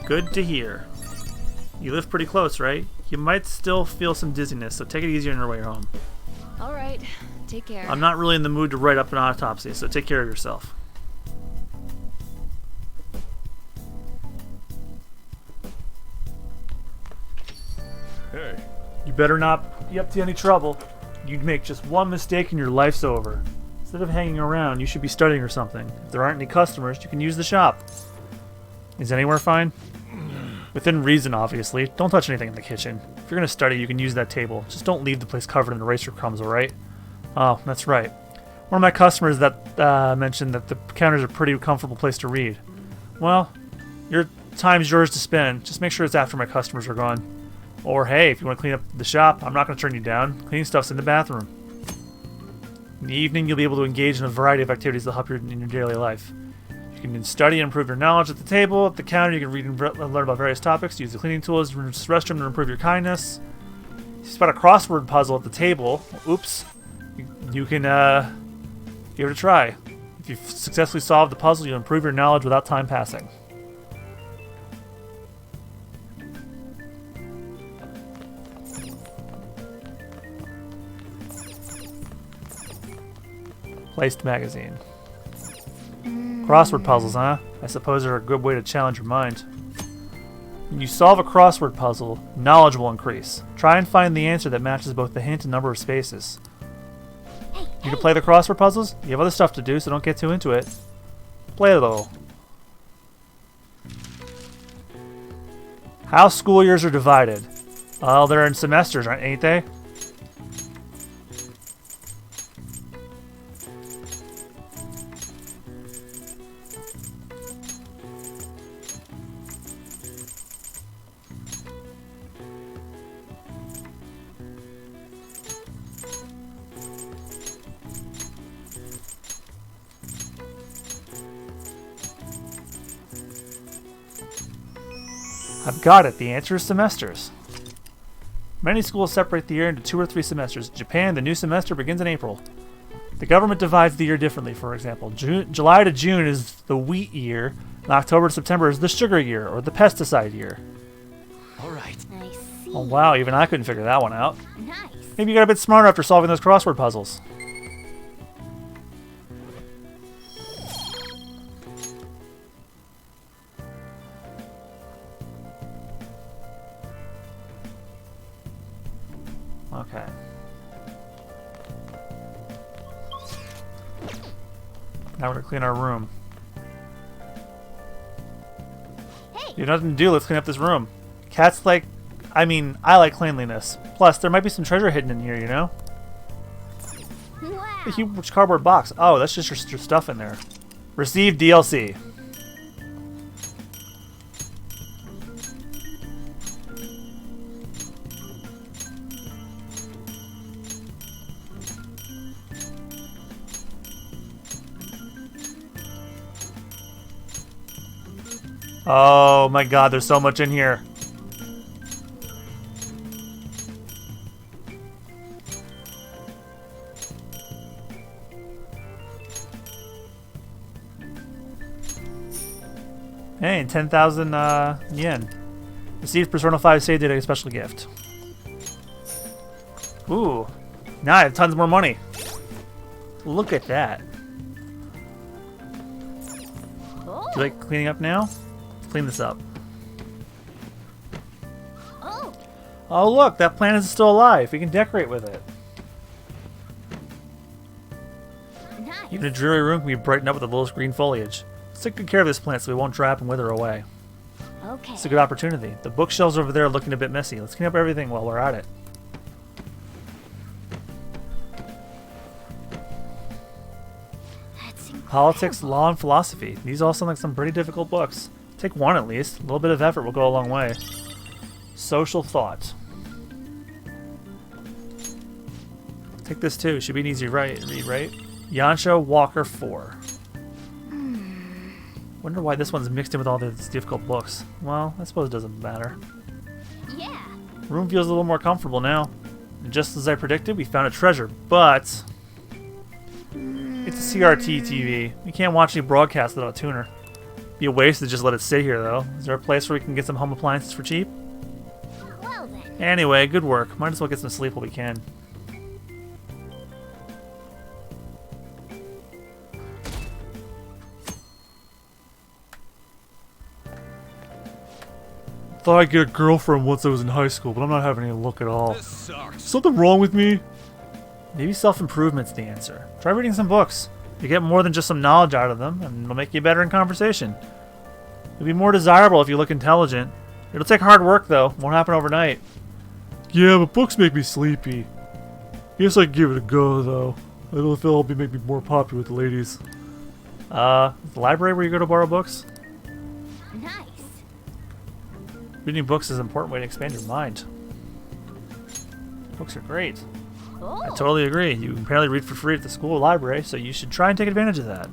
Good to hear. You live pretty close, right? You might still feel some dizziness, so take it easy on your way home. All right, take care. I'm not really in the mood to write up an autopsy, so take care of yourself. Hey. You better not be up to any trouble. You'd make just one mistake and your life's over. Instead of hanging around, you should be studying or something. If there aren't any customers, you can use the shop. Is anywhere fine? Within reason, obviously. Don't touch anything in the kitchen. If you're going to study, you can use that table. Just don't leave the place covered in eraser crumbs, alright? Oh, that's right. One of my customers that mentioned that the counters are a pretty comfortable place to read. Well, your time's yours to spend. Just make sure it's after my customers are gone. Or hey, if you want to clean up the shop, I'm not going to turn you down. Cleaning stuff's in the bathroom. In the evening, you'll be able to engage in a variety of activities that help you in your daily life. You can study and improve your knowledge at the table. At the counter, you can read and learn about various topics. Use the cleaning tools, use the restroom to improve your kindness. If you spot a crossword puzzle at the table, oops, you can give it a try. If you've successfully solved the puzzle, you'll improve your knowledge without time passing. Placed magazine. Crossword puzzles, huh? I suppose they're a good way to challenge your mind. When you solve a crossword puzzle, knowledge will increase. Try and find the answer that matches both the hint and number of spaces. You can play the crossword puzzles? You have other stuff to do, so don't get too into it. Play a little. How school years are divided. Well, they're in semesters, ain't they? I've got it. The answer is semesters. Many schools separate the year into 2 or 3 semesters. In Japan, the new semester begins in April. The government divides the year differently. For example, July to June is the wheat year, and October to September is the sugar year, or the pesticide year. All right. I see. Oh wow, even I couldn't figure that one out. Nice. Maybe you got a bit smarter after solving those crossword puzzles. Okay. Now we're gonna clean our room. Hey. You have nothing to do, let's clean up this room. Cats like... I like cleanliness. Plus, there might be some treasure hidden in here, you know? Wow. A huge cardboard box. Oh, that's just your stuff in there. Receive DLC. Oh my god, there's so much in here. Hey, 10,000 yen. Received Persona 5 save data, a special gift. Ooh. Now I have tons more money. Look at that. Oh. Do you like cleaning up now? Let's clean this up. Oh. Oh look, that plant is still alive. We can decorate with it. Nice. Even a dreary room can be brightened up with the little green foliage. Let's take good care of this plant so we won't dry up and wither away. Okay. It's a good opportunity. The bookshelves over there are looking a bit messy. Let's clean up everything while we're at it. That's incredible. Politics, law, and philosophy. These all sound like some pretty difficult books. Take one at least. A little bit of effort will go a long way. Social thought. Take this too. Should be an easy read, right? Yansha Walker 4. Wonder why this one's mixed in with all these difficult books. Well, I suppose it doesn't matter. Yeah. Room feels a little more comfortable now. And just as I predicted, we found a treasure, but it's a CRT TV. We can't watch any broadcasts without a tuner. Be a waste to just let it sit here, though. Is there a place where we can get some home appliances for cheap? Well then. Anyway, good work. Might as well get some sleep while we can. Thought I'd get a girlfriend once I was in high school, but I'm not having any luck at all. This sucks. Something wrong with me? Maybe self-improvement's the answer. Try reading some books. You get more than just some knowledge out of them, and it'll make you better in conversation. You'll be more desirable if you look intelligent. It'll take hard work, though. Won't happen overnight. Yeah, but books make me sleepy. Guess I can give it a go, though. I don't know if it'll make me more popular with the ladies. The library where you go to borrow books? Nice. Reading books is an important way to expand your mind. Books are great. I totally agree. You can apparently read for free at the school library, so you should try and take advantage of that.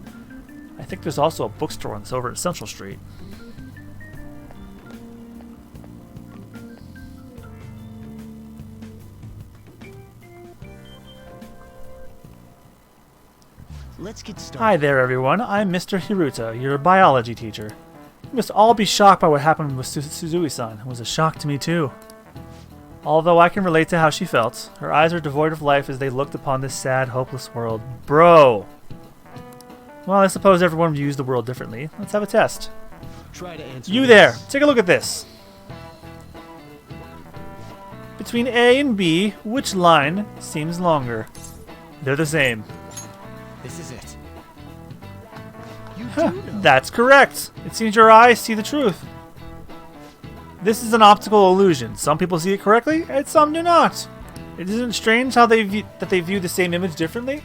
I think there's also a bookstore that's over at Central Street. Let's get started. Hi there, everyone. I'm Mr. Hiruta, your biology teacher. You must all be shocked by what happened with Suzui-san. It was a shock to me, too. Although I can relate to how she felt, her eyes are devoid of life as they looked upon this sad, hopeless world. Bro! Well, I suppose everyone views the world differently. Let's have a test. Try to answer You this. there! Take a look at this. Between A and B, which line seems longer? They're the same. This is it. You Huh, do know. that's correct. It seems your eyes see the truth. This is an optical illusion. Some people see it correctly, and some do not. It isn't strange how they view the same image differently.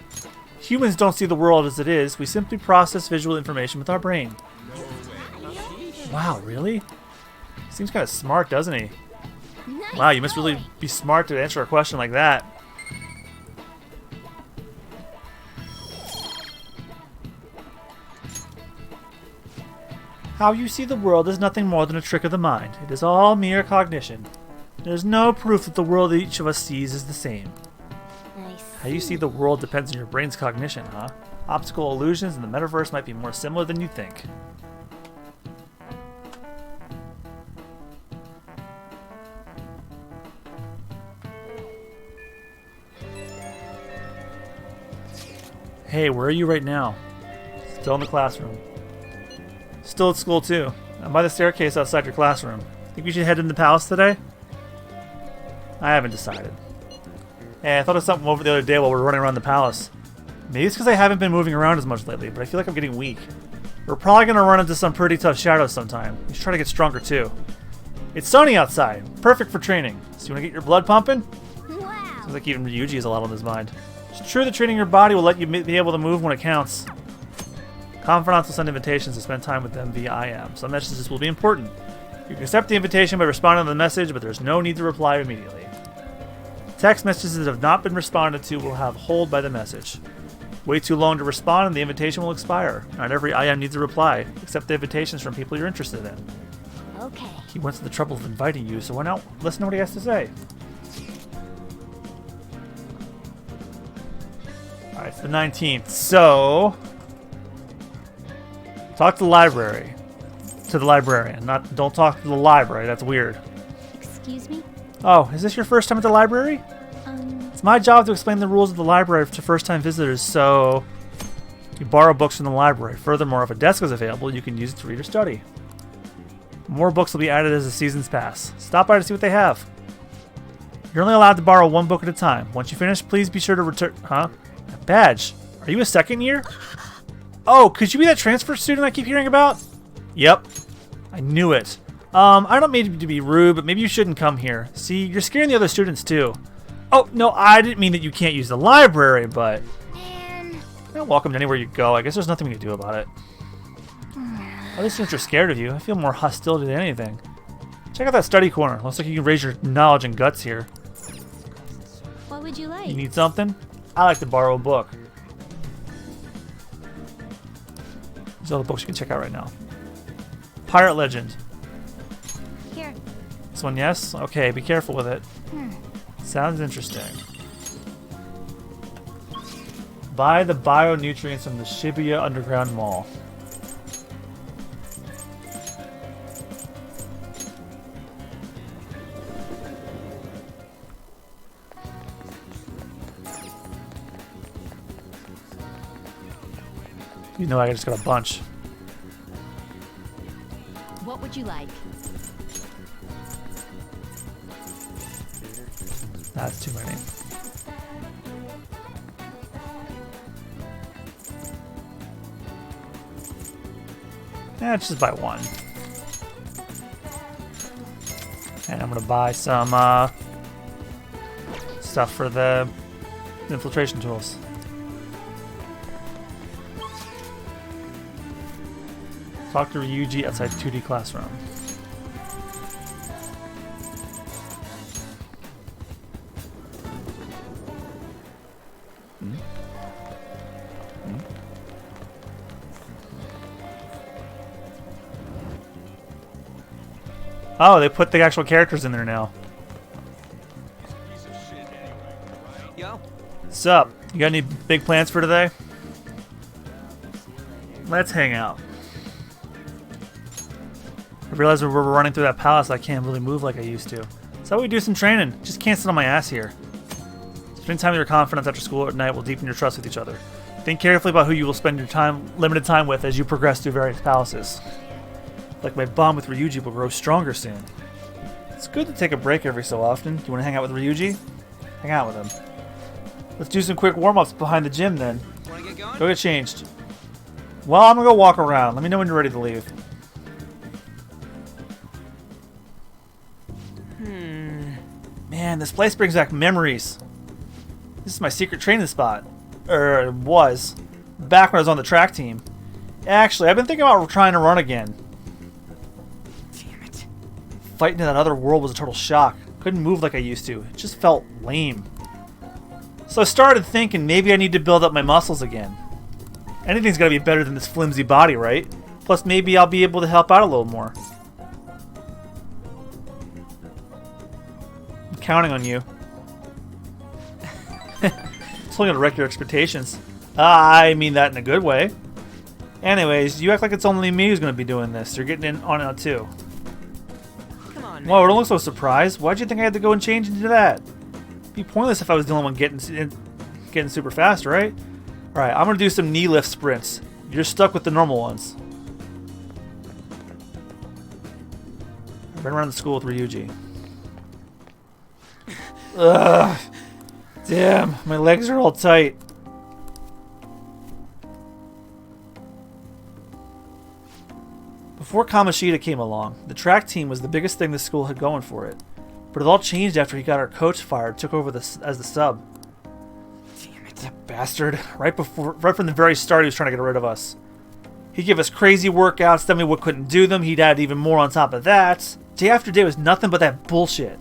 Humans don't see the world as it is. We simply process visual information with our brain. Wow, really? Seems kind of smart, doesn't he? Wow, you must really be smart to answer a question like that. How you see the world is nothing more than a trick of the mind. It is all mere cognition. There is no proof that the world that each of us sees is the same. How you see the world depends on your brain's cognition, huh? Optical illusions in the metaverse might be more similar than you think. Hey, where are you right now? Still in the classroom. Still at school too. I'm by the staircase outside your classroom. Think we should head in the palace today? I haven't decided. Hey, I thought of something over the other day while we were running around the palace. Maybe it's because I haven't been moving around as much lately, but I feel like I'm getting weak. We're probably going to run into some pretty tough shadows sometime. We should try to get stronger too. It's sunny outside. Perfect for training. So you want to get your blood pumping? Wow. Seems like even Ryuji has a lot on his mind. It's true that training your body will let you be able to move when it counts. Confidants will send invitations to spend time with them via IM. Some messages will be important. You can accept the invitation by responding to the message, but there's no need to reply immediately. Text messages that have not been responded to will have hold by the message. Wait too long to respond and the invitation will expire. Not every IM needs a reply. Accept the invitations from people you're interested in. Okay. He went to the trouble of inviting you, so why not listen to what he has to say? Alright, it's the 19th, so... Talk to the library. To the librarian. Don't talk to the library, that's weird. Excuse me? Oh, is this your first time at the library? It's my job to explain the rules of the library to first-time visitors, so... You borrow books from the library. Furthermore, if a desk is available, you can use it to read or study. More books will be added as the seasons pass. Stop by to see what they have. You're only allowed to borrow one book at a time. Once you finish, please be sure to return... Huh? A badge? Are you a second year? Oh, could you be that transfer student I keep hearing about? Yep. I knew it. I don't mean to be rude, but maybe you shouldn't come here. See, you're scaring the other students too. Oh, no, I didn't mean that you can't use the library, but... Man. You're welcome to anywhere you go. I guess there's nothing we can do about it. Other students are scared of you. I feel more hostility than anything. Check out that study corner. Looks like you can raise your knowledge and guts here. What would you like? You need something? I like to borrow a book. These are all the books you can check out right now. Pirate Legend. Here. This one, yes? Okay, be careful with it. Hmm. Sounds interesting. Buy the bionutrients from the Shibuya Underground Mall. You know I just got a bunch. What would you like? That's too many. Let's just buy one. And I'm gonna buy some stuff for the infiltration tools. Talk to Ryuji outside 2D classroom. Oh, they put the actual characters in there now. Yo. What's up? You got any big plans for today? Let's hang out. I realize we're running through that palace. I can't really move like I used to. So we do some training. Just can't sit on my ass here. Spending time with your confidants after school or at night will deepen your trust with each other. Think carefully about who you will spend your limited time with as you progress through various palaces. Like my bond with Ryuji will grow stronger soon. It's good to take a break every so often. Do you want to hang out with Ryuji? Hang out with him. Let's do some quick warm-ups behind the gym then. Wanna get going? Go get changed. Well, I'm gonna go walk around. Let me know when you're ready to leave. Man, this place brings back memories. This is my secret training spot. Or it was. Back when I was on the track team. Actually, I've been thinking about trying to run again. Damn it. Fighting in that other world was a total shock. Couldn't move like I used to. It just felt lame. So I started thinking maybe I need to build up my muscles again. Anything's gotta be better than this flimsy body, right? Plus maybe I'll be able to help out a little more. I'm counting on you. It's only gonna wreck your expectations. I mean that in a good way. Anyways, you act like it's only me who's gonna be doing this. You're getting in on it too. Come on, man. Whoa, don't look so surprised. Why'd you think I had to go and change into that? It'd be pointless if I was the only one getting super fast, right? Alright, I'm gonna do some knee lift sprints. You're stuck with the normal ones. I've been around the school with Ryuji. Ugh. Damn, my legs are all tight. Before Kamoshida came along, the track team was the biggest thing the school had going for it. But it all changed after he got our coach fired, took over as the sub. Damn it. That bastard. Right from the very start, he was trying to get rid of us. He'd give us crazy workouts, tell me we couldn't do them, he'd add even more on top of that. Day after day was nothing but that bullshit.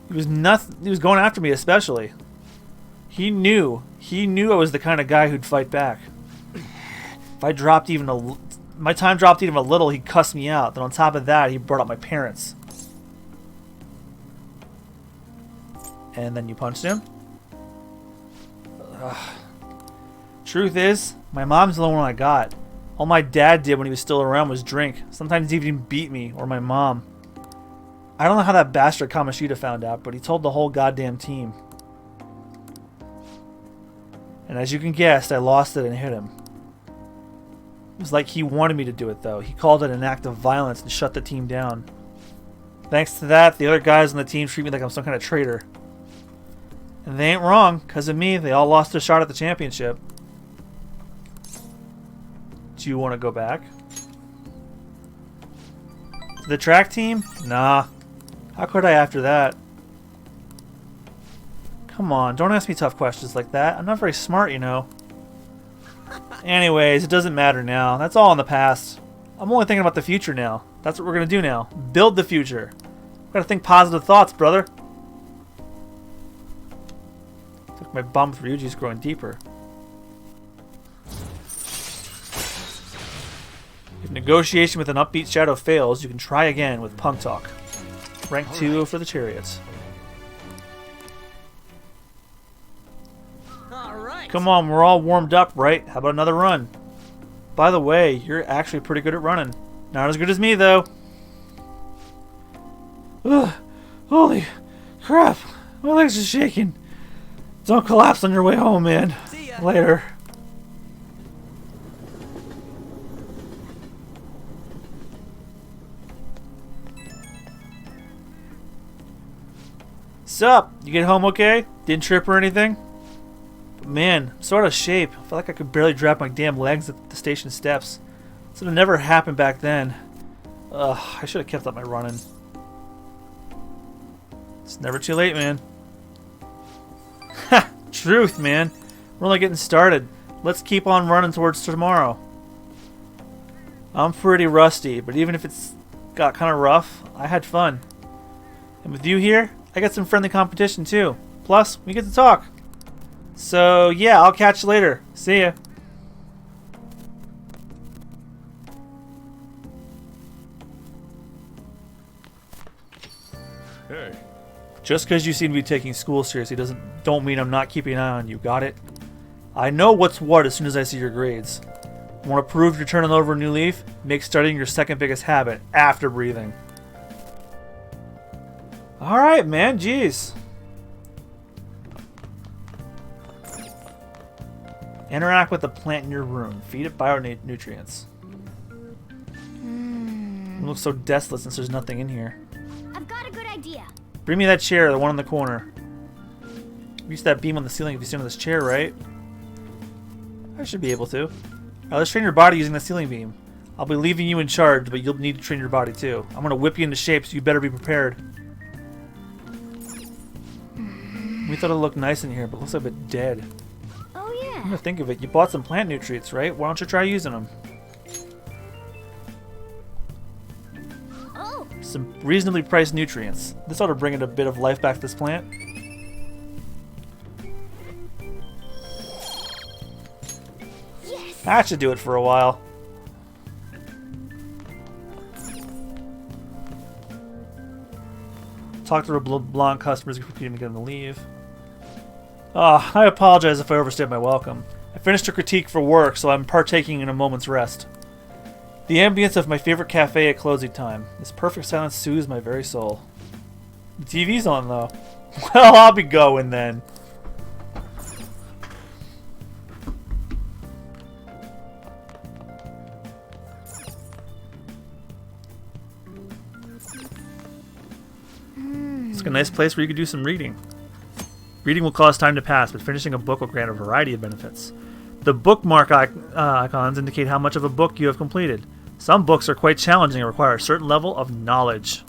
He was going after me especially. He knew I was the kind of guy who'd fight back. If I dropped my time dropped even a little, he'd cuss me out. Then on top of that, he brought up my parents. And then you punched him? Ugh. Truth is, my mom's the only one I got. All my dad did when he was still around was drink. Sometimes he'd even beat me, or my mom. I don't know how that bastard Kamoshida found out, but he told the whole goddamn team. And as you can guess, I lost it and hit him. It was like he wanted me to do it, though. He called it an act of violence and shut the team down. Thanks to that, the other guys on the team treat me like I'm some kind of traitor. And they ain't wrong. Because of me, they all lost their shot at the championship. Do you want to go back? To the track team? Nah. How could I after that? Come on, don't ask me tough questions like that. I'm not very smart, you know. Anyways, it doesn't matter now. That's all in the past. I'm only thinking about the future now. That's what we're going to do now. Build the future. Gotta think positive thoughts, brother. Looks like my bond with Ryuji is growing deeper. If negotiation with an upbeat shadow fails, you can try again with Punk Talk. Rank 2 for the chariots. Alright. Come on, we're all warmed up, right? How about another run? By the way, you're actually pretty good at running. Not as good as me, though. Ugh, holy crap. My legs are shaking. Don't collapse on your way home, man. Later. Sup? You get home okay? Didn't trip or anything? But man, I'm so out of shape. I feel like I could barely drag my damn legs at the station steps. This would have never happened back then. Ugh, I should have kept up my running. It's never too late, man. Ha! Truth, man. We're only getting started. Let's keep on running towards tomorrow. I'm pretty rusty, but even if it's got kind of rough, I had fun. And with you here, I got some friendly competition too. Plus, we get to talk. So, yeah, I'll catch you later. See ya. Hey. Just because you seem to be taking school seriously don't mean I'm not keeping an eye on you, got it? I know what's what as soon as I see your grades. Want to prove you're turning over a new leaf? Make studying your second biggest habit after breathing. Alright, man, jeez. Interact with the plant in your room. Feed it bionutrients. It looks so desolate since there's nothing in here. I've got a good idea. Bring me that chair, the one in the corner. Use that beam on the ceiling if you stand on this chair, right? I should be able to. Alright, let's train your body using the ceiling beam. I'll be leaving you in charge, but you'll need to train your body too. I'm gonna whip you into shape, so you better be prepared. We thought it looked nice in here, but it looks a bit dead. Oh yeah. I'm gonna think of it. You bought some plant nutrients, right? Why don't you try using them? Oh. Some reasonably priced nutrients. This ought to bring a bit of life back to this plant. Yes. That should do it for a while. Talk to the blonde customers, competing to get them to leave. I apologize if I overstayed my welcome. I finished a critique for work, so I'm partaking in a moment's rest. The ambience of my favorite cafe at closing time. This perfect silence soothes my very soul. The TV's on, though. Well, I'll be going then. It's a nice place where you could do some reading. Reading will cause time to pass, but finishing a book will grant a variety of benefits. The bookmark icons indicate how much of a book you have completed. Some books are quite challenging and require a certain level of knowledge.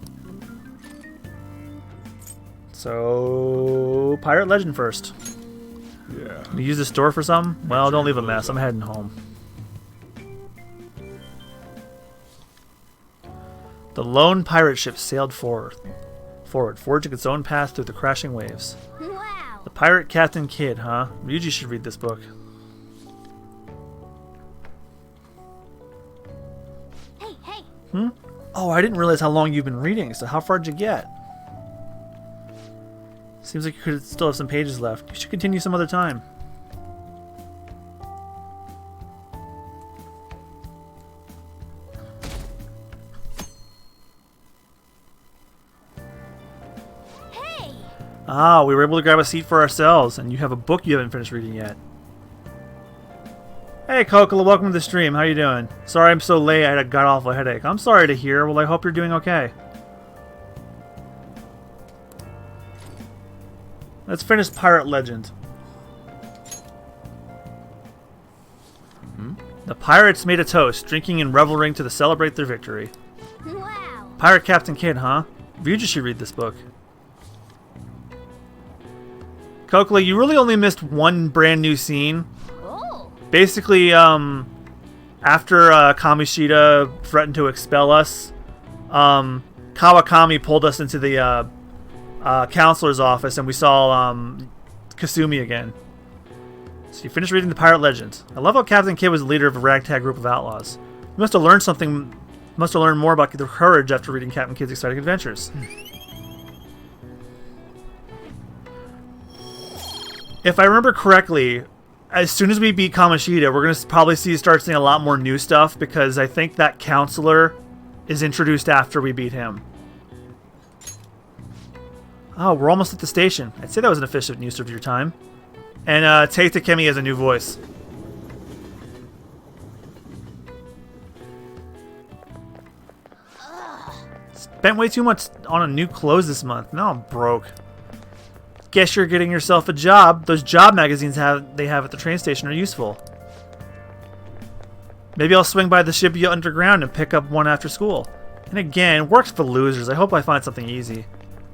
So, Pirate Legend first. Yeah. Can you use this door for something? Well, don't leave a mess. I'm heading home. The lone pirate ship sailed forward, forging its own path through the crashing waves. Wow. The Pirate Captain Kidd, huh? Ryuji should read this book. Hey, hey. Oh, I didn't realize how long you've been reading, so how far did you get? Seems like you could still have some pages left. You should continue some other time. Hey! Ah, we were able to grab a seat for ourselves, and you have a book you haven't finished reading yet. Hey, Kokala, welcome to the stream. How you doing? Sorry I'm so late. I had a god-awful headache. I'm sorry to hear. Well, I hope you're doing okay. Let's finish Pirate Legend. The pirates made a toast, drinking and reveling to celebrate their victory. Wow. Pirate Captain Kidd, huh? You just should read this book. Kokala, you really only missed one brand new scene. Oh. Basically, after Kamishita threatened to expel us, Kawakami pulled us into the counselor's office, and we saw Kasumi again. So you finished reading the Pirate Legend. I love how Captain Kidd was the leader of a ragtag group of outlaws. You must have learned something. Must have learned more about their courage after reading Captain Kidd's exciting adventures. If I remember correctly, as soon as we beat Kamishita, we're gonna probably start seeing a lot more new stuff, because I think that counselor is introduced after we beat him. Oh, we're almost at the station. I'd say that was an efficient use of your time. And Tei Takemi has a new voice. Spent way too much on new clothes this month. Now I'm broke. Guess you're getting yourself a job. Those job magazines they have at the train station are useful. Maybe I'll swing by the Shibuya Underground and pick up one after school. And again, work's for losers. I hope I find something easy.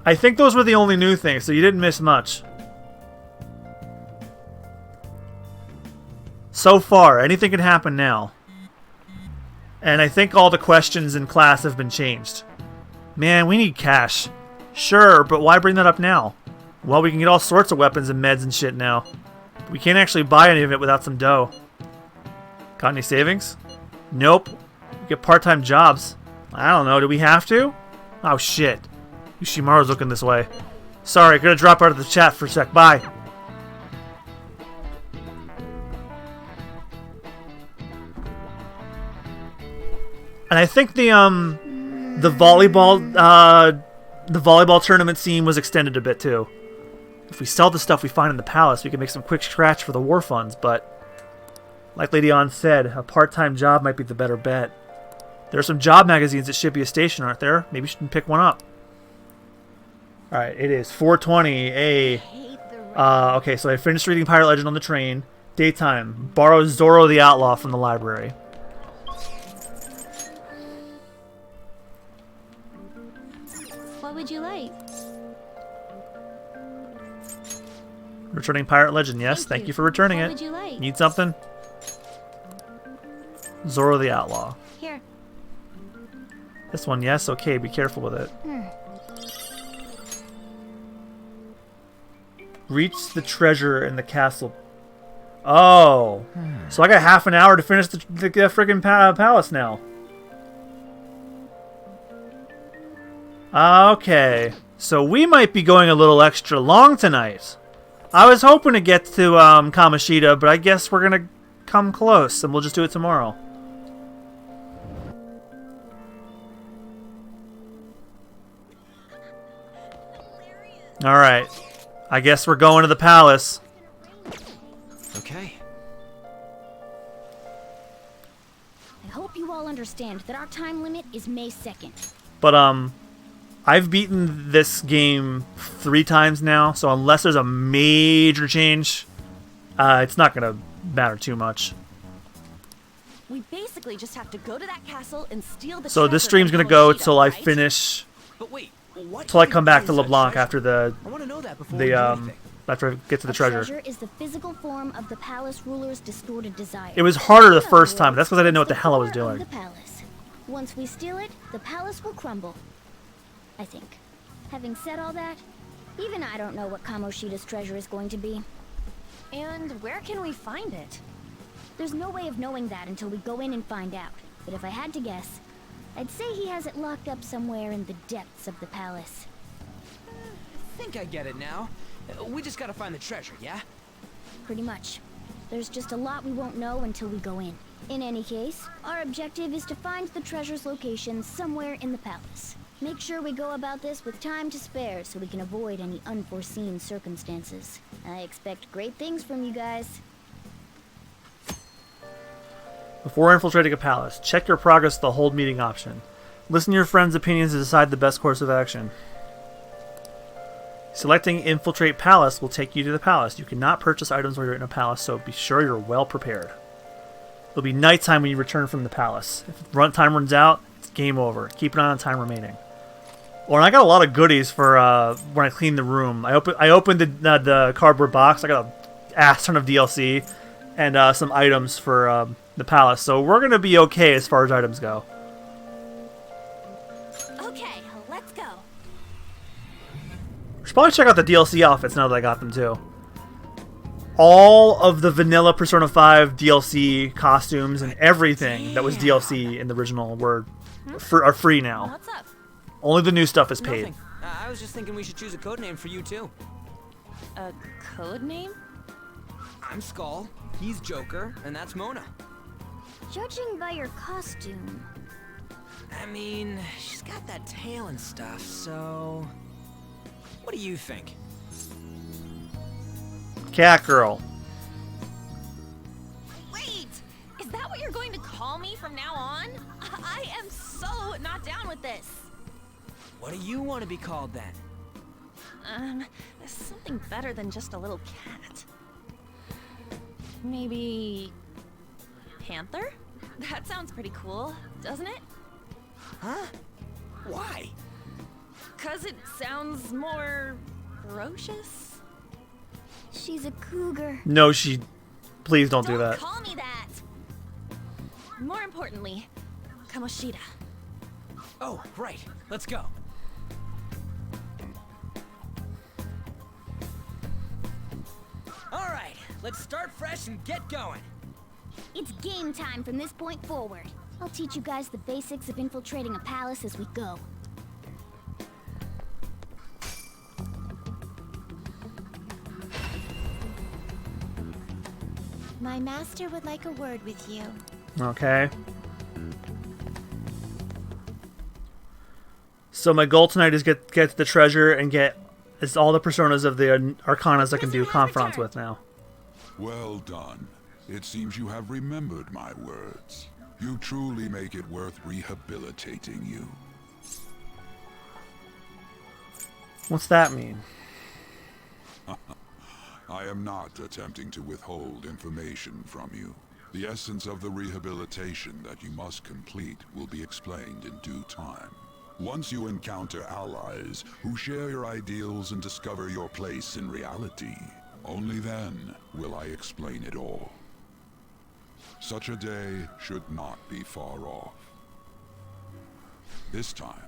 I think those were the only new things, so you didn't miss much. So far, anything can happen now. And I think all the questions in class have been changed. Man, we need cash. Sure, but why bring that up now? Well, we can get all sorts of weapons and meds and shit now. But we can't actually buy any of it without some dough. Got any savings? Nope. We get part-time jobs. I don't know, do we have to? Oh shit. Yoshimaru's looking this way. Sorry, gonna drop out of the chat for a sec. Bye. And I think the volleyball tournament scene was extended a bit too. If we sell the stuff we find in the palace, we can make some quick scratch for the war funds, but like Lady Ann said, a part-time job might be the better bet. There are some job magazines at Shibuya Station, aren't there? Maybe you should pick one up. Alright, it is 4:20. Okay, so I finished reading Pirate Legend on the train. Daytime. Borrow Zoro the Outlaw from the library. What would you like? Returning Pirate Legend, yes. Thank you for returning What it. would you like? Need something? Zoro the Outlaw. Here. This one, yes. Okay, be careful with it. Reach the treasure in the castle. Oh. So I got half an hour to finish the friggin' palace now. Okay. So we might be going a little extra long tonight. I was hoping to get to Kamoshida, but I guess we're going to come close, and we'll just do it tomorrow. Alright. I guess we're going to the palace. Okay. I hope you all understand that our time limit is May 2nd. But, I've beaten this game 3 times now, so unless there's a major change, it's not going to matter too much. We basically just have to go to that castle and steal the So this treasure stream's from going to go Kamoshida, till I right? finish... But wait, what till I come back to LeBlanc after after I get to the treasure. Treasure is the physical form of the palace ruler's distorted desire. It was harder the first time. That's because I didn't know what the hell I was Core of doing. the palace. Once we steal it, the palace will crumble. I think. Having said all that, even I don't know what Kamoshida's treasure is going to be. And where can we find it? There's no way of knowing that until we go in and find out. But if I had to guess, I'd say he has it locked up somewhere in the depths of the palace. I think I get it now. We just gotta find the treasure, yeah? Pretty much. There's just a lot we won't know until we go in. In any case, our objective is to find the treasure's location somewhere in the palace. Make sure we go about this with time to spare so we can avoid any unforeseen circumstances. I expect great things from you guys. Before infiltrating a palace, check your progress with the hold meeting option. Listen to your friends' opinions to decide the best course of action. Selecting Infiltrate Palace will take you to the palace. You cannot purchase items while you're in a palace, so be sure you're well prepared. It'll be nighttime when you return from the palace. If time runs out, it's game over. Keep an eye on time remaining. Well, and I got a lot of goodies for when I cleaned the room. I opened the cardboard box. I got a ass ton of DLC and some items for the palace. So we're going to be okay as far as items go. Okay, let's go. Should probably check out the DLC outfits now that I got them too. All of the vanilla Persona 5 DLC costumes and everything that was DLC in the original are free now. What's up? Only the new stuff is paid. Nothing. I was just thinking we should choose a code name for you too. A code name? I'm Skull, he's Joker, and that's Mona. Judging by your costume... I mean, she's got that tail and stuff, so... What do you think? Cat Girl. Wait! Is that what you're going to call me from now on? I am so not down with this. What do you want to be called then? There's something better than just a little cat. Maybe... Panther? That sounds pretty cool, doesn't it? Huh? Why? 'Cause it sounds more... ferocious? She's a cougar. No, please don't do that. Call me that! More importantly, Kamoshida. Oh, right. Let's go. All right, let's start fresh and get going. It's game time from this point forward. I'll teach you guys the basics of infiltrating a palace as we go. My master would like a word with you. Okay. So my goal tonight is get to the treasure and get all the personas of the Arcanas I can do confronts with now. Well done. It seems you have remembered my words. You truly make it worth rehabilitating you. What's that mean? I am not attempting to withhold information from you. The essence of the rehabilitation that you must complete will be explained in due time. Once you encounter allies who share your ideals and discover your place in reality, only then will I explain it all. Such a day should not be far off. This time,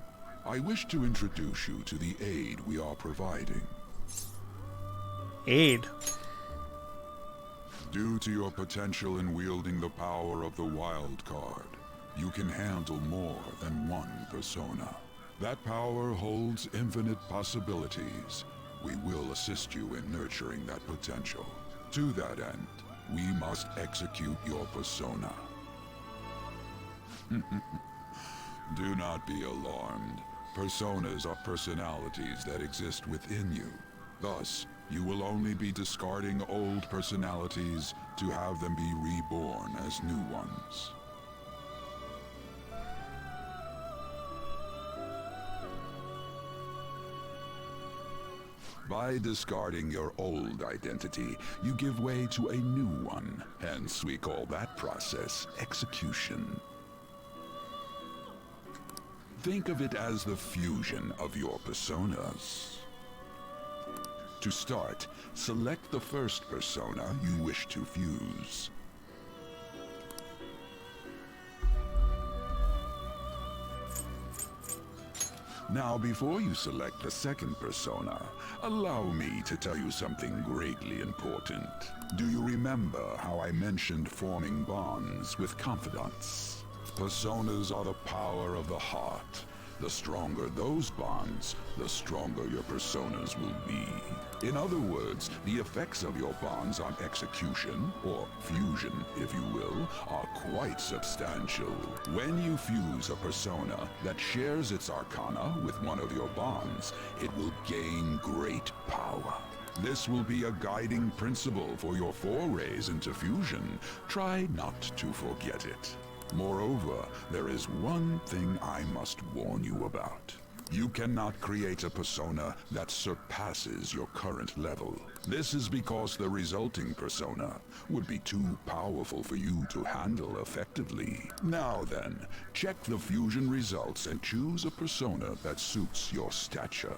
I wish to introduce you to the aid we are providing. Aid? Due to your potential in wielding the power of the wild card, you can handle more than one persona. That power holds infinite possibilities. We will assist you in nurturing that potential. To that end, we must execute your persona. Do not be alarmed. Personas are personalities that exist within you. Thus, you will only be discarding old personalities to have them be reborn as new ones. By discarding your old identity, you give way to a new one. Hence, we call that process execution. Think of it as the fusion of your personas. To start, select the first persona you wish to fuse. Now, before you select the second persona, allow me to tell you something greatly important. Do you remember how I mentioned forming bonds with confidants? Personas are the power of the heart. The stronger those bonds, the stronger your personas will be. In other words, the effects of your bonds on execution, or fusion if you will, are quite substantial. When you fuse a persona that shares its arcana with one of your bonds, it will gain great power. This will be a guiding principle for your forays into fusion. Try not to forget it. Moreover, there is one thing I must warn you about. You cannot create a persona that surpasses your current level. This is because the resulting persona would be too powerful for you to handle effectively. Now then, check the fusion results and choose a persona that suits your stature.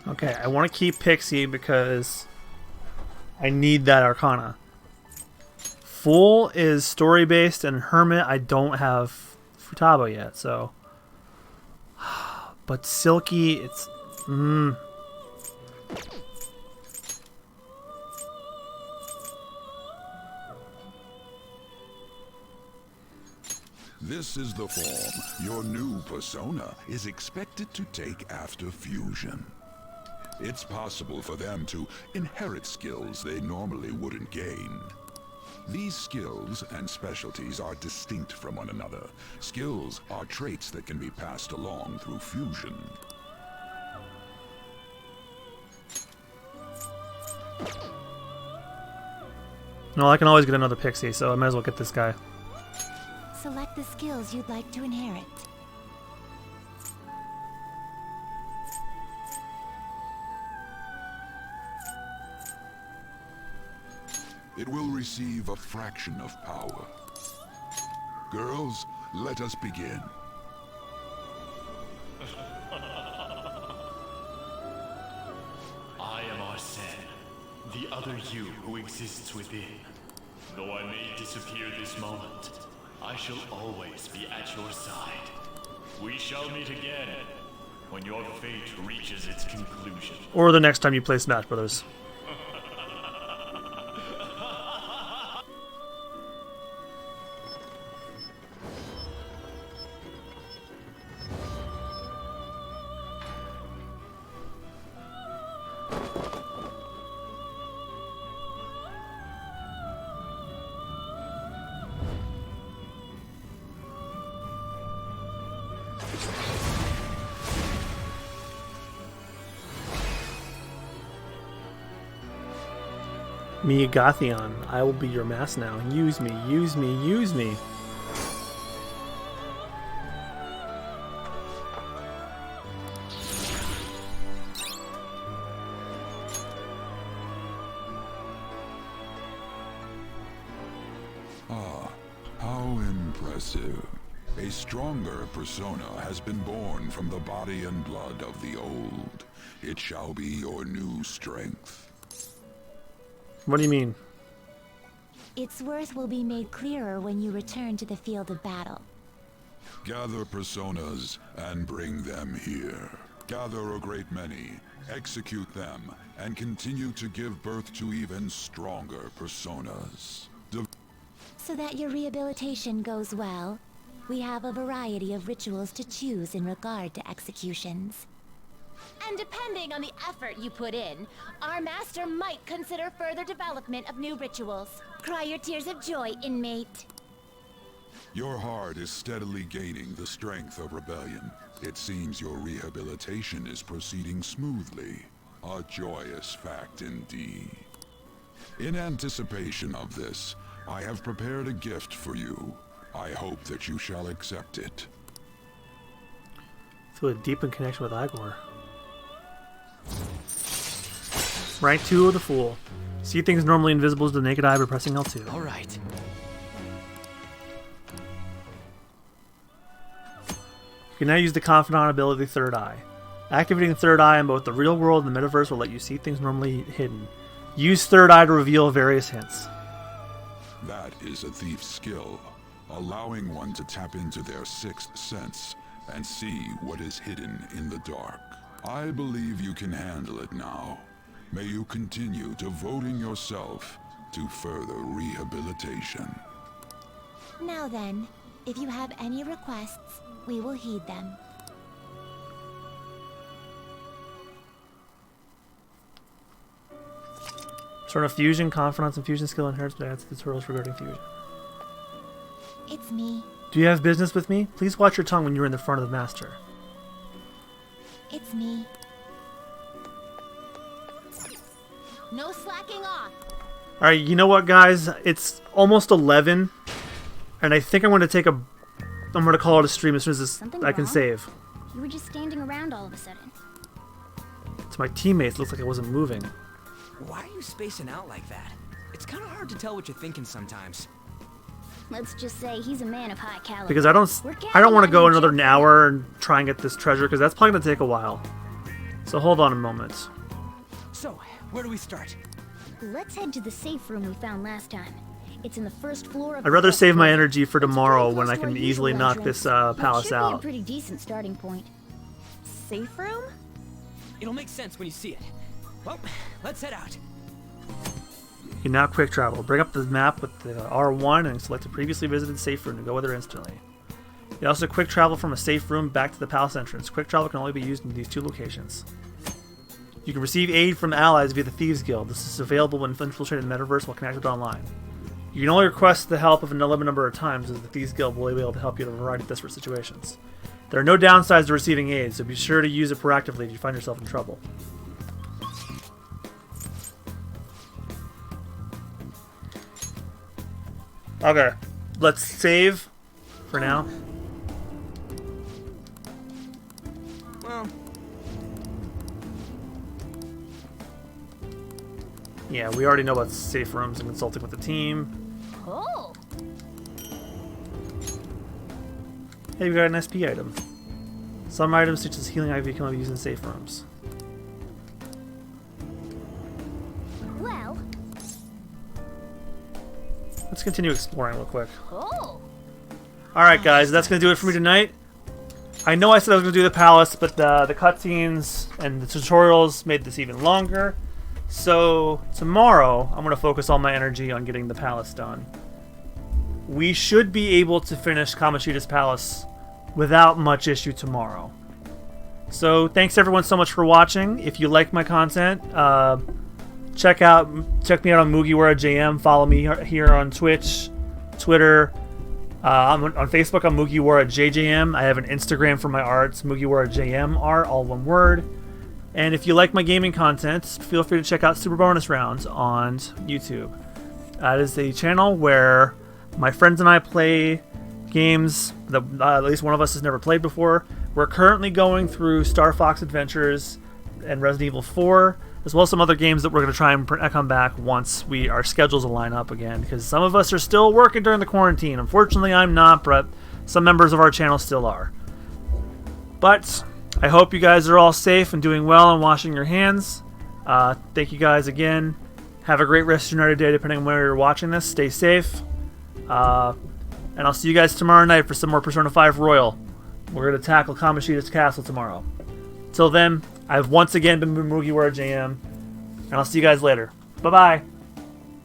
Okay, I want to keep Pixie because I need that Arcana. Fool is story-based, and Hermit, I don't have Futaba yet, so... But Silky, it's... This is the form your new persona is expected to take after fusion. It's possible for them to inherit skills they normally wouldn't gain. These skills and specialties are distinct from one another. Skills are traits that can be passed along through fusion. No, I can always get another Pixie, so I might as well get this guy. Select the skills you'd like to inherit. It will receive a fraction of power. Girls, let us begin. I am Arsene, the other you who exists within. Though I may disappear this moment, I shall always be at your side. We shall meet again when your fate reaches its conclusion. Or the next time you play Smash Brothers. Miagathion, I will be your mask now. Use me, use me, use me. Ah, how impressive. A stronger persona has been born from the body and blood of the old. It shall be your new strength. What do you mean? Its worth will be made clearer when you return to the field of battle. Gather personas and bring them here. Gather a great many, execute them, and continue to give birth to even stronger personas. So that your rehabilitation goes well, we have a variety of rituals to choose in regard to executions. And depending on the effort you put in, our master might consider further development of new rituals. Cry your tears of joy, inmate. Your heart is steadily gaining the strength of rebellion. It seems your rehabilitation is proceeding smoothly. A joyous fact indeed. In anticipation of this, I have prepared a gift for you. I hope that you shall accept it. Feel a deepened connection with Igor. Rank 2 of the Fool. See things normally invisible to the naked eye by pressing L2. Alright. You can now use the Confidant ability Third Eye. Activating Third Eye in both the real world and the metaverse will let you see things normally hidden. Use Third Eye to reveal various hints. That is a thief's skill, allowing one to tap into their sixth sense and see what is hidden in the dark. I believe you can handle it now. May you continue devoting yourself to further rehabilitation. Now then, if you have any requests, we will heed them. Sort of fusion, confidence, and fusion skill inherits advanced tutorials regarding fusion. It's me. Do you have business with me? Please watch your tongue when you're in the front of the master. It's me. No slacking off. Alright, you know what, guys? It's almost 11, and I think I'm going to take a... I'm going to call it a stream as soon as I can save. You were just standing around all of a sudden. To my teammates, it looks like I wasn't moving. Why are you spacing out like that? It's kind of hard to tell what you're thinking sometimes. Let's just say he's a man of high caliber. Because I don't want to go another hour and try and get this treasure, because that's probably going to take a while. So hold on a moment. So, where do we start? Let's head to the safe room we found last time. It's in the first floor of I'd rather save my energy for tomorrow when I can easily knock this palace should out. Be a pretty decent starting point. Safe room? It'll make sense when you see it. Well, let's head out. You can now quick travel. Bring up the map with the R1 and select a previously visited safe room to go there instantly. You can also quick travel from a safe room back to the palace entrance. Quick travel can only be used in these two locations. You can receive aid from allies via the Thieves Guild. This is available when infiltrated the metaverse while connected online. You can only request the help of an limited number of times, as the Thieves Guild will be able to help you in a variety of desperate situations. There are no downsides to receiving aid, so be sure to use it proactively if you find yourself in trouble. Okay, let's save for now. Well, yeah, we already know about safe rooms and consulting with the team. Oh. Hey, we got an SP item. Some items such as healing IV can only be used in safe rooms. Well. Let's continue exploring real quick. Oh. Alright guys, that's going to do it for me tonight. I know I said I was going to do the palace, but the cutscenes and the tutorials made this even longer. So tomorrow, I'm going to focus all my energy on getting the palace done. We should be able to finish Kamoshida's palace without much issue tomorrow. So thanks everyone so much for watching. If you like my content, check me out on MugiwaraJM. Follow me here on Twitch, Twitter, I'm on Facebook, I'm MugiwaraJM. I have an Instagram for my arts, MugiwaraJM art, all one word. And if you like my gaming content, feel free to check out Super Bonus Rounds on YouTube. That is a channel where my friends and I play games that at least one of us has never played before. We're currently going through Star Fox Adventures and Resident Evil 4, as well as some other games that we're going to try and come back once our schedules align up again, because some of us are still working during the quarantine. Unfortunately, I'm not, but some members of our channel still are. But I hope you guys are all safe and doing well and washing your hands. Thank you guys again. Have a great rest of your night or day, depending on where you're watching this. Stay safe. And I'll see you guys tomorrow night for some more Persona 5 Royal. We're going to tackle Kamoshida's Castle tomorrow. Till then, I've once again been MugiwaraJM, and I'll see you guys later. Bye-bye.